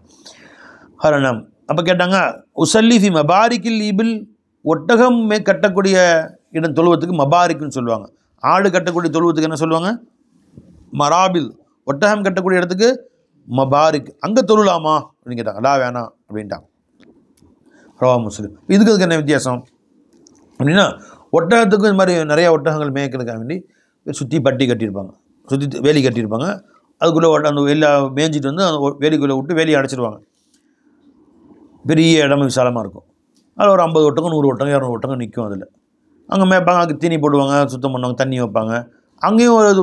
ஹரணம். அப்போ கேட்டாங்க, உசல்லி ஃபி மபாரிக்கில் இபில், ஒட்டகம் கட்டக்கூடிய இடம் தொழுவத்துக்கு மபாரிக்குன்னு சொல்லுவாங்க. ஆடு கட்டக்கூடிய தொழுவத்துக்கு என்ன சொல்லுவாங்க? மராபில். ஒட்டகம் கட்டக்கூடிய இடத்துக்கு மபாரிக். அங்கே தொழுலாமா அப்படின்னு கேட்டாங்க. லா வேணாம் அப்படின்ட்டாங்க. ரவா முஸ்லிம். இதுக்கு என்ன வித்தியாசம் அப்படின்னா, ஒட்டகத்துக்கும் இது மாதிரி நிறையா ஒட்டகங்கள் மேய்க்கிறதுக்காக வேண்டி சுற்றி பட்டி கட்டியிருப்பாங்க, சுற்றி வேலி கட்டியிருப்பாங்க. அதுக்குள்ளே அந்த வெளியில் மேய்ஞ்சிட்டு வந்து அந்த வேலிக்குள்ளே விட்டு வேலியை அடைச்சிடுவாங்க. பெரிய இடம் விசாலமாக இருக்கும். அதில் ஒரு 50 ஒட்டகம் 100 ஒட்டகம் 200 ஒட்டகம் நிற்கும். அதில் அங்கே மேய்ப்பாங்க, அதுக்கு தீனி போடுவாங்க, சுத்தம் பண்ணுவாங்க, தண்ணி வைப்பாங்க. அங்கேயும் ஒரு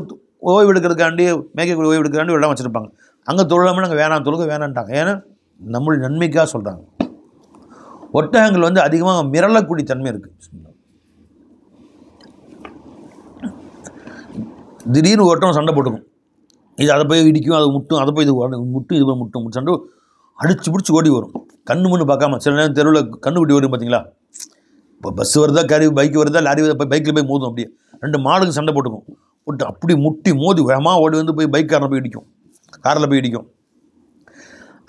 ஓய்வு எடுக்கிறதுக்காண்டி, மேய்க்கக்கூடிய ஓய்வு எடுக்கிறக்காண்டி ஒரு இடம் வச்சுருப்பாங்க. அங்கே தொழிலாமல் நாங்கள் வேணாம் தொழுக வேணான்ட்டாங்க. ஏன்னா நம்மளுடைய நன்மைக்காக சொல்கிறாங்க. ஒட்டகங்கள் வந்து அதிகமாக மிரளக்கூடிய தன்மை இருக்குது. திடீர்னு ஒட்டகம் சண்டை போட்டுக்கும், இது அதை போய் இடிக்கும், அது முட்டும், அதை போய் இது முட்டும், இது போய் முட்டும், சண்டை அடிச்சு பிடிச்சி ஓடி வரும். கண்ணு முன்னு பார்க்காம. சில நேரம் தெருவில் கண்ணுக்குட்டி வரும் பார்த்தீங்களா? இப்போ பஸ் வருதா, பைக் வருதா, லாரி வருதா, பைக்கில் போய் மோதும். அப்படியே 2 மாடுக்கு சண்டை போட்டுக்கும். போட்டு அப்படி முட்டி மோதி வேகமாக ஓடி வந்து போய் பைக்காரில் போய் இடிக்கும், காரில் போய் இடிக்கும்.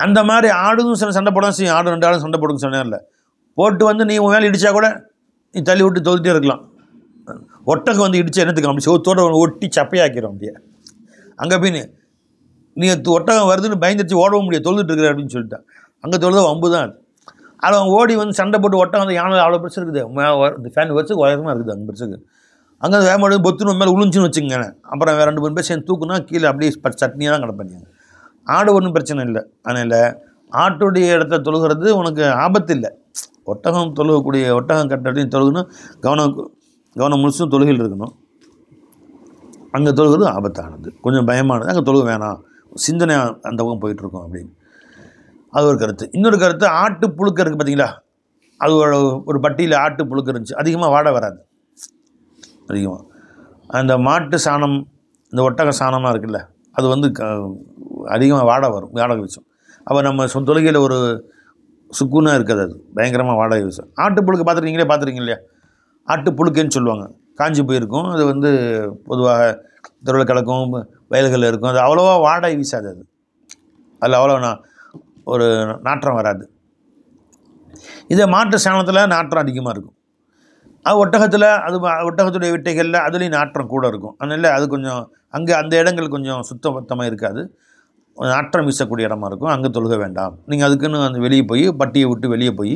அந்த மாதிரி ஆடுக்கும் சில சண்டை போட செய்யும். ஆடு 2 ஆடும் சண்டை போடுங்க சில நேரில். போட்டு வந்து நீ உன் மேலே இடித்தா கூட நீ தள்ளி விட்டு தொழுத்தே இருக்கலாம். ஒட்டகம் வந்து இடித்தா என்னத்துக்கு அப்படி சோத்தோடு ஒட்டி சப்பையாக்கிறோம். அப்படியே அங்கே போய் நீ ஒட்டகம் வருதுன்னு பயந்துச்சு ஓடவும் முடியாது, தொழுதுட்டு இருக்கிற அப்படின்னு சொல்லிட்டான். அங்கே தொழுத வம்பு தான் அது. அவன் ஓடி வந்து சண்டை போட்டு ஒட்டகம் வந்து யானை அவ்வளோ பெருசு இருக்குது, இந்த ஃபேன் வச்சு உயரமாக இருக்குது, அந்த பெருசுக்கு அங்கே வேமாடு பொத்துன்னு மேலே உளுஞ்சுன்னு வச்சுங்க. அப்புறம் வேறு 2 3 பேர் சேர்ந்து தூக்குனா கீழே அப்படியே சட்னியாக தான் கிடப்பாங்க. ஆடு ஒன்றும் பிரச்சனை இல்லை. அதனால் ஆட்டுடைய இடத்த தொழுகிறது உனக்கு ஆபத்து இல்லை. ஒட்டகம் தொழுகக்கூடிய ஒட்டகம் கட்டத்தையும் தொழுகணும், கவனம் முழுசும் தொழுகையில் இருக்கணும். அங்கே தொழுகிறது ஆபத்தானது, கொஞ்சம் பயமானது. அங்கே தொழுக வேணாம், சிந்தனை அந்த பக்கம் போயிட்டுருக்கோம் அப்படின்னு. அது ஒரு கருத்து. இன்னொரு கருத்து, ஆட்டு புழுக்க இருக்குது பார்த்தீங்களா, அது ஒரு பட்டியில் ஆட்டு புழுக்க இருந்துச்சு, அதிகமாக வாடை வராது. அதிகமாக அந்த மாட்டு சாணம், இந்த ஒட்டக சாணமாக இருக்குல்ல, அது வந்து அதிகமாக வாடை வரும், வாடகை வீசும். அப்போ நம்ம தொழுகையில் ஒரு சுக்குனாக இருக்காது, அது பயங்கரமாக வாடகை வீசும். ஆட்டு புழுக்க பார்த்துருக்கீங்க இல்லையா? ஆட்டு புழுக்கைன்னு சொல்லுவாங்க, காஞ்சி போயிருக்கும். அது வந்து பொதுவாக தெருவில் கிடக்கும், வயல்களில் இருக்கும். அது அவ்வளோவா வாடகை வீசாது. அதில் அவ்வளோ ஒரு நாற்றம் வராது. இதே மாட்டு சாணத்தில் நாற்றம் அதிகமாக இருக்கும். அது ஒட்டகத்தில், அது ஒட்டகத்துடைய விட்டைகளில் அதுலேயும் நாற்றம் கூட இருக்கும். அதனால் அது கொஞ்சம் அங்கே அந்த இடங்கள் கொஞ்சம் சுத்தமாக இருக்காது, நாற்றம் வீசக்கூடிய இடமா இருக்கும். அங்கே தொழுக வேண்டாம். நீங்கள் அதுக்குன்னு அந்த வெளியே போய் பட்டியை விட்டு வெளியே போய்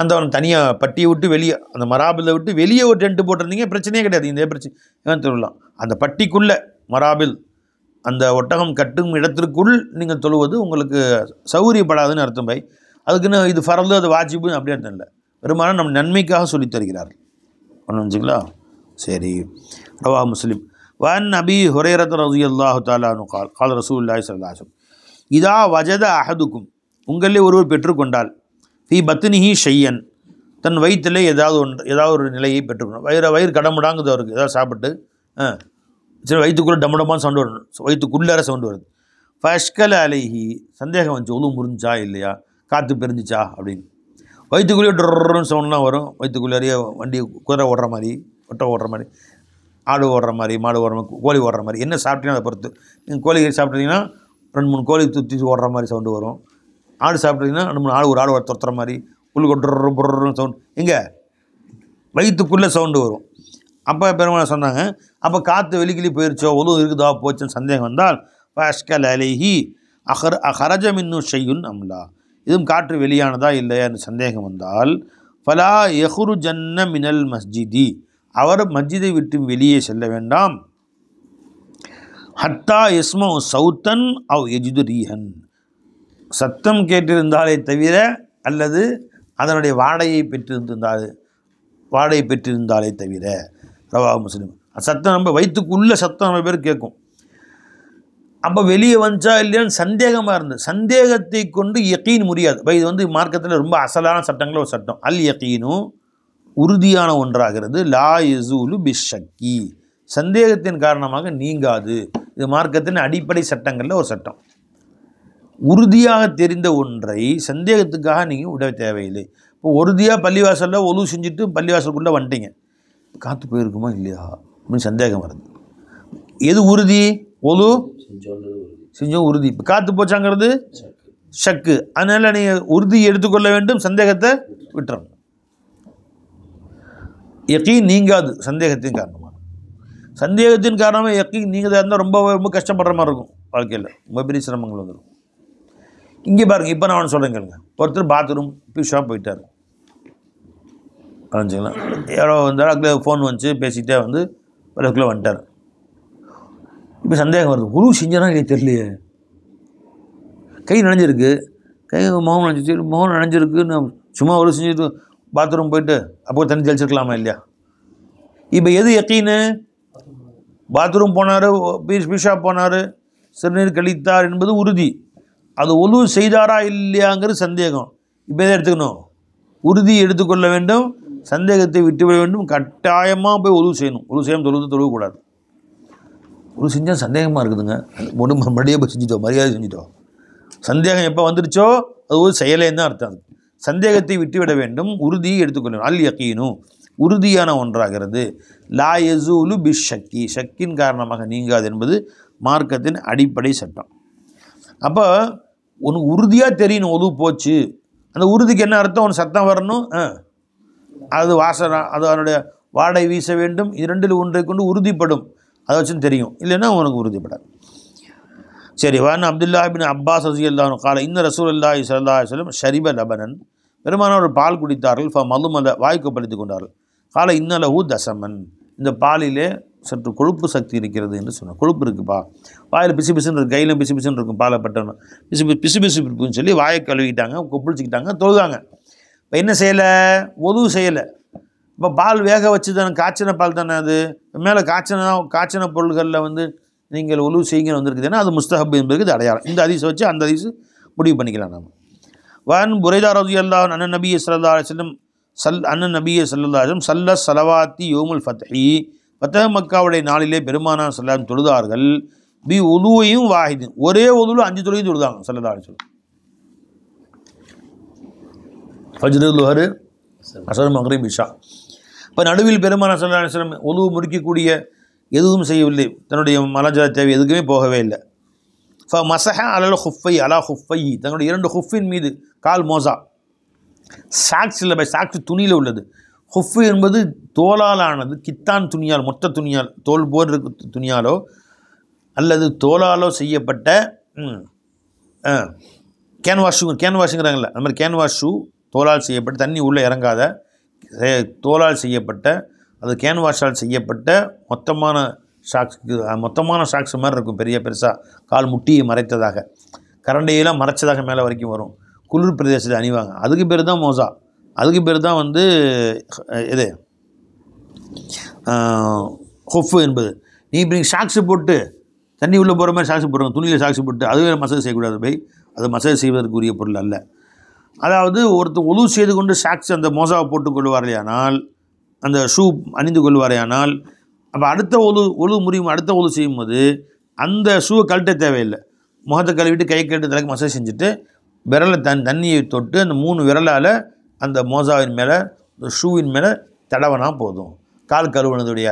அந்த தனியாக பட்டியை விட்டு வெளியே அந்த மராபிலை விட்டு வெளியே ஒரு டென்ட்டு போட்டிருந்தீங்க, பிரச்சனையே கிடையாது. இந்த பிரச்சனை தொழலாம். அந்த பட்டிக்குள்ளே மராபில் அந்த ஒட்டகம் கட்டும் இடத்திற்குள் நீங்கள் தொழுவது உங்களுக்கு சௌகரியப்படாதுன்னு அர்த்தம். அதுக்குன்னு இது ஃபரது அது வாஜிபுன்னு அப்படி அர்த்தம் இல்லை. பெரும்பாலும் நம்ம நன்மைக்காக சொல்லித் தருகிறார்கள். ஒன்று வச்சுங்களா? சரி. ரவாஹ் முஸ்லிம். வன் அபி ஹுரைரத் ரலியல்லாஹு தஆலா அன்ஹு கால ரசூலுல்லாஹி ஸல்லல்லாஹு அலைஹி வஸல்லம் இதா வஜத அஹதுக்கும், உங்களிலே ஒருவர் பெற்றுக்கொண்டால், ஃபி பத்னிஹி ஷையன், தன் வயிற்றிலே ஏதாவது ஒரு நிலையை பெற்றுக்கணும். வயிறு கடமுடாங்குது அவருக்கு, ஏதாவது சாப்பிட்டு சரி வயிற்றுக்குள்ளே டமுடமாக சவுண்டு வரும், வயிற்றுக்குள்ளார சவுண்டு வருது. ஃபஷ்கல அலைஹி, சந்தேகம் வந்துச்சு, ஒழு முறிஞ்சா இல்லையா, காற்று பெருந்துச்சா அப்படின்னு. வயிற்றுக்குள்ளேயே டொர்ன்னு சவுண்ட்லாம் வரும். வயிற்றுக்குள்ளேயே வண்டி குதிரை ஓடுற மாதிரி, ஒட்டை ஓடுற மாதிரி, ஆடு ஓடுற மாதிரி, மாடு ஓடுற மாதிரி, கோழி ஓடுற மாதிரி. என்ன சாப்பிட்டீங்கன்னா அதை பொறுத்து. நீங்கள் கோழி சாப்பிட்டீங்கன்னா 2 3 கோழி துத்தி ஓடுற மாதிரி சவுண்டு வரும். ஆடு சாப்பிட்டீங்கன்னா 2 3 ஒரு ஆடு துரத்துற மாதிரி உள்ளுக்கு டொர்ன்னு சவுண்டு எங்கே வயிற்றுக்குள்ளே சவுண்டு வரும். அப்போ பெருமாள் சொன்னாங்க, அப்போ காற்று வெளிக்கிளி போயிடுச்சோ, ஒழு இருக்குதா போச்சுன்னு சந்தேகம் வந்தால், ஃபஷ்கல் அலைஹி ஹரஜ மின்னு ஷையுன் அம்லா, இதுவும் காற்று வெளியானதா இல்லையான்னு சந்தேகம் வந்தால், ஃபலா யஹ்ருஜன்ன மினல் மஸ்ஜிதி, அவர் மஸ்ஜிதை விட்டு வெளியே செல்ல வேண்டாம். ஹத்தா யஸ்மஉ சௌத்தன் அவ் யஜிது ரீஹன், சத்தம் கேட்டிருந்தாலே தவிர அல்லது அதனுடைய வாடையை பெற்றிருந்தாலே தவிர. ரவாஹ் முஸ்லிம். சத்தம் நம்ம வயிற்றுக்குள்ளே சத்தம் நம்ம பேர் கேட்கும். அப்போ வெளியே வந்துச்சா இல்லையான்னு சந்தேகமாக இருந்தது. சந்தேகத்தை கொண்டு யகீன் முடியாது. இது வந்து மார்க்கத்தில் ரொம்ப அசலான சட்டங்கள் ஒரு சட்டம். அல் யகீனு, உறுதியான ஒன்றாகிறது. லா யசூலு பிஷக்கி, சந்தேகத்தின் காரணமாக நீங்காது. இது மார்க்கத்தின் அடிப்படை சட்டங்களில் ஒரு சட்டம். உறுதியாக தெரிந்த ஒன்றை சந்தேகத்துக்காக நீங்கள் விட தேவையில்லை. இப்போ உறுதியாக பள்ளிவாசலில் ஒழு செஞ்சுட்டு பள்ளிவாசலுக்குள்ளே வந்துட்டீங்க, காற்று போயிருக்குமா இல்லையா அப்படின்னு சந்தேகம் வருது. எது உறுதி? ஒழு செஞ்சோம் உறுதி. இப்போ காற்று போச்சாங்கிறது ஷக்கு. அதனால் நீங்கள் உறுதி எடுத்துக்கொள்ள வேண்டும், சந்தேகத்தை விட்டுறணும். யகீன் நீங்காது சந்தேகத்தின் காரணமாக. சந்தேகத்தின் காரணமாக யகீன் நீங்கதாக இருந்தால் ரொம்ப ரொம்ப கஷ்டப்படுற மாதிரி இருக்கும். வாழ்க்கையில் ரொம்ப பெரிய சிரமங்கள் வந்துடும். இங்கே பாருங்கள், இப்போ நான் சொல்கிறேன் கேளுங்க. ஒருத்தர் பாத்ரூம் ஷாப் போயிட்டார் வச்சுங்களா, யாரோ வந்தாலும் ஃபோன் வந்துச்சு, பேசிகிட்டே வந்து பலக்குள்ளே வந்துட்டார். இப்போ சந்தேகம் வருது, உரு செஞ்சானா இல்லை தெரியலையே, கை நனைஞ்சிருக்கு, முகம் நனைஞ்சிருக்கு, நான் சும்மா ஒரு செஞ்சுட்டு பாத்ரூம் போயிட்டு அப்போ தண்ணி தெளிச்சிருக்கலாமா இல்லையா? இப்போ எது யக்கீனு? பாத்ரூம் போனார், ஷாப் போனார், சிறுநீர் கழித்தார் என்பது உறுதி. அது ஒழு செய்தாரா இல்லையாங்கிறது சந்தேகம். இப்போ எதை எடுத்துக்கணும்? உறுதி எடுத்துக்கொள்ள வேண்டும், சந்தேகத்தை விட்டுவிட வேண்டும். கட்டாயமாக போய் ஒழு செய்யணும். ஒழு செய்யாமல் தொழுகக்கூடாது. ஒழு செஞ்சால் சந்தேகமாக இருக்குதுங்க, மறுபடியே போய் செஞ்சுட்டோம், மரியாதை செஞ்சுட்டோம். சந்தேகம் எப்போ வந்துருச்சோ அது ஒரு செயலேன்னு தான் அர்த்தம். சந்தேகத்தை விட்டுவிட வேண்டும், உறுதியை எடுத்துக்கொள்ள வேண்டும். அல் யகீனு, உறுதியான ஒன்றாகிறது. லா யசூலு பிஷக்கி, ஷக்கின் காரணமாக நீங்காது என்பது மார்க்கத்தின் அடிப்படை சட்டம். அப்போ உனக்கு உறுதியாக தெரியணும் ஒழு போச்சு. அந்த உறுதிக்கு என்ன அர்த்தம்? ஒன்று சத்தம் வரணும், அது வாசனை, அது அதனுடைய வாடை வீச வேண்டும். 2ல் ஒன்றை கொண்டு உறுதிப்படும், அதை வச்சு தெரியும். இல்லைன்னா உனக்கு உறுதிப்படாது. சரி. வான் அப்துல்லா பின் அப்பாஸ் ரலியல்லாஹு அன்ஹு கால இன்ன ரசூலுல்லாஹி ஸல்லல்லாஹு அலைஹி வஸல்லம் ஷரிப லபனன், பெருமானவர் பால் குடித்தார்கள். மதுமல, வாய்க்கு பழித்து கொண்டார்கள். கால இன்னலஹு தசமன், இந்த பாலிலே சற்று கொழுப்பு சக்தி இருக்கிறது என்று சொன்னார். கொழுப்பு இருக்குப்பா, வாயில் பிசு பிசுன்னு இருக்குது, கையில் பிசு பிசுன்னு இருக்கும், பாலை பட்டணும் பிசு பிசு இருக்குன்னு சொல்லி வாயை கழுவிட்டாங்க, கொப்பிடிச்சிக்கிட்டாங்க, தொழுதாங்க. இப்போ என்ன செய்யலை, ஒது செய்யலை. இப்போ பால் வேக வச்சு தானே, காய்ச்சின பால் தானே அது, மேலே காய்ச்சின பொருள்களில் வந்து நீங்கள் ஒலு செய்யுங்க வந்திருக்குதுன்னா அது முஸ்தஹப் என்பதுக்கு இது அடையாளம். இந்த ஹதீஸை வச்சு அந்த ஹதீஸ் முடிவு பண்ணிக்கலாம் நம்ம. வன் புரைதா ரலியல்லாஹு அன்ஹு நபி ஸல்லல்லாஹு அலைஹி வஸல்லம் அண்ணன் நபி ஸல்லல்லாஹு அலைஹி வஸல்லம் சல்ல ஸலவாத்தி யௌமுல் ஃபத்ஹி, ஃபத்ஹ் மக்காவுடைய நாளிலே பெருமானார் ஸல்லல்லாஹு தொழுதார்கள். பி உதுவையும் வாஹிது, ஒரே உதுவில் 5 தொழுகையும் தொழுதாங்க ஸல்லல்லாஹு அலைஹி வஸல்லம். ஃபஜ்ரு, லுஹர், அஸர், மக்ரிப், இஷா. இப்போ நடுவில் பெருமானார் ஸல்லல்லாஹு அலைஹி வஸல்லம் உது முடிக்கக்கூடிய எதுவும் செய்யவில்லை, தன்னுடைய மலஜல தேவை எதுக்குமே போகவே இல்லை. மசஹ அலல் ஹுஃபை அலா ஹுஃபை, தன்னுடைய 2 ஹுஃபின் மீது, கால் மோசா, சாக்ஸ் இல்லை பை, சாக்ஸ் துணியில் உள்ளது. ஹுஃபு என்பது தோலால் ஆனது, கித்தான் துணியால், மொத்த துணியால், தோல் போர் இருக்க துணியாலோ அல்லது தோலாலோ செய்யப்பட்ட கேன்வாஷுங்கிறாங்கல்ல, அந்த மாதிரி கேன்வாஷ் ஷூ, தோலால் செய்யப்பட்ட, தண்ணி உள்ளே இறங்காத தோலால் செய்யப்பட்ட, அது கேன்வாஷால் செய்யப்பட்ட மொத்தமான ஷாக்ஸ் மாதிரி இருக்கும், பெருசாக கால் முட்டியை மறைத்ததாக, கரண்டையெல்லாம் மறைச்சதாக மேலே வரைக்கும் வரும், குளிர் பிரதேசத்தை அணிவாங்க. அதுக்கு பேர் தான் மோசா, அதுக்கு பேர் தான் வந்து இது ஹொஃபு என்பது. நீ இப்படி ஷாக்ஸு போட்டு தண்ணி உள்ளே போகிற மாதிரி ஷாக்ஸு போடுறாங்க, துணியில் ஷாக்ஸு போட்டு அதுவே மசாஜ் செய்யக்கூடாது பை, அது மசாஜ் செய்வதற்குரிய பொருள் அல்ல. அதாவது ஒருத்தர் ஒலு செய்து கொண்டு ஷாக்ஸ் அந்த மோசாவை போட்டுக் கொள்வாரையானால், அந்த ஷூ அணிந்து கொள்வாரையானால், அப்போ அடுத்த ஒலு முறியும், அடுத்த ஒலு செய்யும்போது அந்த ஷூவை கழட்ட தேவையில்லை. முகத்தை கழுவிட்டு கை கழுவிட்டு தலைக்கு மசாஜ் செஞ்சுட்டு விரலை தண்ணியை தொட்டு அந்த 3 விரலால் அந்த மோசாவின் மேலே, ஷூவின் மேலே தடவனா போதும், கால் கழுவுனதுடைய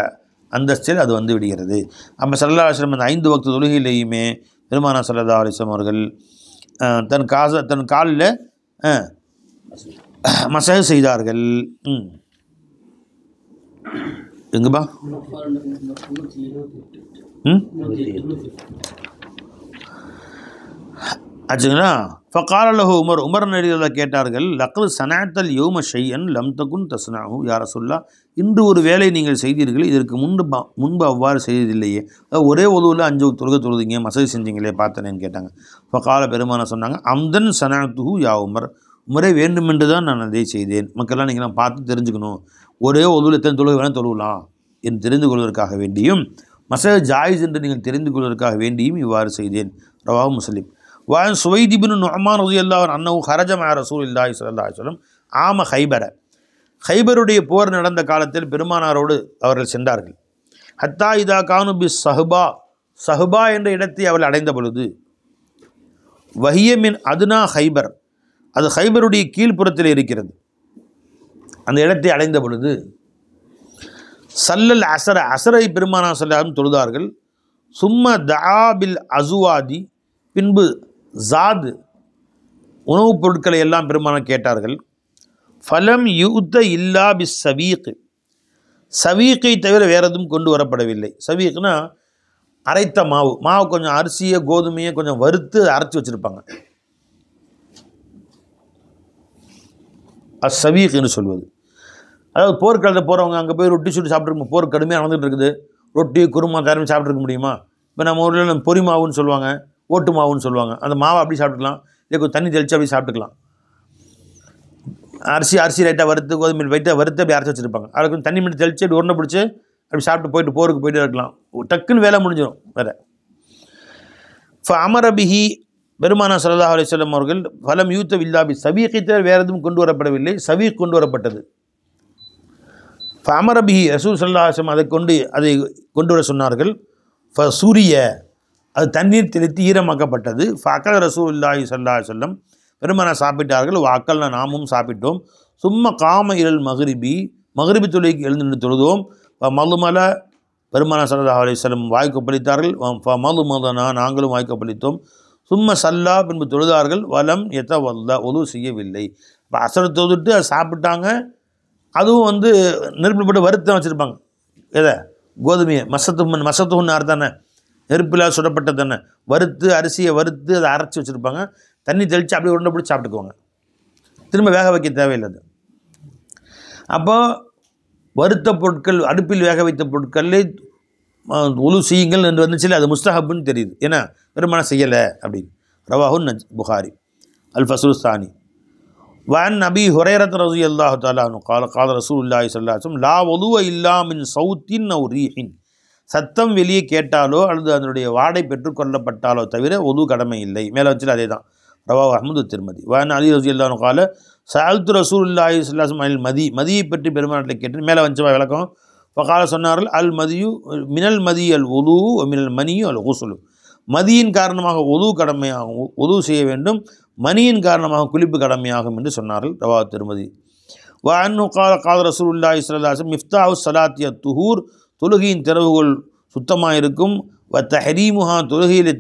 அந்தஸ்தில் அது வந்து விடுகிறது. அப்போ ஸல்லல்லாஹு அலைஹி வஸல்லம் அந்த 5 வக்து தொழுகையிலேயுமே பெருமானார் ஸல்லல்லாஹு அலைஹி வஸல்லம் அவர்கள் தன் காலில் மசாஜ் செய்தார்கள். எங்கப்பா ஆச்சுங்களா? ஃபகாலஹு உமர் நடிகர்கள் கேட்டார்கள், லக்து சனஅத்தல் யௌம ஷைஅன் லம் தகுன் தஸ்னஹு யா ரசூலுல்லாஹ், இன்று ஒரு வேலை நீங்கள் செய்தீர்கள், இதற்கு முன்பு அவ்வாறு செய்ததில்லையே, ஒரே ஒதுவில் 5 தொழுகை தொழுதிங்க, மசாஜ் செஞ்சீங்களே பார்த்தனேன்னு கேட்டாங்க. ஃபகால பெருமானா சொன்னாங்க, அம்தன் சனஅத்துஹு யா உமர், உமரே வேண்டுமென்று தான் நான் அதை செய்தேன். மக்கள்லாம் நீங்கள்லாம் பார்த்து தெரிஞ்சுக்கணும், ஒரே ஒதுவில் எத்தனை தொழுகை வேணால் தொழுகலாம் என்று தெரிந்து கொள்வதற்காக வேண்டியும், மசாஜ் ஜாயிஸ் என்று நீங்கள் தெரிந்து கொள்வதற்காக வேண்டியும் இவ்வாறு செய்தேன். ரவாஹு முஸ்லிம். வான் சுவைத் இப்னு நுஅமான் ரலியல்லாஹு அன்ஹு ஹரஜ மஅ ரசூலில்லாஹி ஸல்லல்லாஹு அலைஹி வஸல்லம் ஆம ஹைபர, ஹைபருடைய போர் நடந்த காலத்தில் பெருமானாரோடு அவர்கள் சென்றார்கள். ஹத்தா இதா கானு பி சஹ்பா என்ற இடத்தை அவர்கள் அடைந்த பொழுது, வஹிய மின் அதுனா ஹைபர், அது ஹைபருடைய கீழ்ப்புறத்தில் இருக்கிறது. அந்த இடத்தை அடைந்த பொழுது சல்லல் அசரை பெருமானார் ஸல்லல்லாஹு தொழுதார்கள். சும்ம தஆபில் அசுவாதி, பின்பு ஜாது உணவுப் பொருட்களை எல்லாம் பெருமானார் கேட்டார்கள். ஃபலம் யுத்த இல்லா பி சவீக்கை தவிர வேறு எதுவும் கொண்டு வரப்படவில்லை. சவீக்னா அரைத்த மாவு கொஞ்சம் அரிசியை கோதுமையை கொஞ்சம் வறுத்து அரைச்சி வச்சுருப்பாங்க, சவீக் என்று சொல்வது. அதாவது போர்க்களத்தில் போகிறவங்க அங்கே போய் ரொட்டி சுட்டு சாப்பிட்ருக்க, போர் கடுமையாக நடந்துகிட்டு இருக்குது, ரொட்டி குருமா தயாரித்து சாப்பிட்ருக்க முடியுமா? இப்போ நம்ம ஊரில் பொறி மாவுன்னு சொல்லுவாங்க, ஓட்டு மாவுன்னு சொல்லுவாங்க, அந்த மாவை அப்படி சாப்பிட்டுக்கலாம், இல்லை கொஞ்சம் தண்ணி தெளித்து அப்படி சாப்பிட்டுக்கலாம். அரிசி லைட்டாக வறுத்து, கோதுமை லைட்டாக வறுத்து அப்படி அரைச்சி வச்சுருப்பாங்க, அதை கொஞ்சம் தண்ணி மட்டும் தெளித்து அப்படி உருண்டை பிடிச்சி அப்படி சாப்பிட்டு போருக்கு போயிட்டு இருக்கலாம், டக்குன்னு வேலை முடிஞ்சிடும் வேறு. அமரபிஹி, பெருமானார் ஸல்லல்லாஹு அலைஹி வஸல்லம் அவர்கள் ஃபலம் யூத்த வில்லாபி சவீக்கை தவிர வேறு எதுவும் கொண்டு வரப்படவில்லை, சவீக் கொண்டு வரப்பட்டது. அமரபிஹி, ரசூல் ஸல்லல்லாஹு அலைஹி வஸல்லம் அதை கொண்டு வர சொன்னார்கள். சூரிய, அது தண்ணீர் தெளித்து ஈரமாக்கப்பட்டது. அக்கல் ரசூலுல்லாஹி ஸல்லல்லாஹு அலைஹி வஸல்லம், பெருமானார் சாப்பிட்டார்கள். அக்கல்னா நாமும் சாப்பிட்டோம். சும்ம காம இலல் மக்ரிபி தொழுகைக்கு எழுந்து நின்று தொழுதோம். மலுமல, பெருமானார் ஸல்லல்லாஹு அலைஹி வஸல்லம் வாய்க்கொப்பளித்தார்கள். மலுமதனா, நாங்களும் வாய்க்கொப்பளித்தோம். சும்ம சல்லா, பின்பு தொழுதார்கள். வலம் எத்தவல்லா, ஒது செய்யவில்லை. இப்போ அசர் தொழுதுட்டு அதை சாப்பிட்டாங்க. அதுவும் வந்து நெருப்பில் போட்டு வறுத்த வச்சுருப்பாங்க, எதை, கோதுமையை, மசத்துன்னு தானே, நெருப்பில் சுடப்பட்ட தானே, வறுத்து அரிசியை வறுத்து அதை அரைச்சி வச்சுருப்பாங்க, தண்ணி தெளித்து அப்படியே உருண்டை பிடிச்சி சாப்பிட்டுக்குவாங்க, திரும்ப வேக வைக்க தேவையில்லை. அப்போது வறுத்த பொருட்கள், அடுப்பில் வேக வைத்த பொருட்களே உலு செய்யுங்கள் என்று வந்துச்சு. அது முஸ்தஹப்னு தெரியுது, ஏன்னா பெருமான செய்யலை அப்படின்னு. ரவாஹு புகாரி. அல் ஃபஸ்லுஸ்தானி. வன் நபி ஹுரைரத் ரலியல்லாஹு தஆலா அன்ஹு قال قال رسول الله صلى الله عليه وسلم லா வதுவ இல்லா மின் சௌத்தின் அவ் ரீஹின். சத்தம் வெளியே கேட்டாலோ அல்லது அதனுடைய வாடை பெற்றுக்கொள்ளப்பட்டாலோ தவிர ஒது கடமை இல்லை. மேலே வச்சு அதே தான். ரவாஹு அஹ்மது திர்மதி. வன் அலி ரலியல்லாஹு அன்ஹு قال சஅல்து ரசூலுல்லாஹி ஸல்லல்லாஹு அலைஹி வஸல்லம் அல் மதி. மதியை பற்றி பெருமானாரிடம் கேட்டு மேலே வந்து விளக்கம். ஃபகால சொன்னார்கள் அல் மதியு மினல் மதி அல் உது மினல் மனியு அல் குஸ்லு. மதியின் காரணமாக ஒது கடமையாகும், ஒது செய்ய வேண்டும். மணியின் காரணமாக குளிப்பு கடமையாகும் என்று சொன்னார்கள். ரவாஹு திர்மதி. வஅன்ஹு قال قال ரசூலுல்லாஹி ஸல்லல்லாஹு அலைஹி வஸல்லம் மிஃப்தாஹு ஸலாத்தி அத்-துஹூர். தொழுகையின் திறவுகோல் சுத்தமாக இருக்கும். வ தஹரீமுஹா. தொழுகையில்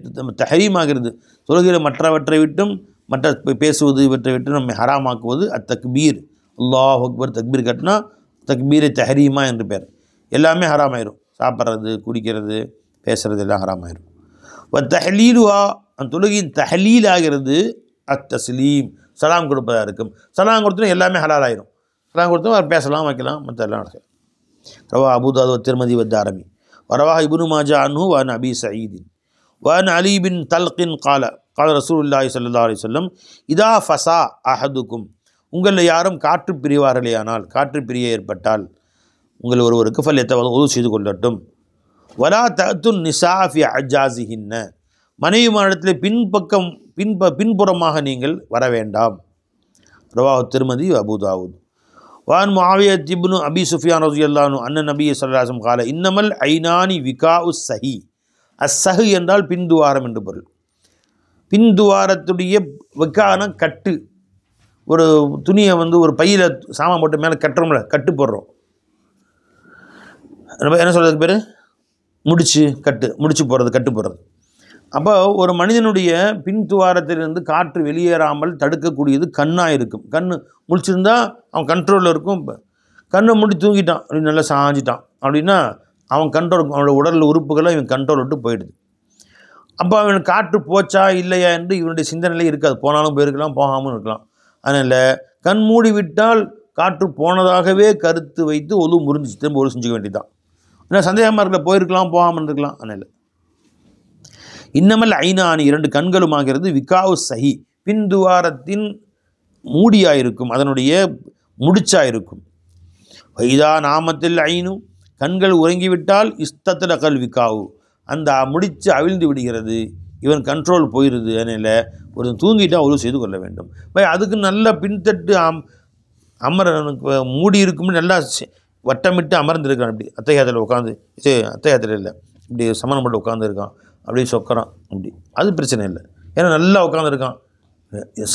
தஹரீமாகிறது, தொழுகையில் மற்றவற்றை விட்டும், மற்ற பேசுவது இவற்றை விட்டு நம்மை ஹராமாக்குவது அத்தக்பீர். அல்லாஹ் அக்பர் தக்பீர் கட்டினா தக்பீரை தஹரீமா என்று பேர். எல்லாமே ஹராமாயிரும். சாப்பிட்றது, குடிக்கிறது, பேசுகிறது எல்லாம் ஹராமாயிரும். வ தஹ்லீலுஹா. அந்த தொழுகையின் தஹ்லீல் ஆகிறது அத்தஸ்லீம், சலாம் கொடுப்பதாக இருக்கும். சலாம் கொடுத்தோன்னா எல்லாமே ஹலால் ஆயிரும். சலாம் கொடுத்தோம் அவர் பேசலாம், வைக்கலாம், மற்ற எல்லாம் நடக்கும். ரவா அபூதாவுத் திர்மதி வத்தாரமி. வரவா இப்னு மாஜா அன்ஹு வ அன் அபி சயீதின் வ அன் அலி பின் தல்கின் قال قال ரசூலுல்லாஹி ஸல்லல்லாஹு அலைஹி வஸல்லம் இதா ஃபஸா அஹதுக்கும். உங்களில் யாரும் காற்று பிரிவார்களேயானால், காற்று பிரிய ஏற்பட்டால் உங்கள் ஒருவருக்கு ஃபல்யத்தவது உது செய்து கொள்ளட்டும். வலா தஅத்துன் நிஸா ஃபி அஜாஸிஹின்ன. மனைவிமாரிடத்தில் பின்பக்கம் பின்புறமாக நீங்கள் வர வேண்டாம். ரவாஹு திர்மதி அபூதாவுத். வான் முஆவியத் இப்னு அபி சுஃபியான் ரலியல்லாஹு அன்ஹு அன்ன நபி ஸல்லல்லாஹு அலைஹி வஸல்லம் قال இன்னமல் ஐனானி விகாஉ ஸஹி. அஸ்ஸஹு என்றால் பின்துவாரம் என்று பொருள். பின்துவாரத்துடைய விகான கட்டு. ஒரு துணியை ஒரு பையில் சாமான் போட்டு மேலே கட்டுறோம்ல, கட்டு போடுறோம். என்ன சொல்கிறதுக்கு பேர் முடிச்சு, கட்டு, முடிச்சு போடுறது, கட்டு போடுறது. அப்போ ஒரு மனிதனுடைய பின்துவாரத்திலிருந்து காற்று வெளியேறாமல் தடுக்கக்கூடியது கண்ணாக இருக்கும். கண் முழிச்சிருந்தா அவன் கண்ட்ரோலில் இருக்கும். கண்ணை மூடி தூங்கிட்டான் அப்படின்னு நல்லா சாஞ்சிட்டான் அப்படின்னா அவன் கண்ட்ரோல், அவனோட உடல் உறுப்புகளை இவன் கண்ட்ரோல் விட்டு போயிடுது. அப்போ அவனுக்கு காற்று போச்சா இல்லையா என்று இவனுடைய சிந்தனையிலே இருக்காது. போனாலும் போயிருக்கலாம், போகாமல் இருக்கலாம். அதனால் கண் மூடி விட்டால் காற்று போனதாகவே கருத்து வைத்து ஒழு முறிஞ்சிச்சு, திரும்ப ஒழு செஞ்சுக்க வேண்டியதான். ஏன்னா சந்தேகமாக இருக்கல, போயிருக்கலாம், போகாமல் இருக்கலாம். அதனால் இன்னமல் ஐனானி, இரண்டு கண்களுமாகிறது. விகாவு சஹி, பின்துவாரத்தின் மூடியாயிருக்கும், அதனுடைய முடிச்சாயிருக்கும். வைதா நாமத்தில் ஐனு, கண்கள் உறங்கிவிட்டால் இஸ்தத்தில் அகல் விகாவு, அந்த முடிச்சு அவிழ்ந்து விடுகிறது, இவன் கண்ட்ரோல் போயிடுது. அதனால் ஒரு தூங்கிட்டால் ஒழு செய்து கொள்ள வேண்டும். அதுக்கு நல்ல பின்தட்டு மூடி இருக்கும், நல்லா வட்டமிட்டு அமர்ந்துருக்கான். இப்படி அத்தையாத்தில் உட்காந்து, அத்தையாத்தில் இல்லை, இப்படி சமணம் போட்டு உட்காந்துருக்கான், அப்படியே சொக்கறான், அப்படி அது பிரச்சனை இல்லை. ஏன்னா நல்லா உட்காந்துருக்கான்.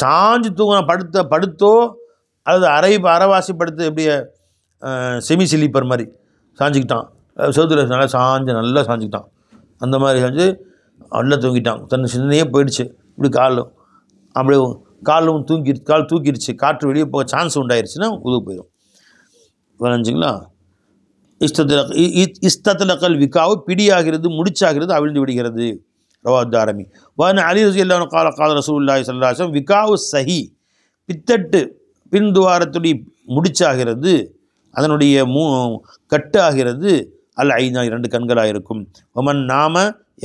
சாஞ்சு தூங்கினா படுத்தோ அல்லது அரைவாசி படுத்து எப்படியே செமி ஸ்லீப்பர் மாதிரி சாஞ்சிக்கிட்டான், செவுத்துல நல்லா சாஞ்சிக்கிட்டான். அந்த மாதிரி சாஞ்சு நல்லா தூங்கிட்டான். தன் சிந்தனையே போயிடுச்சு. இப்படி அப்படியே கால் தூக்கிடுச்சு, காற்று வெளியே போக சான்ஸ் உண்டாயிருச்சுன்னா உதவு போயிடும். வரைஞ்சிங்களா? இஸ்தலக்கல் விகாவு, பிடியாகிறது, முடிச்சாகிறது, அவிழ்ந்து விடுகிறது. ரவாத்தாரமி. வான அலி ரலியல்லாஹு அன்ஹு قال قال ரசூலுல்லாஹி ஸல்லல்லாஹு அலைஹி வஸல்லம் விகாவு சஹி, பித்தட்டு பின்துவாரத்துடைய முடிச்சாகிறது, அதனுடைய கட்டு ஆகிறது. அல் ஐனா, இரண்டு கண்களாக இருக்கும். ஒமன் நாம,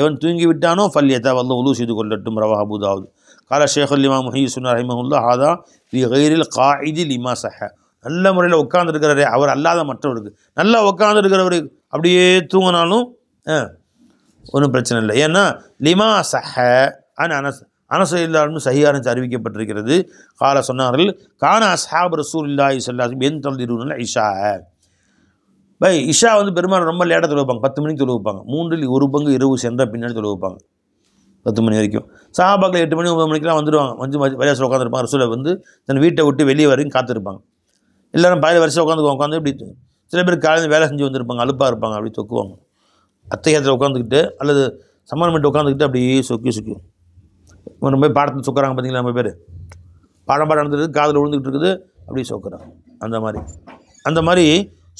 எவன் தூங்கிவிட்டானோ ஃபல்யத்தவல்லா, உது செய்து கொள்ளட்டும். ரவாஹு அபூ தாவூத். கால ஷேகுல் இமாம் முஹய்யிசுன் ரஹிமஹுல்லாஹ் ஹாதா ஃபி கைரில் காயிதி லிமா சஹ. நல்ல முறையில் உட்காந்துருக்கிறாரே அவர் அல்லாத மற்றவருக்கு, நல்லா உட்காந்துருக்கிறவர் அப்படியே தூங்கினாலும் ஒன்றும் பிரச்சனை இல்லை. ஏன்னா லிமா சஹ அன் அனஸ் இல்லாமல் சஹியானு அறிவிக்கப்பட்டிருக்கிறது. கால சொன்னார்கள் கான அஸ்ஹாப் ரசூலுல்லாஹி ஸல்லல்லாஹு அலைஹி வஸல்லம் யன்தலிரூன இஷா. இஷா பெரும்பாலும் ரொம்ப லேட்டாக தொழுவைப்பாங்க, 10 மணிக்கு தொழுவைப்பாங்க. 1/3 இரவு சென்ற பின்னாடி தொழுவைப்பாங்க 10 மணி வரைக்கும். சஹாபாக்கள் 8 மணி 9 மணிக்கெலாம் வந்துடுவாங்க. வரிசையில் உட்காந்துருப்பாங்க. ரசூலை தன் வீட்டை விட்டு வெளியே வரைக்கும் காத்திருப்பாங்க. எல்லோரும் பாயில் வரிசை உட்காந்து இப்படி, சில பேர் காலையில் வேலை செஞ்சு வந்திருப்பாங்க, அலுப்பாக இருப்பாங்க, அப்படி தொக்குவாங்க. அத்தையாத்தில் உட்காந்துக்கிட்டு அல்லது சம்மணம் பண்ணிட்டு உட்காந்துக்கிட்டு அப்படியே சொக்கி நம்ம போய் பாடத்தில் சொக்கிறாங்க பார்த்தீங்களா, நம்ம பேர் பாடம் நடந்துருக்கு, காதில் விழுந்துக்கிட்டு இருக்குது, அப்படியே சொக்கிறாங்க. அந்த மாதிரி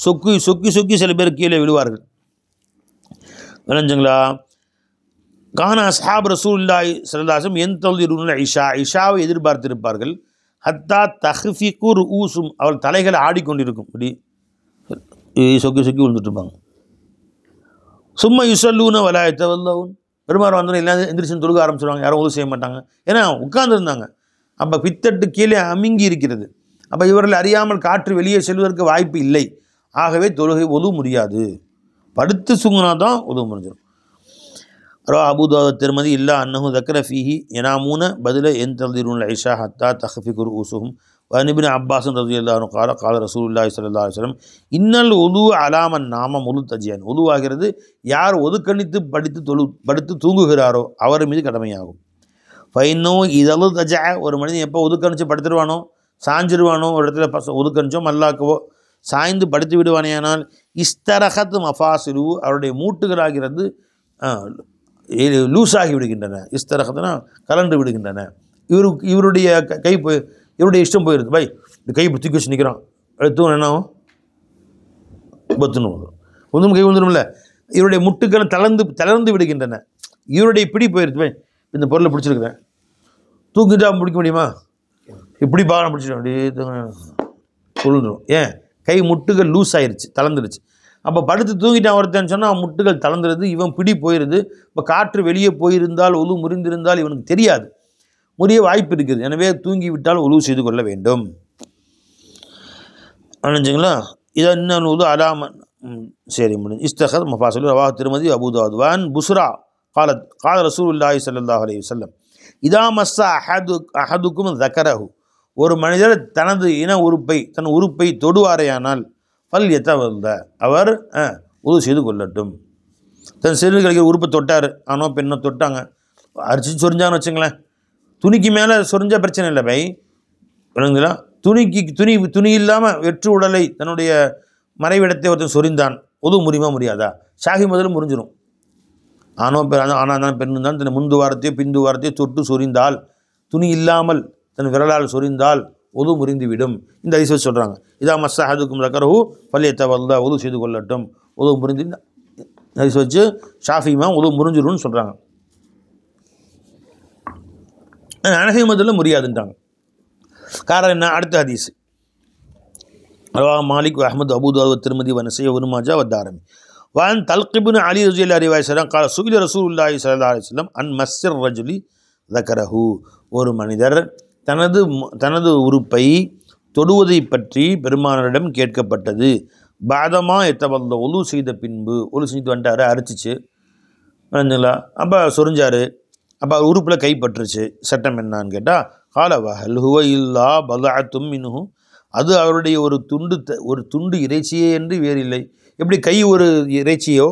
சொக்கி சில பேர் கீழே விழுவார்கள். விளைஞ்சுங்களா? கான அஸ்ஹாப் ரசூலுல்லாஹி ஸல்லல்லாஹு அலைஹி வஸல்லம் யன்தலிரூன இஷாவை எதிர்பார்த்திருப்பார்கள். ஹத்தா தஹ்ஃபிகு ரூஸும், அவள் தலைகளை ஆடிக்கொண்டிருக்கும். இப்படி சொக்கி சொக்கி விழுந்துட்டுருப்பாங்க. சும்மா யுசல்லூன வலாயத்தை வல்லவும் பெருமாறு வந்தோம் எல்லாம் எந்திரிச்சு தொழுக ஆரம்பிச்சிடுவாங்க. யாரும் உதவி செய்ய மாட்டாங்க, ஏன்னா உட்கார்ந்துருந்தாங்க. அப்போ பித்தட்டு கீழே அமுங்கி இருக்கிறது. அப்போ இவர்கள் அறியாமல் காற்று வெளியே செல்வதற்கு வாய்ப்பு இல்லை. ஆகவே தொழுகை ஒது முடியாது. படுத்து சுங்குனா தான் உதவு முடிஞ்சிடும். அபூதாவுத் திருமதி இல்லா அன்னஹு தக்கர ஃபீஹி யனாமூன பதில என் தல்திருன் ஐஷா ஹத்தா தஹஃபிகுர் ஊசுஹும் வனிபின் அப்பாஸன் ரலியல்லாஹு அன்ஹு கால கால ரசூலுல்லாஹி ஸல்லல்லாஹு அலைஹி வஸல்லம் இன்னல் உது அலாமன் நாம முழு தஜியான். உதுவாகிறது யார் ஒதுக்கணித்து படுத்து தூங்குகிறாரோ அவர் மீது கடமையாகும். ஃபைனோ இதழு தஜ, ஒரு மனிதன் எப்போ ஒதுக்கணிச்சு படுத்துருவானோ, சாஞ்சிருவானோ, ஒரு இடத்துல ஒதுக்கணிச்சோ மல்லாக்கவோ சாய்ந்து படுத்து விடுவானேயானால் இஸ்தரஹத் மஃபாசிலு, அவருடைய மூட்டுகளாகிறது லூஸாகி விடுகின்றன. இஸ்தரஹத்னா கலண்டு விடுகின்றன. இவருடைய கை போய் இவருடைய இஷ்டம் போயிடுது. பை இந்த கை தூக்கி வச்சு நிற்கிறான், எடுத்து என்ன ஆகும், பத்துன்னு வந்துடும், ஒன்றும் கை வந்துடும்ல. இவருடைய முட்டுக்கள் தளர்ந்து விடுகின்றன. இவருடைய பிடி போயிடுது. பை இந்த பொருளை பிடிச்சிருக்கிறேன், தூக்கிட்டா பிடிக்க முடியுமா? இப்படி பாகம் பிடிச்சிடும், அப்படியே கொழுந்துடும். ஏன்? கை முட்டுகள் லூஸ் ஆயிடுச்சு, தளர்ந்துடுச்சு. அப்போ படுத்து தூங்கிட்டான் ஒருத்தன்னு சொன்னால் முட்டுகள் தளர்ந்துடுது, இவன் பிடி போயிடுது. இப்போ காற்று வெளியே போயிருந்தால் ஒலு முறிந்திருந்தால் இவனுக்கு தெரியாது, முறிய வாய்ப்பு இருக்குது. எனவே தூங்கி விட்டால் ஒலு செய்து கொள்ள வேண்டும். நினைச்சிங்களா? இதை இன்னும் உது அலாமன் சரி முடிஞ்சு. இஸ்தகத் மஃபாசலு ரவா திருமதி அபூதாவுத் வான் புஸ்ரா காலத் கால ரசூலுல்லாஹி ஸல்லல்லாஹு அலைஹி வஸல்லம் இதா மஸ்ஸா அஹதுக்கும் தக்கரஹு, ஒரு மனிதர் தனது தன் உறுப்பை தொடுவாரையானால் பல் எத்தவல்ல, அவர் உது செய்து கொள்ளட்டும். தன் சிறுநீர் கழிக்கிற உறுப்பை தொட்டார், ஆனோ பெண்ணோ தொட்டாங்க, அரிச்சு சொரிஞ்சான்னு வச்சுங்களேன். துணிக்கு மேலே சொரிஞ்சா பிரச்சனை இல்லை பை, விளங்குங்களா? துணி இல்லாமல் வெற்று உடலை தன்னுடைய மறைவிடத்தை ஒருத்தன் சொரிந்தான், உது முறியுமா முடியாதா? ஷாஹி முதல்ல முறிஞ்சிடும். ஆனால் தான் பெண்ணு தான் தன் முந்து வாரத்தையோ பிந்து வாரத்தையோ தொட்டு சொரிந்தால், துணி இல்லாமல் தன் விரலால் சொரிந்தால் உது முறிந்துவிடும். இந்த ஹதீஸ் வச்சு சொல்கிறாங்க. இதா மஸ்ஸா அஹதுக்கும் தக்கரஹு ஃபல்யத்தவல்ல, உது செய்து கொள்ளட்டும். உது முறிந்து ஹதீஸ் வச்சு ஷாஃபிமா உது முறிஞ்சிடும்னு சொல்கிறாங்க. ஹனஃபி மதுல முடியாதுன்ட்டாங்க. காரணம் என்ன? அடுத்த ஹதீஸ் ரவா மாலிக் அஹ்மத் அபூதாவுத் திருமதி வனசை இப்னு மாஜா வத்தாரமி வான் தல்கிபின் அலி ரலியல்லாஹு அன்ஹு ரிவாயத் கால சுகில ரசூலுல்லாஹி ஸல்லல்லாஹு அலைஹி வஸல்லம் அன் மஸ்ஸிர் ரஜுலி தக்கரஹு, ஒரு மனிதர் தனது உறுப்பை தொடுவதை பற்றி பெருமானாரிடம் கேட்கப்பட்டது. பாதமா எத்தவல்ல, ஒலு செய்த பின்பு, ஒலு செஞ்சுட்டு வந்துட்டார், அரிச்சிச்சு வரைஞ்சிங்களா, அப்போ சொரிஞ்சார், அப்போ உறுப்பில் கைப்பற்றுச்சு. சட்டம் என்னான்னு கேட்டால் காலவா ஹல்ஹுவ இல்லா பலாத்தும் மின்ஹு, அது அவருடைய ஒரு துண்டு இறைச்சியே என்று வேறு இல்லை. எப்படி கை ஒரு இறைச்சியோ,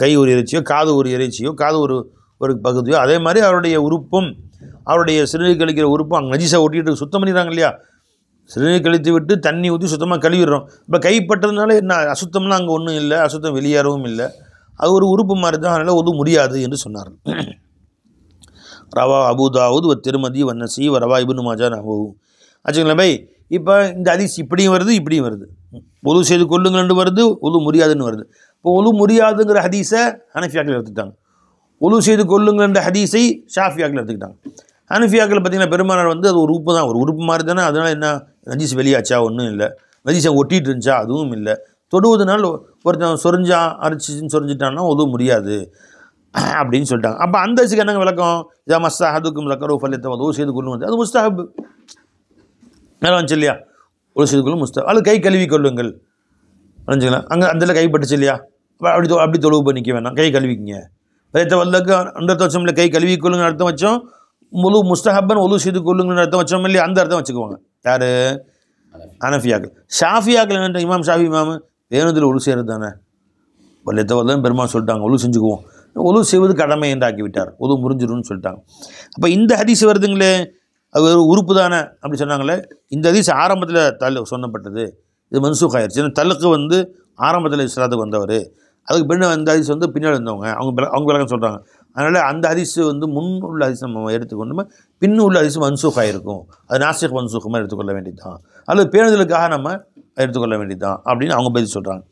காது ஒரு இறைச்சியோ, காது ஒரு பகுதியோ, அதே மாதிரி அவருடைய உறுப்பும், அவருடைய சிறுநீர் கழிக்கிற உறுப்பும் அங்கே நஜீஸை ஒட்டிட்டு சுத்தம் பண்ணிடுறாங்க இல்லையா? சிறுநீர் கழித்து விட்டு தண்ணி ஊற்றி சுத்தமாக கழுவிடுறோம். இப்போ கைப்பட்டதுனால என்ன அசுத்தம்லாம் அங்கே ஒன்றும் இல்லை, அசுத்தம் வெளியேறவும் இல்லை, அது ஒரு உறுப்பு மாதிரி தான், அதனால் ஒது முடியாது என்று சொன்னார். ரவா அபூதாவுத் திருமதி வன்னசி ரவா இப்னு மாஜா நஹு. ஆச்சுங்களா பை? இப்போ இந்த ஹதீஸ் இப்படியும் வருது, ஒது செய்து கொள்ளுங்கள்னு வருது, ஒது முடியாதுன்னு வருது. இப்போ ஒது முடியாதுங்கிற ஹதீஸை ஹனஃபியாக்கள் எடுத்துக்கிட்டாங்க, ஒது செய்து கொள்ளுங்கள்ன்ற ஹதீஸை ஷாஃபியாக்கள் எடுத்துக்கிட்டாங்க. ஹனஃபியாக்கள் பார்த்திங்கன்னா பெருமானார் அது ஒரு உறுப்பு தான், ஒரு உறுப்பு மாதிரி தானே, அதனால் என்ன நஜீஸ் வெளியாச்சா? ஒன்றும் இல்லை. நஜீஸை ஒட்டிகிட்டு இருந்துச்சா? அதுவும் இல்லை. தொடுவதனால் ஒருத்தன் சொரிஞ்சான், அரிச்சின்னு சொரிஞ்சிட்டான்னா ஒது முடியாது அப்படின்னு சொல்லிட்டாங்க. அப்போ அந்த ஹதீஸுக்கு என்னங்க விளக்கம்? இதா மஸ்ஸா அஹதுக்கும் தக்கரஹு ஃபல்யத்தவல்ல, ஒது செய்து கொள்ளுங்க, அது முஸ்தஹப் மேலே வந்துச்சு இல்லையா? ஒது செய்து கொள்ளும் முஸ்தஹப். அது கை கழுவி கொள்ளுங்கள் வந்துச்சுங்களா? அங்கே அந்த கைப்பட்டுச்சு இல்லையா? அப்படி தொழுவு பண்ணிக்க வேணாம், கை கழுவிக்கிங்க. ஃபல்யத்தவல்லக்கு அந்த அர்த்தம் வச்சோம் இல்லை, கை கழுவி கொள்ளுங்க அர்த்தம் வச்சோம். முழு முஸ்தஹப்பன் ஒலு செய்து கொள்ளுங்கன்னு அர்த்தம் வச்சோம் இல்லையா? அந்த அர்த்தம் வச்சுக்குவாங்க யார்? ஹனஃபியாக்கள். ஷாஃபியாக்கள் என்ன? இமாம் ஷாஃபி இமாம் வேணுதில் ஒலு செய்கிறது தானே, வல்லத்தவல்லன்னு பெருமாள் சொல்லிட்டாங்க, ஒலு செஞ்சுக்குவோம், ஒலு செய்வது கடமை என்றாக்கி விட்டார், ஒது முறிஞ்சிடும்னு சொல்லிட்டாங்க. அப்போ இந்த ஹதீஸ் வருதுங்களே, அது ஒரு உறுப்பு தானே அப்படி சொன்னாங்களே. இந்த ஹதீஸ் ஆரம்பத்தில் சொன்னப்பட்டது, இது மன்சூக் ஆயிடுச்சு. ஏன்னா தலுக்கு ஆரம்பத்தில் இஸ்லாத்துக்கு வந்தவர், அதுக்கு பின்ன அந்த ஹதீஸ் பின்னாடி வந்தவங்க, அவங்க விளக்கம் சொல்கிறாங்க. அதனால் அந்த ஹதீஸ் முன் உள்ள ஹதீஸ் நம்ம எடுத்துக்கொண்டு பின்னு உள்ள ஹதீஸ் மன்சூக் ஆகிருக்கும், அது நாசிக் மன்சூக்கமாக எடுத்துக்கொள்ள வேண்டியது தான், அல்லது பேணுதலுக்காக நம்ம எடுத்துக்கொள்ள வேண்டியது தான் அப்படின்னு அவங்க பதில் சொல்கிறாங்க.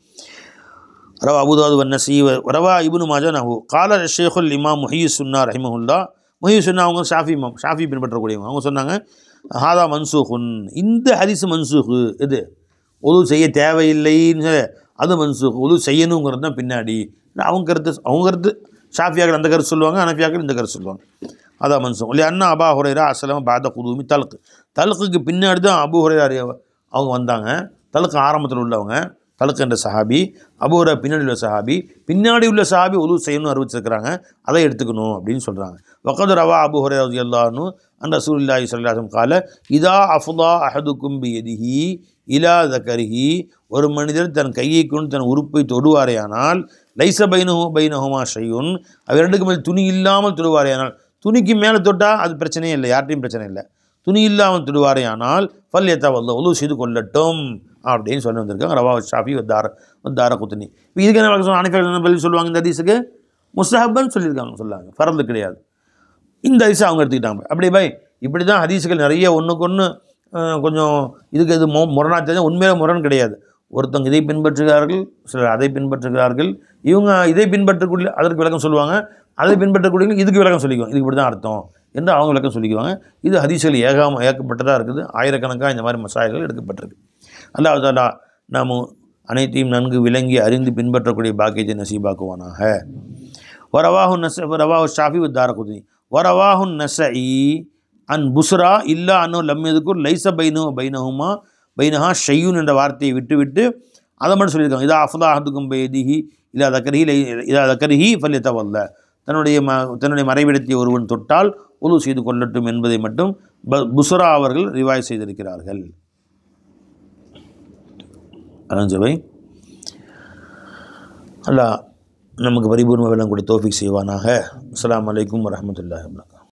ரவா அபூதாவுத் வன்னசி ரவா இப்னு மாஜா நஹு கால ஷேகுல் இமாம் முஹியுஸ்ஸுன்னா ரஹிமஹுல்லா. முஹியுஸ்ஸுன்னா அவங்க ஷாஃபி பின்பற்றக்கூடியவங்க. அவங்க சொன்னாங்க ஹாதா மன்சூஹுன், இந்த ஹதீஸ் மன்சூஹு, இது ஒது செய்ய தேவையில்லைன்னு அது மன்சூக், உது செய்யணுங்கிறது தான் பின்னாடி. அவங்க கருத்து ஷாஃபியாக்கள் அந்த கருத்து சொல்லுவாங்க, ஹனஃபியாக்கள் இந்த கருத்து சொல்லுவாங்க. அதான் மன்சூக். இல்லை அண்ணா அபா ஹுரைரா அஸ்ஸலாமு பாத குதூமி தலுக்குக்கு பின்னாடி தான் அபூ ஹுரைரா அவங்க வந்தாங்க. தலுக்கு ஆரம்பத்தில் உள்ளவங்க, தலுக்கு என்ற சஹாபி, அபூ ஹுரைரா பின்னாடி உள்ள சஹாபி, பின்னாடி உள்ள சஹாபி உது செய்யணும்னு அறிவிச்சிருக்கிறாங்க, அதை எடுத்துக்கணும் அப்படின்னு சொல்கிறாங்க. வகது ரவா அபூ ஹுரைரா ரலியல்லாஹு அன்ஹு அன் ரசூலுல்லாஹி ஸல்லல்லாஹு அலைஹி வஸல்லம் கால இதா அஃதா அஹதுக்கும் பியதிஹி இலா தகரிஹி, ஒரு மனிதர் தன் கையை கொண்டு தன் உறுப்பை தொடுவாரேயானால் லைஸ பைனஹுமா ஷையுன், அவர் ரெண்டுக்கு மேல் துணி இல்லாமல் தொடுவாரேயானால், துணிக்கு மேலே தொட்டால் அது பிரச்சனையே இல்லை, யார்ட்டையும் பிரச்சனை இல்லை. துணி இல்லாமல் தொடுவாரேயானால் ஃபல் யத்தவல்ல, உது செய்து கொள்ளட்டும் அப்படின்னு சொல்லி வந்திருக்காங்க. ரவா ஷாஃபி தார குத்னி. இப்போ இதுக்கு என்ன சொல்லுவாங்க, ஹனஃபிகள் பதில் சொல்லுவாங்க, இந்த ஹதீஸுக்கு முஸ்தஹப்னு சொல்லியிருக்காங்க, சொல்லாங்க, ஃபர்து கிடையாது. இந்த ஹதீஸை அவங்க எடுத்துக்கிட்டாங்க. அப்படி பை இப்படி தான் ஹதீஸுகள் நிறைய ஒன்றுக்கு ஒன்று கொஞ்சம் இதுக்கு இது முரணாக தெரிஞ்சால் உண்மையில முரண் கிடையாது. ஒருத்தவங்க இதை பின்பற்றுகிறார்கள், சிலர் அதை பின்பற்றுகிறார்கள். இவங்க இதை பின்பற்றக்கூடிய அதற்கு விளக்கம் சொல்லுவாங்க, அதை பின்பற்றக்கூடிய இதுக்கு விளக்கம் சொல்லிக்குவாங்க, இதுக்கு இப்படி தான் அர்த்தம் என்று அவங்க விளக்கம் சொல்லிக்குவாங்க. இது ஹதீஸ்கள் ஏகப்பட்டதாக இருக்குது. ஆயிரக்கணக்காக இந்த மாதிரி மசாயல்கள் எடுக்கப்பட்டிருக்கு. அல்லாஹ் தஆலா நாம் அனைத்தையும் நன்கு விளங்கி அறிந்து பின்பற்றக்கூடிய பாக்கியத்தை நசீபாக்குவானாக. ரவாஹு ஷாஃபி தாரகுத்னி வரவாஹு நஸஇ அன் புஸ்ரா இல்லா அன்னோ லம்யதுக்குர் லைஸ பைனஹா ஷையுன் என்ற வார்த்தையை விட்டுவிட்டு அதை மட்டும் சொல்லியிருக்காங்க. இதா அஃதா அஹதுக்கும் பியதிஹி இலா தகரிஹி ஃபல்யத்தவல்ல, தன்னுடைய மறைவிடத்தை ஒருவன் தொட்டால் உது செய்து கொள்ளட்டும் என்பதை மட்டும் புஸ்ரா அவர்கள் ரிவாய் செய்திருக்கிறார்கள். அலஞ்சவை அல்லாஹ் நமக்கு பரிபூர்ண விளங்கக்கூடிய தௌஃபீக் செய்வானாக. அஸ்ஸலாமு அலைக்கும் வரஹ்மத்துல்லாஹி வபரகாத்துஹு.